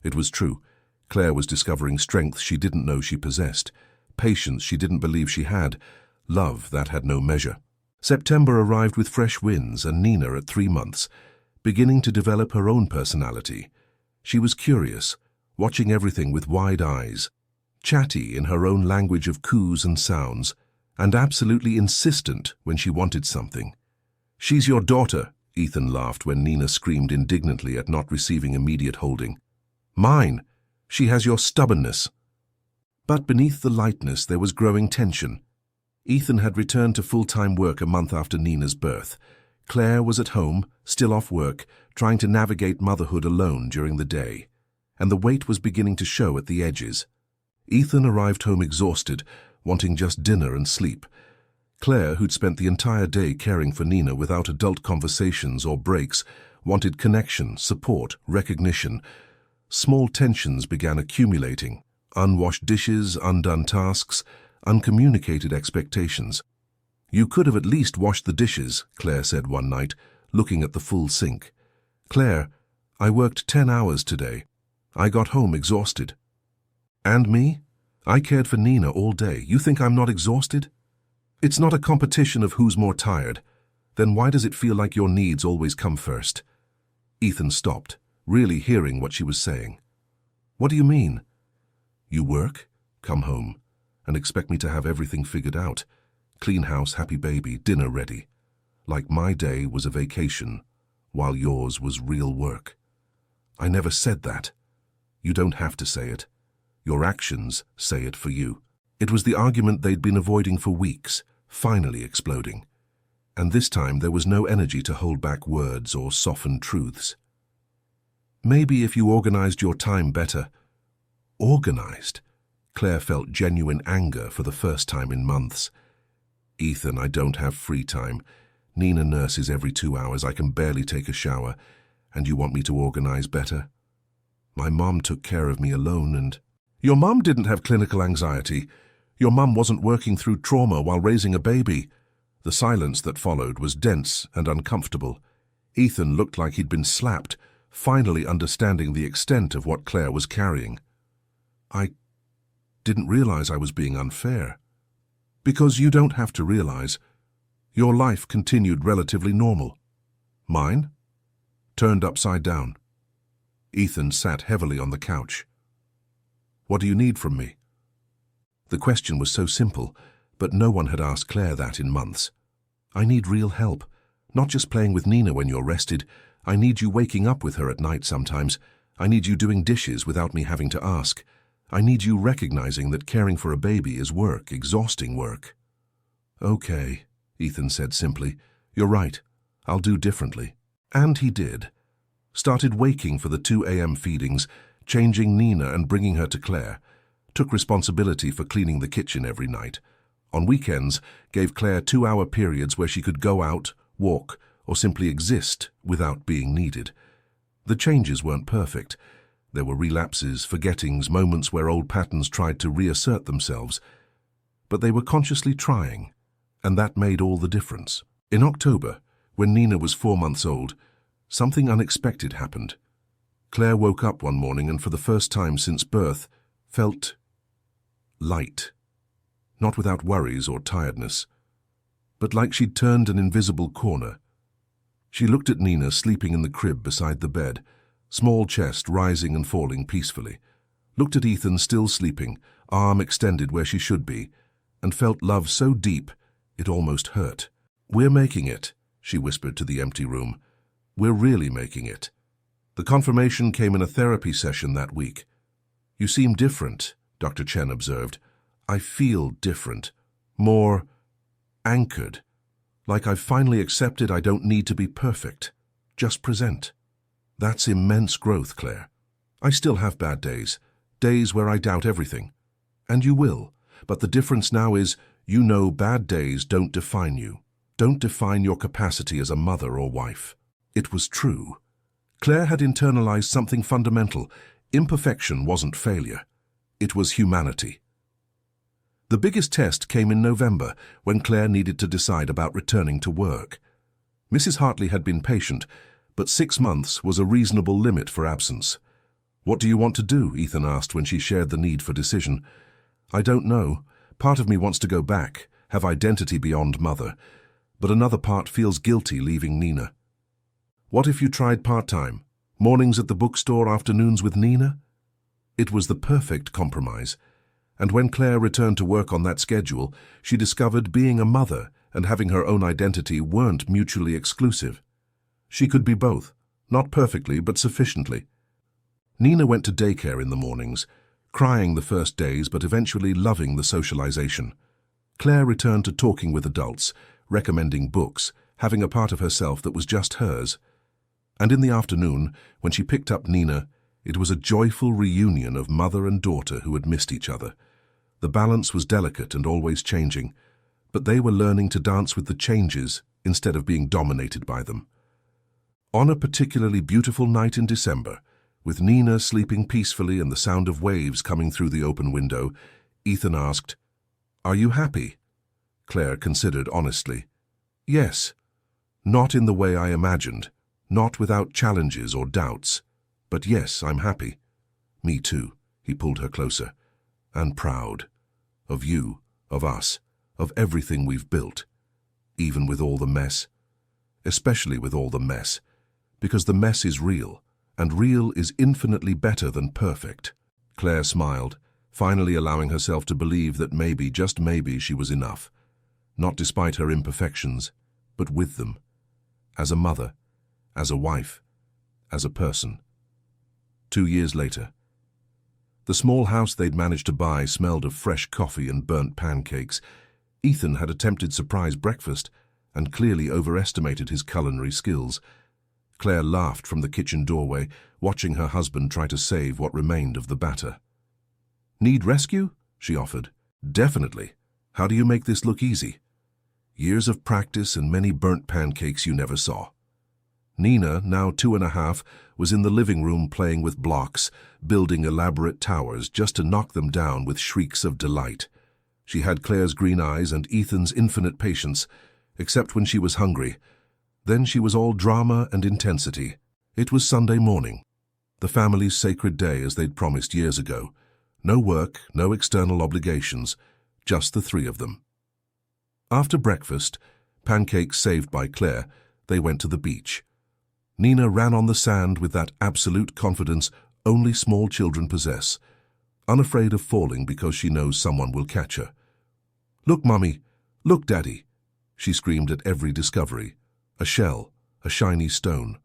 It was true. Claire was discovering strength she didn't know she possessed, patience she didn't believe she had, love that had no measure. September arrived with fresh winds, and Nina, at 3 months, beginning to develop her own personality. She was curious, watching everything with wide eyes, chatty in her own language of coos and sounds, and absolutely insistent when she wanted something. "She's your daughter," Ethan laughed when Nina screamed indignantly at not receiving immediate holding. "Mine. She has your stubbornness." But beneath the lightness there was growing tension. Ethan had returned to full-time work a month after Nina's birth. Claire was at home, still off work, trying to navigate motherhood alone during the day, and the weight was beginning to show at the edges. Ethan arrived home exhausted, wanting just dinner and sleep. Claire, who'd spent the entire day caring for Nina without adult conversations or breaks, wanted connection, support, recognition. Small tensions began accumulating. Unwashed dishes, undone tasks, uncommunicated expectations. "You could have at least washed the dishes," Claire said one night, looking at the full sink. "Claire, I worked 10 hours today. I got home exhausted." "And me? I cared for Nina all day. You think I'm not exhausted?" "It's not a competition of who's more tired. Then why does it feel like your needs always come first?" Ethan stopped, really hearing what she was saying. "What do you mean?" "You work, come home, and expect me to have everything figured out. Clean house, happy baby, dinner ready. Like my day was a vacation, while yours was real work." "I never said that." "You don't have to say it. Your actions say it for you." It was the argument they'd been avoiding for weeks, finally exploding. And this time there was no energy to hold back words or soften truths. "Maybe if you organized your time better." Organized? Claire felt genuine anger for the first time in months. "Ethan, I don't have free time. Nina nurses every 2 hours. I can barely take a shower. And you want me to organize better? My mom took care of me alone and—" "Your mom didn't have clinical anxiety. Your mom wasn't working through trauma while raising a baby." The silence that followed was dense and uncomfortable. Ethan looked like he'd been slapped, finally understanding the extent of what Claire was carrying. "I didn't realize I was being unfair." "Because you don't have to realize. Your life continued relatively normal. Mine? Turned upside down." Ethan sat heavily on the couch. "What do you need from me?" The question was so simple, but no one had asked Claire that in months. "I need real help. Not just playing with Nina when you're rested. I need you waking up with her at night sometimes. I need you doing dishes without me having to ask. I need you recognizing that caring for a baby is work, exhausting work." "Okay," Ethan said simply. "You're right. I'll do differently." And he did. Started waking for the 2 a.m. feedings, changing Nina and bringing her to Claire. Took responsibility for cleaning the kitchen every night. On weekends, gave Claire 2-hour periods where she could go out, walk, or simply exist without being needed. The changes weren't perfect. There were relapses, forgettings, moments where old patterns tried to reassert themselves. But they were consciously trying, and that made all the difference. In October, when Nina was 4 months old, something unexpected happened. Claire woke up one morning and for the first time since birth, felt light. Not without worries or tiredness, but like she'd turned an invisible corner. She looked at Nina sleeping in the crib beside the bed, small chest rising and falling peacefully, looked at Ethan still sleeping, arm extended where she should be, and felt love so deep it almost hurt. "We're making it," she whispered to the empty room. "We're really making it." The confirmation came in a therapy session that week. "You seem different," Dr. Chen observed. "I feel different. More anchored. Like I've finally accepted I don't need to be perfect. Just present." "That's immense growth, Claire. I still have bad days. Days where I doubt everything. And you will. But the difference now is, you know bad days don't define you. Don't define your capacity as a mother or wife." It was true. Claire had internalized something fundamental. Imperfection wasn't failure. It was humanity. The biggest test came in November, when Claire needed to decide about returning to work. Mrs. Hartley had been patient, but 6 months was a reasonable limit for absence. "What do you want to do?" Ethan asked when she shared the need for decision. "I don't know. Part of me wants to go back, have identity beyond mother, but another part feels guilty leaving Nina." "What if you tried part-time? Mornings at the bookstore, afternoons with Nina?" It was the perfect compromise. And when Claire returned to work on that schedule, she discovered being a mother and having her own identity weren't mutually exclusive. She could be both, not perfectly, but sufficiently. Nina went to daycare in the mornings, crying the first days but eventually loving the socialization. Claire returned to talking with adults, recommending books, having a part of herself that was just hers. And in the afternoon, when she picked up Nina, it was a joyful reunion of mother and daughter who had missed each other. The balance was delicate and always changing, but they were learning to dance with the changes instead of being dominated by them. On a particularly beautiful night in December, with Nina sleeping peacefully and the sound of waves coming through the open window, Ethan asked, "Are you happy?" Claire considered honestly. "Yes. Not in the way I imagined, not without challenges or doubts, but yes, I'm happy." "Me too," he pulled her closer. "And proud. Of you, of us, of everything we've built. Even with all the mess. Especially with all the mess. Because the mess is real, and real is infinitely better than perfect." Claire smiled, finally allowing herself to believe that maybe, just maybe, she was enough. Not despite her imperfections, but with them. As a mother, as a wife, as a person. 2 years later. The small house they'd managed to buy smelled of fresh coffee and burnt pancakes. Ethan had attempted surprise breakfast and clearly overestimated his culinary skills. Claire laughed from the kitchen doorway, watching her husband try to save what remained of the batter. "Need rescue?" she offered. "Definitely. How do you make this look easy?" "Years of practice and many burnt pancakes you never saw." Nina, now 2.5, was in the living room playing with blocks, building elaborate towers just to knock them down with shrieks of delight. She had Claire's green eyes and Ethan's infinite patience, except when she was hungry. Then she was all drama and intensity. It was Sunday morning, the family's sacred day as they'd promised years ago. No work, no external obligations, just the 3 of them. After breakfast, pancakes saved by Claire, they went to the beach. Nina ran on the sand with that absolute confidence only small children possess, unafraid of falling because she knows someone will catch her. "Look, Mummy! Look, Daddy!" she screamed at every discovery. A shell, a shiny stone,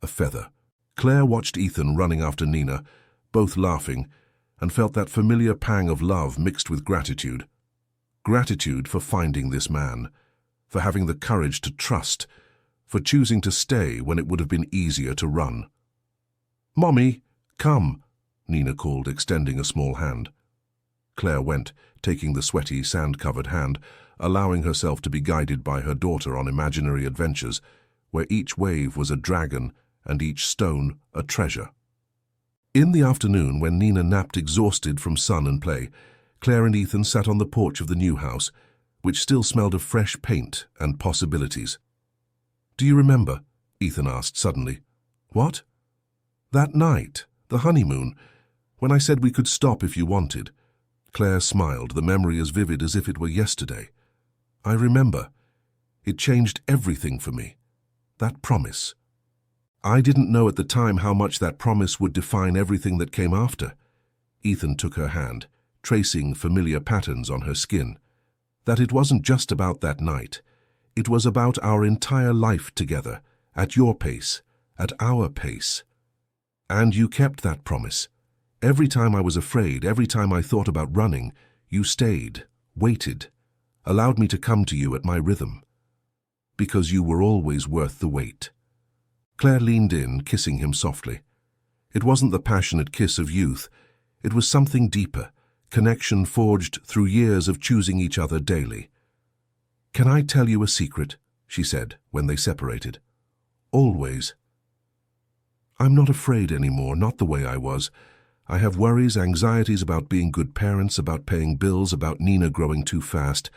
a feather. Claire watched Ethan running after Nina, both laughing, and felt that familiar pang of love mixed with gratitude. Gratitude for finding this man, for having the courage to trust, for choosing to stay when it would have been easier to run. "Mommy, come," Nina called, extending a small hand. Claire went, taking the sweaty, sand-covered hand, allowing herself to be guided by her daughter on imaginary adventures, where each wave was a dragon and each stone a treasure. In the afternoon, when Nina napped exhausted from sun and play, Claire and Ethan sat on the porch of the new house, which still smelled of fresh paint and possibilities. "Do you remember?" Ethan asked suddenly. "What?" "That night, the honeymoon, when I said we could stop if you wanted." Claire smiled, the memory as vivid as if it were yesterday. "I remember. It changed everything for me. That promise. I didn't know at the time how much that promise would define everything that came after." Ethan took her hand, tracing familiar patterns on her skin. "That it wasn't just about that night. It was about our entire life together, at your pace, at our pace." And you kept that promise. Every time I was afraid, every time I thought about running, you stayed, waited, allowed me to come to you at my rhythm. Because you were always worth the wait. Claire leaned in, kissing him softly. It wasn't the passionate kiss of youth. It was something deeper, connection forged through years of choosing each other daily. "Can I tell you a secret?" she said when they separated. "Always. I'm not afraid anymore, not the way I was. I have worries, anxieties about being good parents, about paying bills, about Nina growing too fast.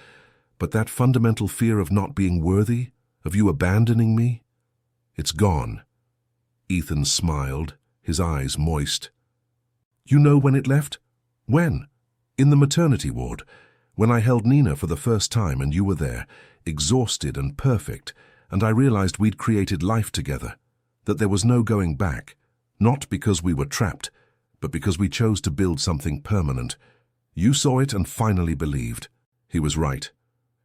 But that fundamental fear of not being worthy, of you abandoning me, it's gone." Ethan smiled, his eyes moist. "You know when it left?" "When?" "In the maternity ward, when I held Nina for the first time and you were there, exhausted and perfect, and I realized we'd created life together, that there was no going back, not because we were trapped, but because we chose to build something permanent. You saw it and finally believed." He was right.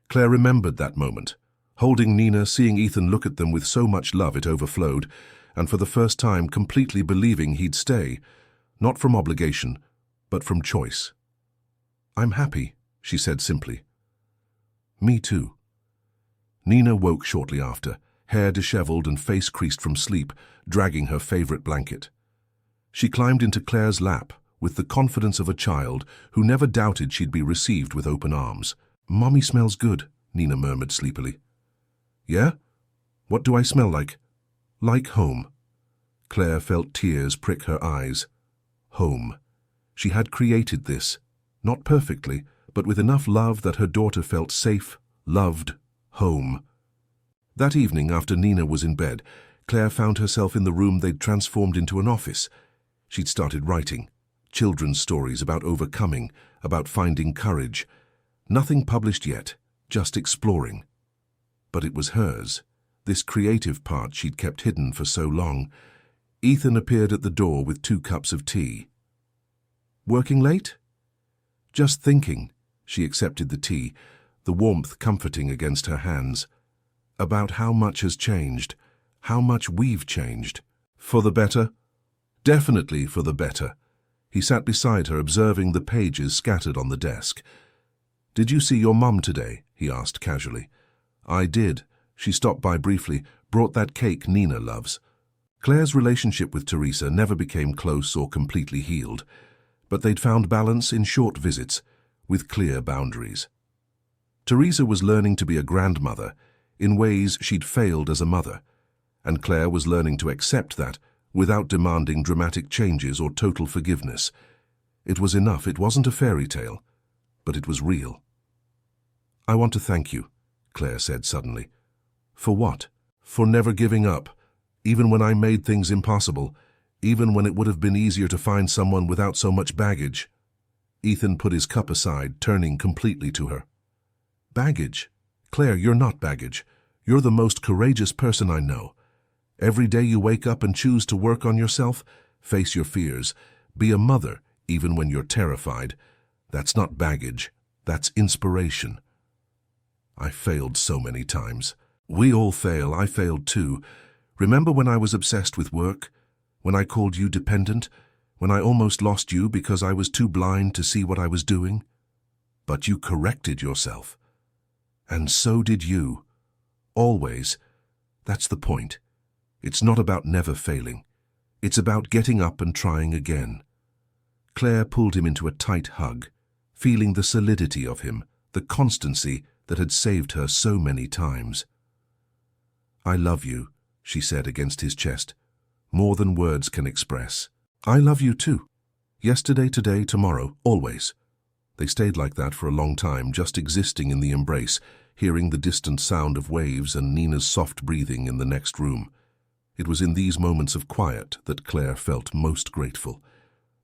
Claire remembered that moment, holding Nina, seeing Ethan look at them with so much love it overflowed, and for the first time completely believing he'd stay, not from obligation, but from choice. "I'm happy," she said simply. "Me too." Nina woke shortly after, hair disheveled and face creased from sleep, dragging her favorite blanket. She climbed into Claire's lap with the confidence of a child who never doubted she'd be received with open arms. "Mommy smells good," Nina murmured sleepily. "Yeah? What do I smell like?" "Like home." Claire felt tears prick her eyes. Home. She had created this, not perfectly, but with enough love that her daughter felt safe, loved, home. That evening, after Nina was in bed, Claire found herself in the room they'd transformed into an office. She'd started writing, children's stories about overcoming, about finding courage. Nothing published yet, just exploring. But it was hers, this creative part she'd kept hidden for so long. Ethan appeared at the door with 2 cups of tea. "Working late?" "Just thinking," she accepted the tea, the warmth comforting against her hands. "About how much has changed, how much we've changed. For the better?" "Definitely for the better." He sat beside her, observing the pages scattered on the desk. "Did you see your mum today?" he asked casually. "I did. She stopped by briefly, brought that cake Nina loves." Claire's relationship with Teresa never became close or completely healed, but they'd found balance in short visits, with clear boundaries. Teresa was learning to be a grandmother in ways she'd failed as a mother, and Claire was learning to accept that without demanding dramatic changes or total forgiveness. It was enough. It wasn't a fairy tale, but it was real. "I want to thank you," Claire said suddenly. "For what?" "For never giving up, even when I made things impossible, even when it would have been easier to find someone without so much baggage." Ethan put his cup aside, turning completely to her. "Baggage? Claire, you're not baggage. You're the most courageous person I know. Every day you wake up and choose to work on yourself, face your fears, be a mother even when you're terrified. That's not baggage, that's inspiration." "I failed so many times." "We all fail. I failed too. Remember when I was obsessed with work? When I called you dependent? When I almost lost you because I was too blind to see what I was doing? But you corrected yourself. And so did you. Always. That's the point. It's not about never failing. It's about getting up and trying again." Claire pulled him into a tight hug, feeling the solidity of him, the constancy that had saved her so many times. "I love you," she said against his chest, "more than words can express." "I love you too. Yesterday, today, tomorrow, always." They stayed like that for a long time, just existing in the embrace, hearing the distant sound of waves and Nina's soft breathing in the next room. It was in these moments of quiet that Claire felt most grateful.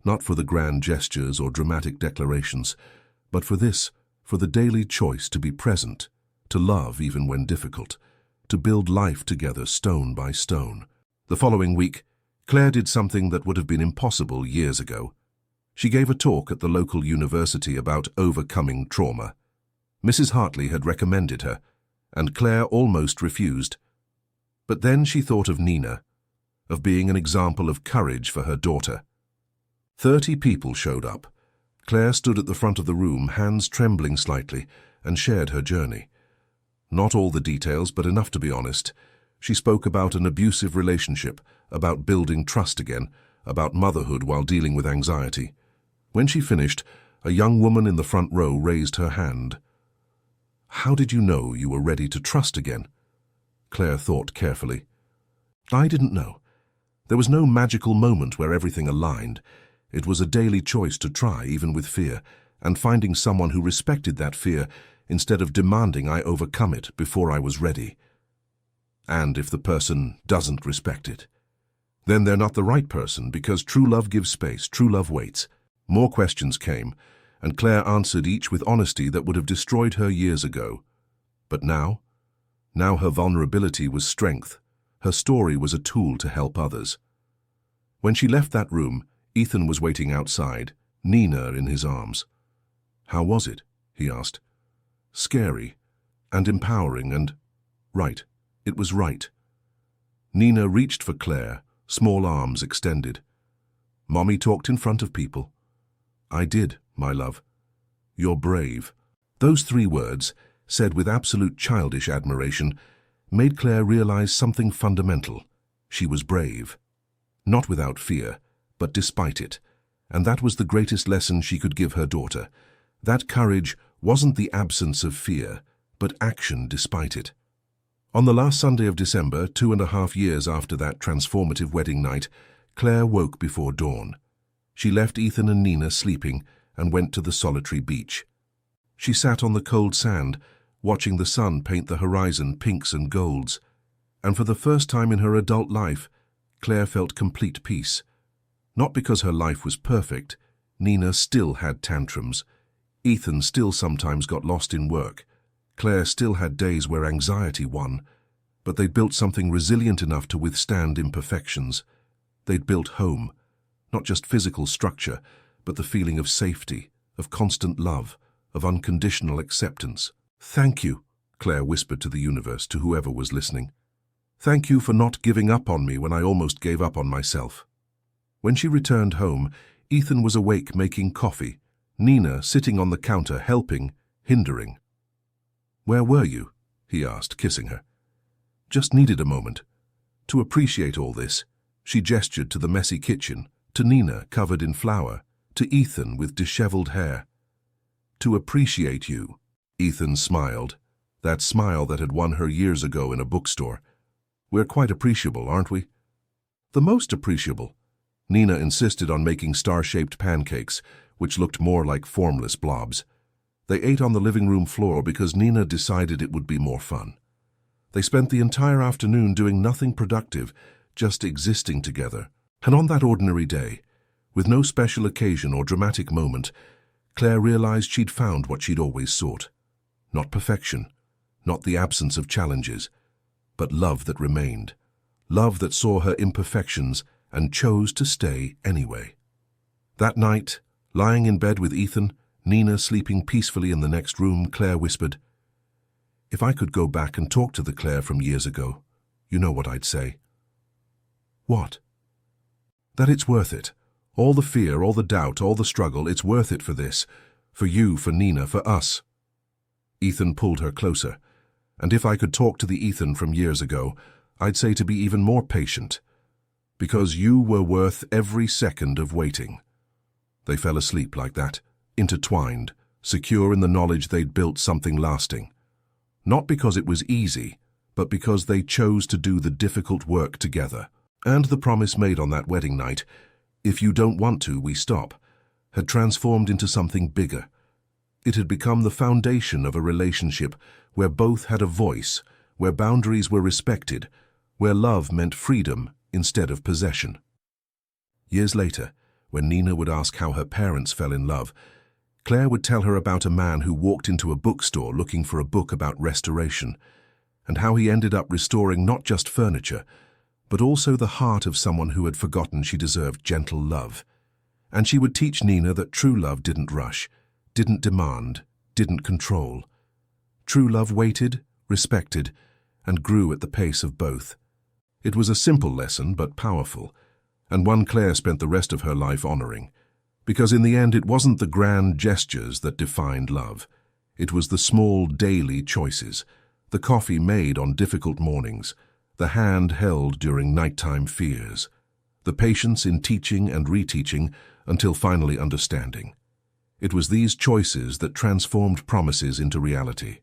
Not for the grand gestures or dramatic declarations, but for this, for the daily choice to be present, to love even when difficult, to build life together stone by stone. The following week, Claire did something that would have been impossible years ago. She gave a talk at the local university about overcoming trauma. Mrs. Hartley had recommended her, and Claire almost refused. But then she thought of Nina. of being an example of courage for her daughter. 30 people showed up. Claire stood at the front of the room, hands trembling slightly, and shared her journey. Not all the details, but enough to be honest. She spoke about an abusive relationship, about building trust again, about motherhood while dealing with anxiety. When she finished, a young woman in the front row raised her hand. "How did you know you were ready to trust again?" Claire thought carefully. "I didn't know. There was no magical moment where everything aligned. It was a daily choice to try, even with fear, and finding someone who respected that fear instead of demanding I overcome it before I was ready. And if the person doesn't respect it, then they're not the right person, because true love gives space, true love waits." More questions came, and Claire answered each with honesty that would have destroyed her years ago. But now her vulnerability was strength. Her story was a tool to help others. When she left that room, Ethan was waiting outside, Nina in his arms. "How was it?" he asked. "Scary and empowering and right. It was right." Nina reached for Claire, small arms extended. "Mommy talked in front of people." "I did, my love. You're brave." Those 3 words, said with absolute childish admiration, made Claire realize something fundamental. She was brave. Not without fear, but despite it. And that was the greatest lesson she could give her daughter. That courage wasn't the absence of fear, but action despite it. On the last Sunday of December, 2.5 years after that transformative wedding night, Claire woke before dawn. She left Ethan and Nina sleeping and went to the solitary beach. She sat on the cold sand, watching the sun paint the horizon pinks and golds. And for the first time in her adult life, Claire felt complete peace. Not because her life was perfect. Nina still had tantrums. Ethan still sometimes got lost in work. Claire still had days where anxiety won. But they'd built something resilient enough to withstand imperfections. They'd built home. Not just physical structure, but the feeling of safety, of constant love, of unconditional acceptance. "Thank you," Claire whispered to the universe, to whoever was listening. "Thank you for not giving up on me when I almost gave up on myself." When she returned home, Ethan was awake making coffee, Nina sitting on the counter helping, hindering. "Where were you?" he asked, kissing her. "Just needed a moment. To appreciate all this." She gestured to the messy kitchen, to Nina covered in flour, to Ethan with disheveled hair. "To appreciate you." Ethan smiled, that smile that had won her years ago in a bookstore. "We're quite appreciable, aren't we?" "The most appreciable." Nina insisted on making star-shaped pancakes, which looked more like formless blobs. They ate on the living room floor because Nina decided it would be more fun. They spent the entire afternoon doing nothing productive, just existing together. And on that ordinary day, with no special occasion or dramatic moment, Claire realized she'd found what she'd always sought. Not perfection, not the absence of challenges, but love that remained. Love that saw her imperfections and chose to stay anyway. That night, lying in bed with Ethan, Nina sleeping peacefully in the next room, Claire whispered, "If I could go back and talk to the Claire from years ago, you know what I'd say." "What?" "That it's worth it. All the fear, all the doubt, all the struggle, it's worth it for this. For you, for Nina, for us." Ethan pulled her closer. "And if I could talk to the Ethan from years ago, I'd say to be even more patient. Because you were worth every second of waiting." They fell asleep like that, intertwined, secure in the knowledge they'd built something lasting. Not because it was easy, but because they chose to do the difficult work together. And the promise made on that wedding night, "If you don't want to, we stop," had transformed into something bigger. It had become the foundation of a relationship where both had a voice, where boundaries were respected, where love meant freedom instead of possession. Years later, when Nina would ask how her parents fell in love, Claire would tell her about a man who walked into a bookstore looking for a book about restoration, and how he ended up restoring not just furniture, but also the heart of someone who had forgotten she deserved gentle love. And she would teach Nina that true love didn't rush, didn't demand, didn't control. True love waited, respected, and grew at the pace of both. It was a simple lesson, but powerful, and one Claire spent the rest of her life honoring. Because in the end, it wasn't the grand gestures that defined love. It was the small daily choices, the coffee made on difficult mornings, the hand held during nighttime fears, the patience in teaching and reteaching until finally understanding. It was these choices that transformed promises into reality.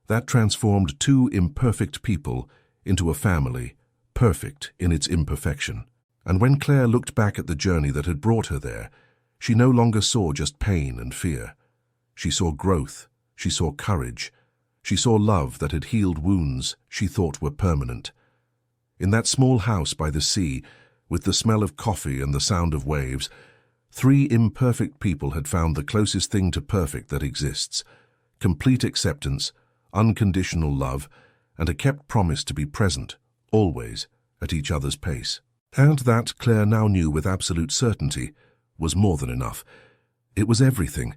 That transformed two imperfect people into a family, perfect in its imperfection. And when Claire looked back at the journey that had brought her there, she no longer saw just pain and fear. She saw growth, she saw courage, she saw love that had healed wounds she thought were permanent. In that small house by the sea, with the smell of coffee and the sound of waves, three imperfect people had found the closest thing to perfect that exists: complete acceptance, unconditional love, and a kept promise to be present, always, at each other's pace. And that, Claire now knew with absolute certainty, was more than enough. It was everything.